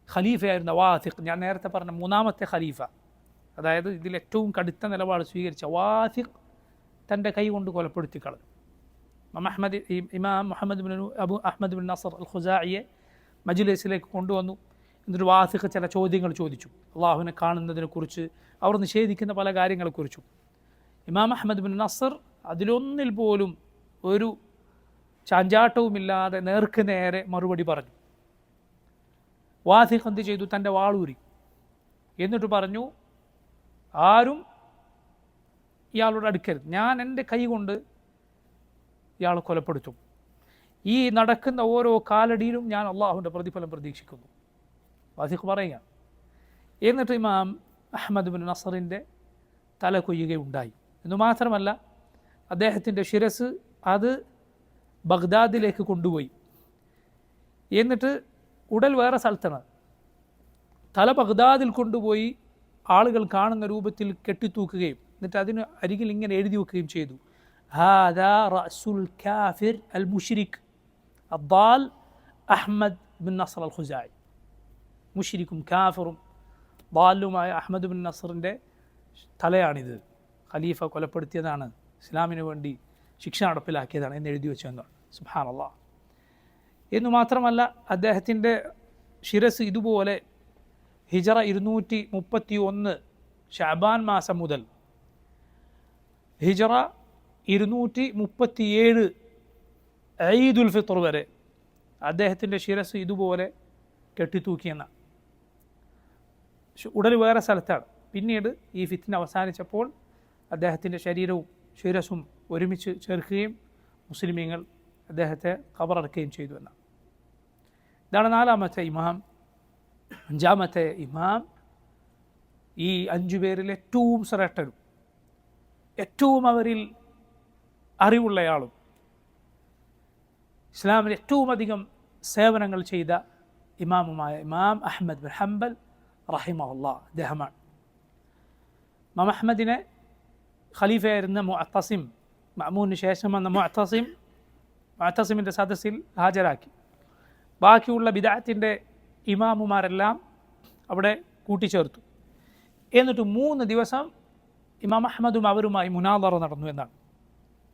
ഖലീഫയായിരുന്ന വാസിഖ്, ഞാൻ നേരത്തെ പറഞ്ഞ മൂന്നാമത്തെ ഖലീഫ, അതായത് ഇതിൽ ഏറ്റവും കടുത്ത നിലപാട് സ്വീകരിച്ച വാസിഖ് തൻ്റെ കൈ കൊണ്ട് കൊലപ്പെടുത്തി കളഞ്ഞു. ഇമാം മുഹമ്മദ് അഹ്മദ് ബിൻ നസർ അൽ ഖുസാഇയെ മജ്ലിസിലേക്ക് കൊണ്ടുവന്നു. എന്നിട്ട് വാസിഖ് ചില ചോദ്യങ്ങൾ ചോദിച്ചു, അള്ളാഹുവിനെ കാണുന്നതിനെക്കുറിച്ച്, അവർ നിഷേധിക്കുന്ന പല കാര്യങ്ങളെക്കുറിച്ചും. ഇമാം അഹ്മദ് ബിൻ നസർ അതിലൊന്നിൽ പോലും ഒരു ചാഞ്ചാട്ടവുമില്ലാതെ നേർക്ക് നേരെ മറുപടി പറഞ്ഞു. വാസിഖ് എന്ത് ചെയ്തു? തൻ്റെ വാളൂരി. എന്നിട്ട് പറഞ്ഞു, ആരും ഇയാളോട് അടുക്കരുത്, ഞാൻ എൻ്റെ കൈ കൊണ്ട് ഇയാളെ കൊലപ്പെടുത്തും. ഈ നടക്കുന്ന ഓരോ കാലടിയിലും ഞാൻ അള്ളാഹുവിൻ്റെ പ്രതിഫലം പ്രതീക്ഷിക്കുന്നു. വാസിഖ് പറയുക. എന്നിട്ട് ഇമാം അഹ്മദ് ബിൻ നസറിൻ്റെ തല കൊയ്യുകയുണ്ടായി. എന്നു മാത്രമല്ല അദ്ദേഹത്തിൻ്റെ ശിരസ് അത് ബഗ്ദാദിലേക്ക് കൊണ്ടുപോയി. എന്നിട്ട് ഉടൽ വേറെ സ്ഥലത്താണ്. തല ബഗ്ദാദിൽ കൊണ്ടുപോയി ആളുകൾ കാണുന്ന രൂപത്തിൽ കെട്ടിത്തൂക്കുകയും എന്നിട്ട് അതിന് അരികിൽ ഇങ്ങനെ എഴുതി വെക്കുകയും ചെയ്തു, ഹാദാ റഅസുൽ കാഫിർ അൽ മുശ്രിക് അദ്ദാൽ അഹ്മദ് ബിൻ നസർ അൽ ഖുസായി. മുശ്രിക്കും കാഫിറും ദാലുമായ അഹ്മദ് ബിൻ നസറിൻ്റെ തലയാണിത്. ഖലീഫ കൊലപ്പെടുത്തിയതാണ്, ഇസ്ലാമിന് വേണ്ടി ശിക്ഷ നടപ്പിലാക്കിയതാണ് എന്ന് എഴുതി വെച്ചെന്നാണ്. സുബ്ഹാനല്ലാഹ്. എന്നു മാത്രമല്ല അദ്ദേഹത്തിൻ്റെ ശിരസ് ഇതുപോലെ ഹിജറ 231 ഷഅബാൻ മാസം മുതൽ ഹിജറ 237 ഈദുൽ ഫിത്ർ വരെ അദ്ദേഹത്തിൻ്റെ ശിരസ് ഇതുപോലെ കെട്ടിത്തൂക്കിയെന്ന. ഉടൽ വേറെ സ്ഥലത്താണ്. പിന്നീട് ഈ ഫിത്ന അവസാനിച്ചപ്പോൾ അദ്ദേഹത്തിൻ്റെ ശരീരവും ശിരസും ഒരുമിച്ച് ചേർക്കുകയും മുസ്ലിമീങ്ങൾ അദ്ദേഹത്തെ ഖബറടക്കുകയും ചെയ്തു എന്നാണ്. ഇതാണ് 4ാമത്തെ ഇമാം. 5ാമത്തെ ഇമാം ഈ 5 പേരിൽ ഏറ്റവും ശ്രേഷ്ഠനും ഏറ്റവും അവരിൽ അറിവുള്ളയാളും ഇസ്ലാമിൽ ഏറ്റവും അധികം സേവനങ്ങൾ ചെയ്ത ഇമാമുമായ ഇമാം അഹ്മദ് ബിൻ ഹംബൽ റഹിമഹുല്ലാഹ് അദ്ദേഹമാണ്. ഇമാം അഹ്മദിനെ ഖലീഫയായിരുന്ന മുഅത്തസിം, മഅ്മൂനിന് ശേഷം വന്ന മുഅത്തസിമിൻ്റെ സദസ്സിൽ ഹാജരാക്കി. ബാക്കിയുള്ള ബിദ്അത്തിൻ്റെ ഇമാമുമാരെല്ലാം അവിടെ കൂട്ടിച്ചേർത്തു. എന്നിട്ട് 3 ദിവസം ഇമാം അഹ്മദും അവരുമായി മുനാദറ നടന്നു എന്നാണ്,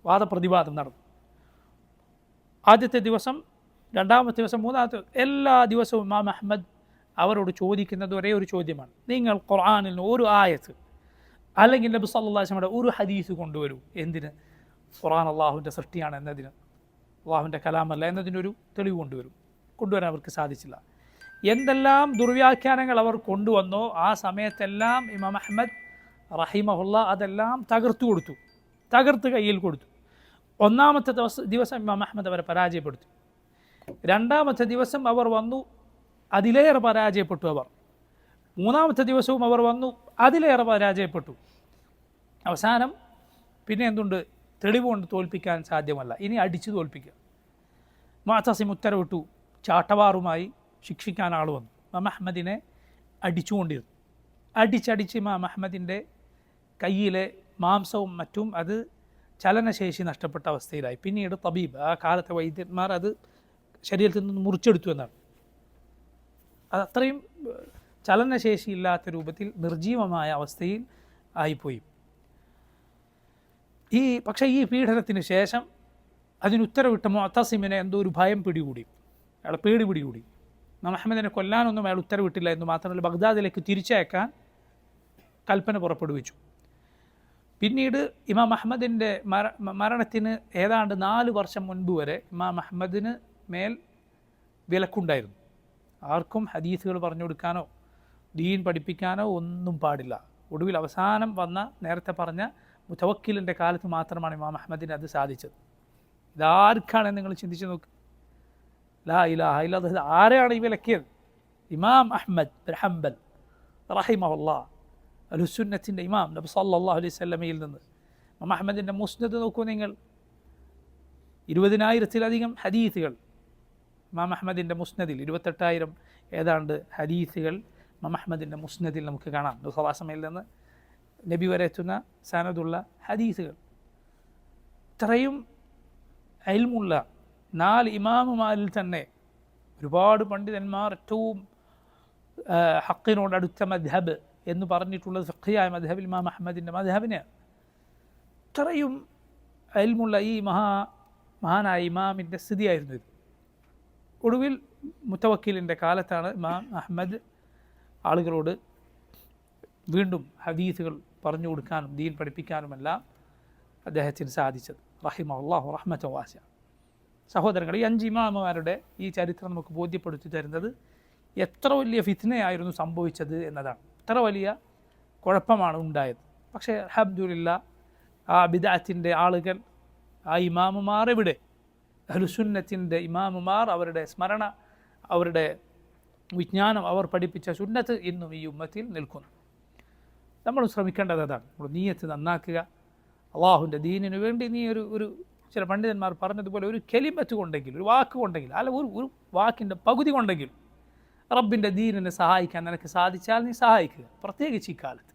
വാദപ്രതിവാദം നടന്നു. ആദ്യത്തെ ദിവസം, 2ാമത്തെ ദിവസം, 3ാമത്തെ, എല്ലാ ദിവസവും ഇമാം അഹ്മദ് അവരോട് ചോദിക്കുന്നത് ഒരേ ഒരു ചോദ്യമാണ്, നിങ്ങൾ ഖുർആനിൽ ഒരു ആയത്ത് അല്ലെങ്കിൽ നബി സല്ലല്ലാഹു അലൈഹി വസല്ലമയുടെ ഒരു ഹദീസ് കൊണ്ടുവരൂ. എന്തിന്? ഖുർആൻ അള്ളാഹുവിൻ്റെ സൃഷ്ടിയാണ് എന്നതിന്, അള്ളാഹുവിൻ്റെ കലാമല്ല എന്നതിനൊരു തെളിവ് കൊണ്ടുവരാൻ അവർക്ക് സാധിച്ചില്ല. എന്തെല്ലാം ദുർവ്യാഖ്യാനങ്ങൾ അവർ കൊണ്ടുവന്നോ ആ സമയത്തെല്ലാം ഇമാം അഹ്മദ് റഹിമഹുല്ലാഹ് അതെല്ലാം തകർത്ത് കയ്യിൽ കൊടുത്തു. 1ാമത്തെ ദിവസം ഇമാം അഹ്മദ് അവരെ പരാജയപ്പെടുത്തി. 2ാമത്തെ ദിവസം അവർ വന്നു, അതിലേറെ പരാജയപ്പെട്ടു. അവർ 3ാമത്തെ ദിവസവും അവർ വന്നു, അതിലേറെ പരാജയപ്പെട്ടു. അവസാനം പിന്നെ എന്തുണ്ട്? തെളിവ് കൊണ്ട് തോൽപ്പിക്കാൻ സാധ്യമല്ല, ഇനി അടിച്ചു തോൽപ്പിക്കുക. മുഅത്തസിം ഉത്തരവിട്ടു, ചാട്ടവാറുമായി ശിക്ഷിക്കാൻ ആൾ വന്നു. ഇമാം അഹ്മദിനെ അടിച്ചുകൊണ്ടിരുന്നു. അടിച്ചടിച്ച് ഇമാം അഹ്മദിൻ്റെ കയ്യിലെ മാംസവും മറ്റും അത് ചലനശേഷി നഷ്ടപ്പെട്ട അവസ്ഥയിലായി. പിന്നീട് തബീബ്, ആ കാലത്തെ വൈദ്യന്മാർ അത് ശരീരത്തിൽ നിന്ന് മുറിച്ചെടുത്തു എന്നാണ്. അത് അത്രയും ചലനശേഷിയില്ലാത്ത രൂപത്തിൽ നിർജീവമായ അവസ്ഥയിൽ ആയിപ്പോയി. പക്ഷേ ഈ പീഡനത്തിന് ശേഷം അതിനുത്തരവിട്ട മുഅത്തസിമിനെ എന്തോ ഒരു ഭയം പിടികൂടി, അയാളെ പേടി പിടികൂടി. ഇമാം അഹ്മദിനെ കൊല്ലാനൊന്നും അയാൾ ഉത്തരവിട്ടില്ല എന്ന് മാത്രമല്ല, ബഗ്ദാദിലേക്ക് തിരിച്ചയക്കാൻ കൽപ്പന പുറപ്പെടുവിച്ചു. പിന്നീട് ഇമാം അഹ്മദിൻ്റെ മരണത്തിന് ഏതാണ്ട് 4 വർഷം മുൻപ് വരെ ഇമാം അഹ്മദിന് മേൽ വിലക്കുണ്ടായിരുന്നു. ആർക്കും ഹദീസുകൾ പറഞ്ഞു കൊടുക്കാനോ ദീൻ പഠിപ്പിക്കാനോ ഒന്നും പാടില്ല. ഒടുവിൽ അവസാനം വന്ന നേരത്തെ പറഞ്ഞ മുതവക്കിലിൻ്റെ കാലത്ത് മാത്രമാണ് ഇമാം അഹ്മദിന് അത് സാധിച്ചത്. ഇതാർക്കാണെന്ന് നിങ്ങൾ ചിന്തിച്ച് നോക്ക്. ലാ ഇലാഹ ഇല്ലല്ലാഹ്, ആരെയാണ് ഈ വിലക്കിയത്? ഇമാം അഹ്മദ് ബിൻ ഹംബൽ റഹിമഹുല്ലാഹ്, അഹ്ലുസുന്നത്തിൻ്റെ ഇമാം, നബി സല്ലല്ലാഹു അലൈഹി വസല്ലമയിൽ നിന്ന്. ഇമാം അഹ്മദിൻ്റെ മുസ്നദ് നോക്കൂ നിങ്ങൾ, 20,000-ലധികം ഹദീസുകൾ ഇമാം അഹ്മദിൻ്റെ മുസ്നദിൽ, 28,000 ഏതാണ്ട് ഹദീസുകൾ ഇമാം അഹ്മദിൻ്റെ മുസ്നദിൽ നമുക്ക് കാണാം. നബി സല്ലല്ലാഹു അലൈഹി വസല്ലമയിൽ നിന്ന് നബി വരെ എത്തുന്ന സനദുള്ള ഹദീസുകൾ. ഇത്രയും ഇൽമുള്ള 4 ഇമാമുമാരിൽ തന്നെ ഒരുപാട് പണ്ഡിതന്മാർ ഏറ്റവും ഹക്കിനോട് അടുത്ത മദ്ഹബ് എന്ന് പറഞ്ഞിട്ടുള്ളത് ഫിഖ്ഹിയായ മദ്ഹബിൽ ഇമാം അഹ്മദിൻ്റെ മദ്ഹബിനെയാണ്. ഇത്രയും ഇൽമുള്ള ഈ മഹാനായ ഇമാമിൻ്റെ സ്ഥിതിയായിരുന്നു ഇത്. ഒടുവിൽ മുതവക്കിലിൻ്റെ കാലത്താണ് ഇമാം അഹ്മദ് ആളുകളോട് വീണ്ടും ഹദീസുകൾ പറഞ്ഞു കൊടുക്കാനും ദീൻ പഠിപ്പിക്കാനുമെല്ലാം അദ്ദേഹത്തിന് സാധിച്ചത്. റഹിമഹുല്ലാഹു റഹ്മത്തൻ വാസിഅ. സഹോദരങ്ങൾ, ഈ 5 ഇമാമുമാരുടെ ഈ ചരിത്രം നമുക്ക് ബോധ്യപ്പെടുത്തി തരുന്നത് എത്ര വലിയ ഫിത്നയായിരുന്നു സംഭവിച്ചത് എന്നതാണ്. എത്ര വലിയ കുഴപ്പമാണ് ഉണ്ടായത്. പക്ഷേ അൽഹംദുലില്ലാഹ് ആ ബിദ്അത്തിൻ്റെ ആളുകൾ, ആ ഇമാമുമാർ എവിടെ? അഹ്ലുസുന്നത്തിൻ്റെ ഇമാമുമാർ അവരുടെ സ്മരണ, അവരുടെ വിജ്ഞാനം, അവർ പഠിപ്പിച്ച സുന്നത്ത് ഇന്നും ഈ ഉമ്മത്തിൽ നിൽക്കുന്നു. നമ്മൾ ശ്രമിക്കേണ്ടത് അതാണ്. നമ്മൾ നീയത്ത് നന്നാക്കുക. അള്ളാഹുവിൻ്റെ ദീനിനു വേണ്ടി നീ ഒരു ചില പണ്ഡിതന്മാർ പറഞ്ഞതുപോലെ ഒരു കെലിമത്ത് കൊണ്ടെങ്കിൽ, ഒരു വാക്ക് കൊണ്ടെങ്കിൽ, അല്ല ഒരു വാക്കിൻ്റെ പകുതി കൊണ്ടെങ്കിൽ റബ്ബിൻ്റെ ദീനിനെ സഹായിക്കാൻ നിനക്ക് സാധിച്ചാൽ നീ സഹായിക്കുക. പ്രത്യേകിച്ച് ഇക്കാലത്ത്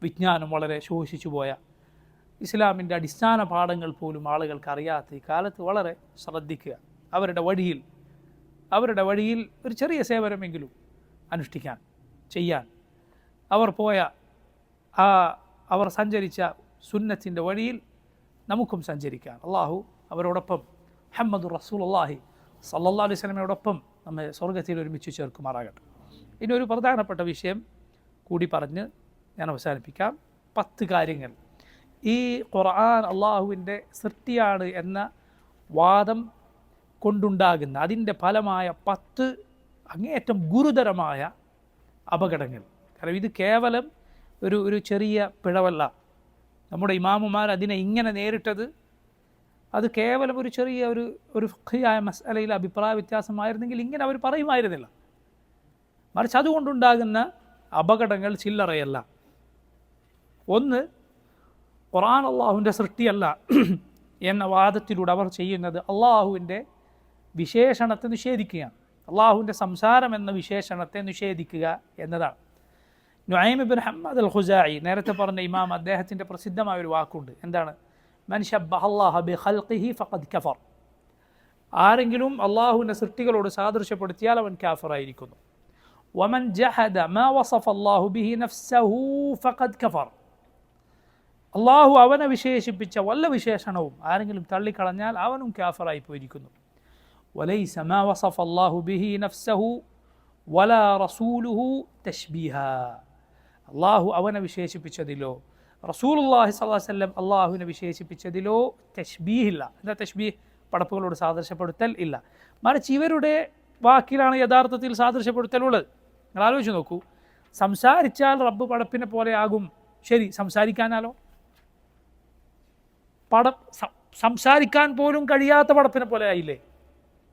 വിജ്ഞാനം വളരെ ശോഷിച്ചു പോയ, ഇസ്ലാമിൻ്റെ അടിസ്ഥാന പാഠങ്ങൾ പോലും ആളുകൾക്ക് അറിയാത്ത ഈ കാലത്ത് വളരെ ശ്രദ്ധിക്കുക. അവരുടെ വഴിയിൽ ഒരു ചെറിയ സേവനമെങ്കിലും അനുഷ്ഠിക്കാൻ, ചെയ്യാൻ, അവർ സഞ്ചരിച്ച സുന്നത്തിൻ്റെ വഴിയിൽ നമുക്കും സഞ്ചരിക്കാൻ അള്ളാഹു അവരോടൊപ്പം മുഹമ്മദുർ റസൂലുള്ളാഹി സ്വല്ലല്ലാഹു അലൈഹി വസല്ലമയോടൊപ്പം നമ്മെ സ്വർഗ്ഗത്തിൽ ഒരുമിച്ച് ചേർക്കുമാറാകട്ടെ. ഇനി ഒരു പ്രധാനപ്പെട്ട വിഷയം കൂടി പറഞ്ഞ് ഞാൻ അവസാനിപ്പിക്കാം. 10 കാര്യങ്ങൾ ഈ ഖുർആൻ അള്ളാഹുവിൻ്റെ സൃഷ്ടിയാണ് എന്ന വാദം കൊണ്ടുണ്ടാകുന്ന, അതിൻ്റെ ഫലമായ 10 അങ്ങേയറ്റം ഗുരുതരമായ അപകടങ്ങൾ. കാരണം ഇത് കേവലം ഒരു ചെറിയ പിഴവല്ല. നമ്മുടെ ഇമാമുമാർ അതിനെ ഇങ്ങനെ നേരിട്ടത് അത് കേവലം ഒരു ചെറിയ ഒരു ഫിഖ്ഹിയായ മസ്അലയിൽ അഭിപ്രായ വ്യത്യാസമായിരുന്നെങ്കിൽ ഇങ്ങനെ അവർ പറയുമായിരുന്നില്ല. മറിച്ച് അതുകൊണ്ടുണ്ടാകുന്ന അപകടങ്ങൾ ചില്ലറയല്ല. ഒന്ന്, ഖുർആൻ അള്ളാഹുവിൻ്റെ സൃഷ്ടിയല്ല എന്ന വാദത്തിലൂടെ അവർ ചെയ്യുന്നത് അള്ളാഹുവിൻ്റെ വിശേഷണത്തെ നിഷേധിക്കുകയാണ്. അള്ളാഹുവിൻ്റെ സംസാരം എന്ന വിശേഷണത്തെ നിഷേധിക്കുക എന്നതാണ്. നുഐം ഇബ്നു ഹമ്മദ് അൽ ഖുസാഇ, നേരത്തെ പറഞ്ഞ ഇമാം, അദ്ദേഹത്തിൻ്റെ പ്രസിദ്ധമായ ഒരു വാക്കുണ്ട്. എന്താണ്? മൻ ശബ്ബഹല്ലാഹ ബിഖൽഖിഹി ഫഖദ് കഫർ. ആരെങ്കിലും അള്ളാഹുവിൻ്റെ സൃഷ്ടികളോട് സാദൃശ്യപ്പെടുത്തിയാൽ അവൻ കാഫിറായിരിക്കുന്നു. വമൻ ജഹദ മാ വസഫ അല്ലാഹു ബിഹി നഫ്സഹു ഫഖദ് കഫർ. അള്ളാഹു അവനെ വിശേഷിപ്പിച്ച വല്ല വിശേഷണവും ആരെങ്കിലും തള്ളിക്കളഞ്ഞാൽ അവനും കാഫിറായി പോയിരിക്കുന്നു. വലൈസ മാ വസഫ അല്ലാഹു ബിഹി നഫ്സഹു വലാ റസൂലുഹു തശ്ബീഹ. അള്ളാഹു അവനെ വിശേഷിപ്പിച്ചതിലോ റസൂലുള്ളാഹി സ്വല്ലല്ലാഹു അലൈഹി വസല്ലം അള്ളാഹുവിനെ വിശേഷിപ്പിച്ചതിലോ തശ്ബീഹില്ല. എന്താ തശ്ബീഹ്? പടപ്പുകളോട് സാദൃശ്യപ്പെടുത്തൽ ഇല്ല. മറിച്ച് ഇവരുടെ വാക്കിലാണ് യഥാർത്ഥത്തിൽ സാദൃശ്യപ്പെടുത്തലുള്ളത്. നിങ്ങൾ ആലോചിച്ച് നോക്കൂ. സംസാരിച്ചാൽ റബ്ബ് പടപ്പിനെ പോലെ ആകും. ശരി, സംസാരിക്കാനാലോ? സംസാരിക്കാൻ പോലും കഴിയാത്ത പടപ്പിനെ പോലെ ആയില്ലേ?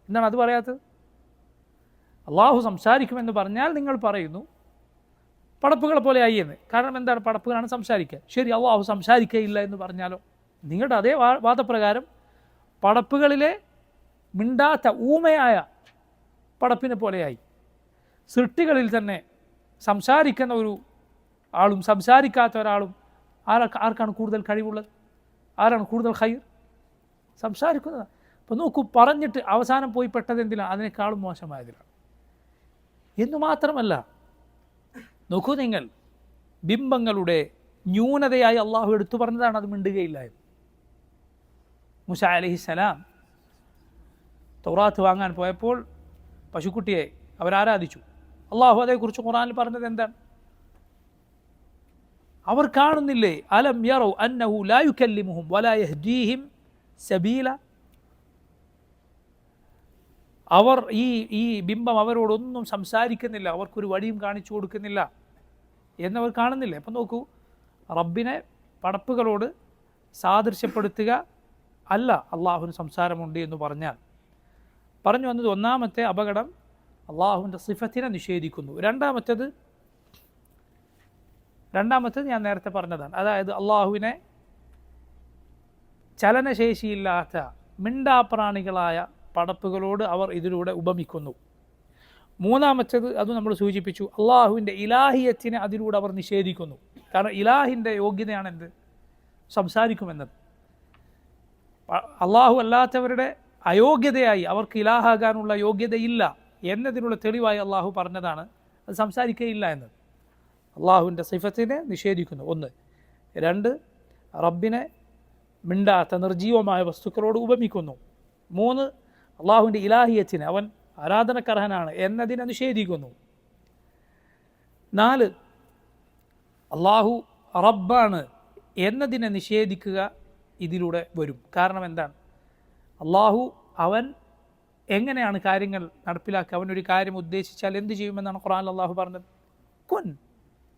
എന്താണ് അത് പറയാത്തത്? അള്ളാഹു സംസാരിക്കുമെന്ന് പറഞ്ഞാൽ നിങ്ങൾ പറയുന്നു പടപ്പുകളെ പോലെ ആയി എന്ന്. കാരണം എന്താണ്? പടപ്പുകളാണ് സംസാരിക്കുക. ശരി, അള്ളാഹു സംസാരിക്കുകയില്ല എന്ന് പറഞ്ഞാലോ? നിങ്ങളുടെ അതേ വാദപ്രകാരം പടപ്പുകളിലെ മിണ്ടാത്ത ഊമയായ പടപ്പിനെ പോലെയായി. സൃഷ്ടികളിൽ തന്നെ സംസാരിക്കുന്ന ഒരു ആളും സംസാരിക്കാത്ത ഒരാളും ആർക്കാണ് കൂടുതൽ കഴിവുള്ളത്? ആരാണ് കൂടുതൽ ഖൈർ? സംസാരിക്കുന്നത്. അപ്പോൾ നോക്കൂ, പറഞ്ഞിട്ട് അവസാനം പോയി പെട്ടത് എന്തിനാണ്? അതിനേക്കാളും മോശമായതിലാണ്. എന്നു മാത്രമല്ല, നോക്കൂ നിങ്ങൾ, ബിംബങ്ങളുടെ ന്യൂനതയായി അള്ളാഹു എടുത്തു പറഞ്ഞതാണ് അത് മിണ്ടുകയില്ല എന്ന്. മൂസ അലൈഹിസ്സലാം തൗറാത്ത് വാങ്ങാൻ പോയപ്പോൾ പശുക്കുട്ടിയെ അവരാരാധിച്ചു. അള്ളാഹു അതേക്കുറിച്ച് ഖുർആനിൽ പറഞ്ഞത് എന്താണ്? അവർ കാണുന്നില്ലേ? അലം യറൗ അന്നഹു ലാ യുകല്ലിമുഹും വലാ യഹ്ദീഹിം സബീല. അവർ ഈ ബിംബം അവരോടൊന്നും സംസാരിക്കുന്നില്ല, അവർക്കൊരു വഴിയും കാണിച്ചു കൊടുക്കുന്നില്ല എന്നവർ കാണുന്നില്ല. അപ്പം നോക്കൂ, റബ്ബിനെ പടപ്പുകളോട് സാദൃശ്യപ്പെടുത്തുക അല്ല അള്ളാഹുവിന് സംസാരമുണ്ട് എന്ന് പറഞ്ഞാൽ. പറഞ്ഞു വന്നത് ഒന്നാമത്തെ അപകടം അള്ളാഹുവിൻ്റെ സിഫത്തിനെ നിഷേധിക്കുന്നു. രണ്ടാമത്തേത് ഞാൻ നേരത്തെ പറഞ്ഞതാണ്. അതായത് അള്ളാഹുവിനെ ചലനശേഷിയില്ലാത്ത മിണ്ടാപ്രാണികളായ പടപ്പുകളോട് അവർ ഇതിലൂടെ ഉപമിക്കുന്നു. മൂന്നാമത്തേത്, അത് നമ്മൾ സൂചിപ്പിച്ചു, അള്ളാഹുവിൻ്റെ ഇലാഹിയത്തിനെ അതിലൂടെ അവർ നിഷേധിക്കുന്നു. കാരണം ഇലാഹിൻ്റെ യോഗ്യതയാണ് എന്ത്? സംസാരിക്കുമെന്നത്. അള്ളാഹു അല്ലാത്തവരുടെ അയോഗ്യതയായി അവർക്ക് ഇലാഹാകാനുള്ള യോഗ്യതയില്ല എന്നതിനുള്ള തെളിവായി അള്ളാഹു പറഞ്ഞതാണ് അത് സംസാരിക്കുകയില്ല എന്നത്. അള്ളാഹുവിൻ്റെ സിഫത്തിനെ നിഷേധിക്കുന്നു. 1. 2, റബ്ബിനെ മിണ്ടാത്ത നിർജീവമായ വസ്തുക്കളോട് ഉപമിക്കുന്നു. 3, അള്ളാഹുവിൻ്റെ ഇലാഹിയത്തിനെ, അവൻ ആരാധനക്കർഹനാണ് എന്നതിനെ നിഷേധിക്കുന്നു. 4, അള്ളാഹു റബ്ബാണ് എന്നതിനെ നിഷേധിക്കുക ഇതിലൂടെ വരും. കാരണം എന്താണ്? അള്ളാഹു അവൻ എങ്ങനെയാണ് കാര്യങ്ങൾ നടപ്പിലാക്കുക? അവനൊരു കാര്യം ഉദ്ദേശിച്ചാൽ എന്ത് ചെയ്യുമെന്നാണ് ഖുർആനിൽ അള്ളാഹു പറഞ്ഞത്? കുൻ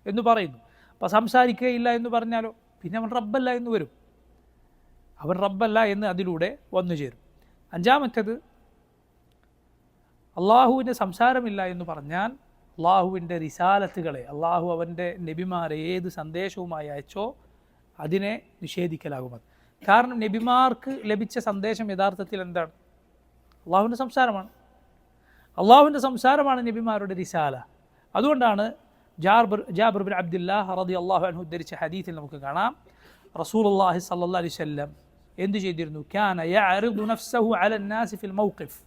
എന്ന് പറയുന്നു. അപ്പോൾ സംസാരിക്കുകയില്ല എന്ന് പറഞ്ഞാലോ? പിന്നെ അവൻ റബ്ബല്ല എന്ന് വരും. അവൻ റബ്ബല്ല എന്ന് അതിലൂടെ വന്നു ചേരും. അഞ്ചാമത്തേത്, അള്ളാഹുവിൻ്റെ സംസാരമില്ല എന്ന് പറഞ്ഞാൽ അള്ളാഹുവിൻ്റെ റിസാലത്തുകളെ, അള്ളാഹു അവൻ്റെ നബിമാരെ ഏത് സന്ദേശവുമായി അയച്ചോ അതിനെ നിഷേധിക്കലാകുമത്. കാരണം നബിമാർക്ക് ലഭിച്ച സന്ദേശം യഥാർത്ഥത്തിൽ എന്താണ്? അള്ളാഹുവിൻ്റെ സംസാരമാണ്. അള്ളാഹുവിൻ്റെ സംസാരമാണ് നബിമാരുടെ റിസാല. അതുകൊണ്ടാണ് ജാബിർ ബിൻ അബ്ദുല്ലാഹ് റളിയല്ലാഹു അൻഹു ഉദ്ധരിച്ച ഹദീസിൽ നമുക്ക് കാണാം, റസൂലുള്ളാഹി സ്വല്ലല്ലാഹു അലൈഹി വസല്ലം എന്ത് ചെയ്തിരുന്നു? കാന യഅറിദു നഫ്സഹു അലൻ നാസി ഫിൽ മൗഖിഫ്.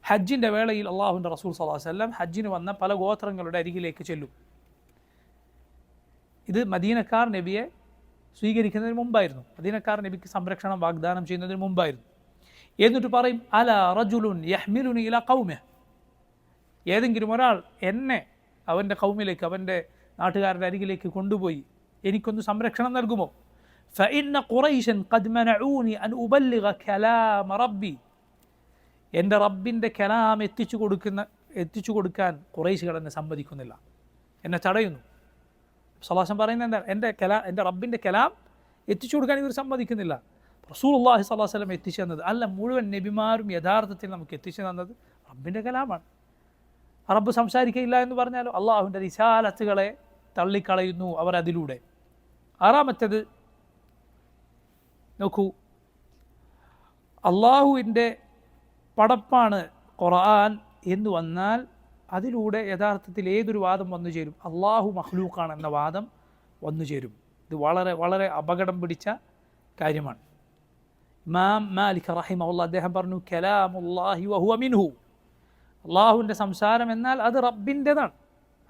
ഹജ്ജിൻ്റെ വേളയിൽ അള്ളാഹുവിൻ്റെ റസൂൽ സ്വല്ലല്ലാഹു അലൈഹി വസല്ലം ഹജ്ജിന് വന്ന പല ഗോത്രങ്ങളുടെ അരികിലേക്ക് ചെല്ലും. ഇത് മദീനക്കാർ നബിയെ സ്വീകരിക്കുന്നതിന് മുമ്പായിരുന്നു, മദീനക്കാർ നബിക്ക് സംരക്ഷണം വാഗ്ദാനം ചെയ്യുന്നതിന് മുമ്പായിരുന്നു. എന്നിട്ട് പറയും, അല റജുലുൻ യഹ്മിലുനി ഇലാ ഖൗമിഹി, ഏതെങ്കിലും ഒരാൾ എന്നെ അവൻ്റെ ഖൗമിലേക്ക്, അവൻ്റെ നാട്ടുകാരുടെ അരികിലേക്ക് കൊണ്ടുപോയി എനിക്കൊന്ന് സംരക്ഷണം നൽകുമോ? ഫഇന്ന ഖുറൈശൻ ഖദ് മനഊനി അൻ ഉബല്ലിഗ കലാമ റബ്ബി, എൻ്റെ റബ്ബിൻ്റെ കലാം എത്തിച്ചു കൊടുക്കാൻ ഖുറൈശികൾ എന്നെ സമ്മതിക്കുന്നില്ല, എന്നെ തടയുന്നു. സല്ലല്ലാഹു പറയുന്നത് എന്താണ്? എൻ്റെ റബ്ബിൻ്റെ കലാം എത്തിച്ചു കൊടുക്കാൻ ഇവർ സമ്മതിക്കുന്നില്ല. റസൂലുള്ളാഹി സ്വല്ലല്ലാഹു അലൈഹി വസല്ലം എത്തിച്ചു തന്നത് അല്ല, മുഴുവൻ നബിമാരും യഥാർത്ഥത്തിൽ നമുക്ക് എത്തിച്ചു തന്നത് റബ്ബിൻ്റെ കലാമാണ്. റബ്ബ് സംസാരിക്കയില്ല എന്ന് പറഞ്ഞാലോ അള്ളാഹുവിൻ്റെ റിസാലത്തുകളെ തള്ളിക്കളയുന്നു അവർ അതിലൂടെ. ആറാമത്തേത് നോക്കൂ, അള്ളാഹുവിൻ്റെ പടപ്പാണ് ഖുർആൻ എന്ന് വന്നാൽ അതിലൂടെ യഥാർത്ഥത്തിൽ ഏതൊരു വാദം വന്നു ചേരും? അള്ളാഹു മഖ്ലൂഖാണ് എന്ന വാദം വന്നു ചേരും. ഇത് വളരെ വളരെ അപകടം പിടിച്ച കാര്യമാണ്. ഇമാം മാലിക് റഹിമഹുല്ലാഹ് അദ്ദേഹം പറഞ്ഞു, കലാമുല്ലാഹി വഹുവ മിൻഹു, അള്ളാഹുവിൻ്റെ സംസാരം എന്നാൽ അത് റബ്ബിൻ്റെതാണ്,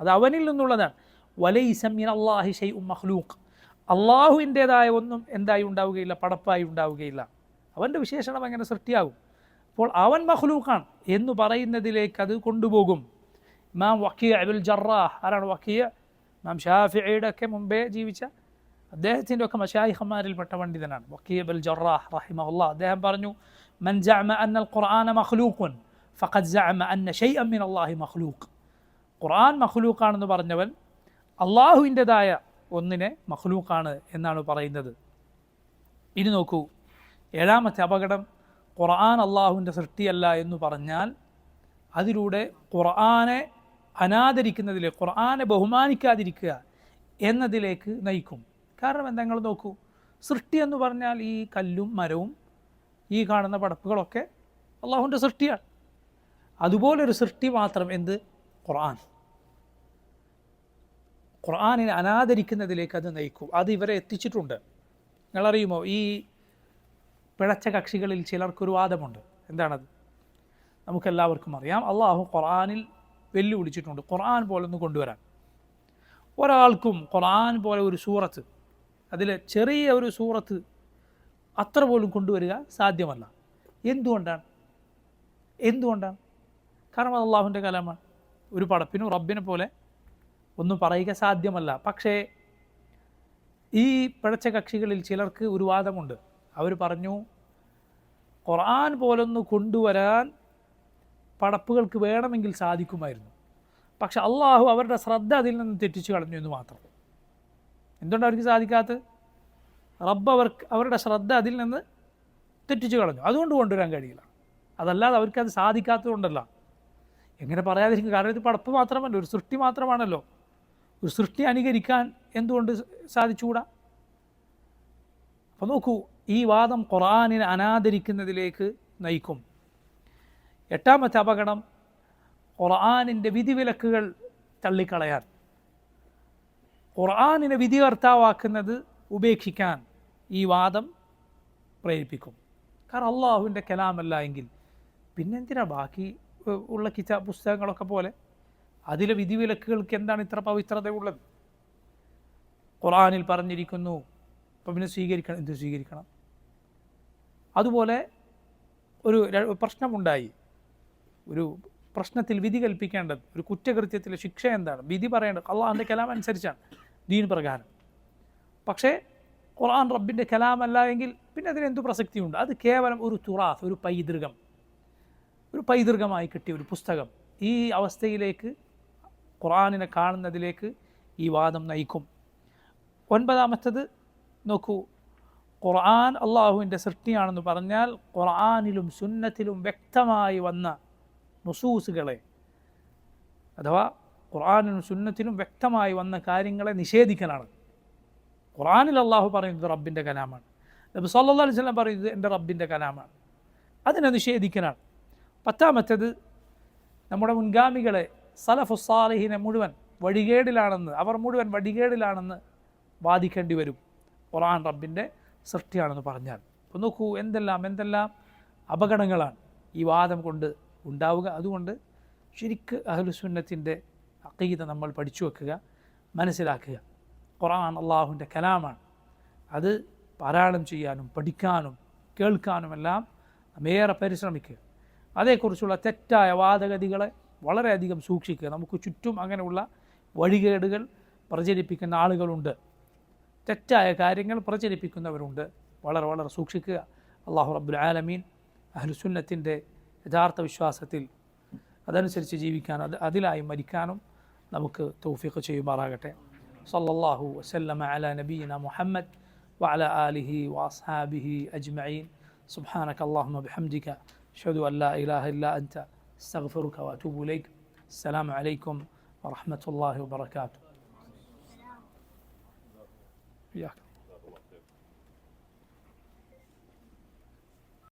അത് അവനിൽ നിന്നുള്ളതാണ്. വലൈസ മിനല്ലാഹി ശൈഉൻ മഖ്ലൂഖ്, അള്ളാഹുവിൻ്റേതായ ഒന്നും എന്തായി ഉണ്ടാവുകയില്ല, പടപ്പായി ഉണ്ടാവുകയില്ല. അവൻ്റെ വിശേഷണം എങ്ങനെ സൃഷ്ടിയാകും? അപ്പോൾ അവൻ മഖ്ലൂഖാണ് എന്ന് പറയുന്നതിലേക്ക് അത് കൊണ്ടുപോകും. ഇമാം വക്കീ അബുൽ ജറാഹ്, ആരാണ് വക്കീ? ഇമാം ഷാഫിഈയുടെ ഒക്കെ മുമ്പേ ജീവിച്ച അദ്ദേഹത്തിൻ്റെ ഒക്കെ മശായിഖന്മാരിൽപ്പെട്ട പണ്ഡിതനാണ് വക്കീ അബുൽ ജറാഹ് റഹിമഹുല്ലാഹ്. അദ്ദേഹം പറഞ്ഞു, മൻ ജഅമ അന്നൽ ഖുർആന മഖ്ലൂഖുൻ ഫഖദ് ജഅമ അന്ന ശൈഅൻ മിനല്ലാഹി മഖ്ലൂഖ്, ഖുർആൻ മഖ്ലൂഖാണെന്ന് പറഞ്ഞവൻ അള്ളാഹുവിൻ്റെതായ ഒന്നിനെ മഖ്ലൂഖാണ് എന്നാണ് പറയുന്നത്. ഇനി നോക്കൂ, ഏഴാമത്തെ അപകടം, ഖുർആൻ അള്ളാഹുവിൻ്റെ സൃഷ്ടിയല്ല എന്ന് പറഞ്ഞാൽ അതിലൂടെ ഖുർആനെ അനാദരിക്കുന്നതിലേക്ക്, ഖുർആനെ ബഹുമാനിക്കാതിരിക്കുക എന്നതിലേക്ക് നയിക്കും. കാരണം എന്താ? നിങ്ങൾ നോക്കൂ, സൃഷ്ടി എന്ന് പറഞ്ഞാൽ ഈ കല്ലും മരവും ഈ കാണുന്ന പടപ്പുകളൊക്കെ അള്ളാഹുവിൻ്റെ സൃഷ്ടിയാണ്. അതുപോലൊരു സൃഷ്ടി മാത്രം എന്ത്? ഖുർആൻ. ഖുർആനിനെ അനാദരിക്കുന്നതിലേക്ക് അത് നയിക്കും. അത് ഇവരെ എത്തിച്ചിട്ടുണ്ട്. നിങ്ങളറിയുമോ, ഈ പിഴച്ച കക്ഷികളിൽ ചിലർക്കൊരു വാദമുണ്ട്. എന്താണത്? നമുക്കെല്ലാവർക്കും അറിയാം, അള്ളാഹു ഖുർആനിൽ വെല്ലുവിളിച്ചിട്ടുണ്ട് ഖുർആൻ പോലൊന്ന് കൊണ്ടുവരാൻ. ഒരാൾക്കും ഖുർആൻ പോലെ ഒരു സൂറത്ത്, അതിലെ ചെറിയ ഒരു സൂറത്ത് അത്ര പോലും കൊണ്ടുവരിക സാധ്യമല്ല. എന്തുകൊണ്ടാണ്? കാരണം അത് അള്ളാഹുവിൻ്റെ കലാമാണ്. ഒരു പടപ്പിനും റബ്ബിനെ പോലെ ഒന്നും പറയുക സാധ്യമല്ല. പക്ഷേ ഈ പിഴച്ച കക്ഷികളിൽ ചിലർക്ക് ഒരു വാദമുണ്ട്. അവർ പറഞ്ഞു, ഖുർആൻ പോലൊന്ന് കൊണ്ടുവരാൻ പടപ്പുകൾക്ക് വേണമെങ്കിൽ സാധിക്കുമായിരുന്നു, പക്ഷെ അള്ളാഹു അവരുടെ ശ്രദ്ധ അതിൽ നിന്ന് തെറ്റിച്ചു കളഞ്ഞു എന്ന് മാത്രം. എന്തുകൊണ്ടാണ് അവർക്ക് സാധിക്കാത്തത്? റബ്ബ് അവരുടെ ശ്രദ്ധ അതിൽ നിന്ന് തെറ്റിച്ചു കളഞ്ഞു, അതുകൊണ്ട് കൊണ്ടുവരാൻ കഴിയില്ല. അതല്ലാതെ അവർക്കത് സാധിക്കാത്തത് കൊണ്ടല്ല. എങ്ങനെ പറയാതിരിക്കും? കാരണം ഇത് പടപ്പ് മാത്രമല്ല, ഒരു സൃഷ്ടി മാത്രമാണല്ലോ. ഒരു സൃഷ്ടി അനുകരിക്കാൻ എന്തുകൊണ്ട് സാധിച്ചുകൂടാ? അപ്പോൾ നോക്കൂ, ഈ വാദം ഖുർആനിനെ അനാദരിക്കുന്നതിലേക്ക് നയിക്കും. എട്ടാമത്തെ അപകടം, ഖുർആനിൻ്റെ വിധിവിലക്കുകൾ തള്ളിക്കളയാൻ, ഖുർആനിനെ വിധികർത്താവാക്കുന്നത് ഉപേക്ഷിക്കാൻ ഈ വാദം പ്രേരിപ്പിക്കും. കാരണം അള്ളാഹുവിൻ്റെ കലാമല്ല എങ്കിൽ പിന്നെന്തിനാ ബാക്കി ഉള്ള പുസ്തകങ്ങളൊക്കെ പോലെ അതിലെ വിധിവിലക്കുകൾക്ക് എന്താണ് ഇത്ര പവിത്രത ഉള്ളത്? ഖുർആനിൽ പറഞ്ഞിരിക്കുന്നു, അപ്പം പിന്നെ സ്വീകരിക്കണം. എന്ത് സ്വീകരിക്കണം? അതുപോലെ ഒരു പ്രശ്നമുണ്ടായി, ഒരു പ്രശ്നത്തിൽ വിധി കൽപ്പിക്കേണ്ടത്, ഒരു കുറ്റകൃത്യത്തിലെ ശിക്ഷ എന്താണ്, വിധി പറയേണ്ടത് അള്ളാഹുവിൻ്റെ കലാം അനുസരിച്ചാണ്, ദീൻ പ്രകാരം. പക്ഷേ ഖുർആൻ റബ്ബിൻ്റെ കലാമല്ല എങ്കിൽ പിന്നെ അതിനെന്തു പ്രസക്തിയുണ്ട്? അത് കേവലം ഒരു തുറാഫ്, ഒരു പൈതൃകമായി കിട്ടിയ ഒരു പുസ്തകം. ഈ അവസ്ഥയിലേക്ക്, ഖുർആനിനെ കാണുന്നതിലേക്ക് ഈ വാദം നയിക്കും. ഒൻപതാമത്തത് നോക്കൂ, ഖുർആൻ അള്ളാഹുവിൻ്റെ സൃഷ്ടിയാണെന്ന് പറഞ്ഞാൽ ഖുർആനിലും സുന്നത്തിലും വ്യക്തമായി വന്ന നുസൂസുകളെ, അഥവാ ഖുർആനിലും സുന്നത്തിലും വ്യക്തമായി വന്ന കാര്യങ്ങളെ നിഷേധിക്കലാണ്. ഖുർആനിൽ അള്ളാഹു പറയുന്നത് റബ്ബിൻ്റെ കലാമാണ്, നബി സല്ലല്ലാഹു അലൈഹി വസല്ലം പറയുന്നത് എൻ്റെ റബ്ബിൻ്റെ കലാമാണ്, അതിനെ നിഷേധിക്കലാണ്. പത്താമത്തേത്, നമ്മുടെ മുൻഗാമികളെ സലഫുസ്സാലിഹിനെ മുഴുവൻ വഴികേടിലാണെന്ന്, അവർ മുഴുവൻ വഴികേടിലാണെന്ന് വാദിക്കേണ്ടി വരും ഖുർആൻ റബ്ബിൻ്റെ സൃഷ്ടിയാണെന്ന് പറഞ്ഞാൽ. അപ്പോൾ നോക്കൂ, എന്തെല്ലാം അപകടങ്ങളാണ് ഈ വാദം കൊണ്ട് ഉണ്ടാവുക. അതുകൊണ്ട് ശരിക്ക് അഹ്ലുസുന്നത്തിൻ്റെ അഖീദ നമ്മൾ പഠിച്ചു വെക്കുക, മനസ്സിലാക്കുക. ഖുർആൻ അള്ളാഹുവിൻ്റെ കലാമാണ്. അത് പാരായണം ചെയ്യാനും പഠിക്കാനും കേൾക്കാനുമെല്ലാം നമ്മേറെ പരിശ്രമിക്കുക. അതേക്കുറിച്ചുള്ള തെറ്റായ വാദഗതികളെ വളരെയധികം സൂക്ഷിക്കുക. നമുക്ക് ചുറ്റും അങ്ങനെയുള്ള വഴികേടുകൾ പ്രചരിപ്പിക്കുന്ന ആളുകളുണ്ട്, തെറ്റായ കാര്യങ്ങൾ പ്രചരിപ്പിക്കുന്നവരുണ്ട്. വളരെ സൂക്ഷിക്കുക. അല്ലാഹു റബ്ബുൽ ആലമീൻ അഹ്ലുസുന്നത്തിൻ്റെ യഥാർത്ഥ വിശ്വാസത്തിൽ അതനുസരിച്ച് ജീവിക്കാനും അതിലായി മരിക്കാനും നമുക്ക് തൗഫീഖ് ചെയ്യുമാറാകട്ടെ. സല്ലല്ലാഹു വസല്ലമ അലാ നബിയിന മുഹമ്മദ് വഅലാ ആലിഹി വഅസ്ഹാബിഹി അജ്മഈൻ. സുബ്ഹാനക അല്ലാഹുമ്മ ബിഹംദിക അഷ്ഹദു അൻ ലാ ഇലാഹ ഇല്ലാ അൻത അസ്തഗ്ഫിറുക വഅതൂബു ഇലൈക്. അസ്സലാമു അലൈക്കും വറഹ്മത്തുള്ളാഹി വബറകാതുഹു.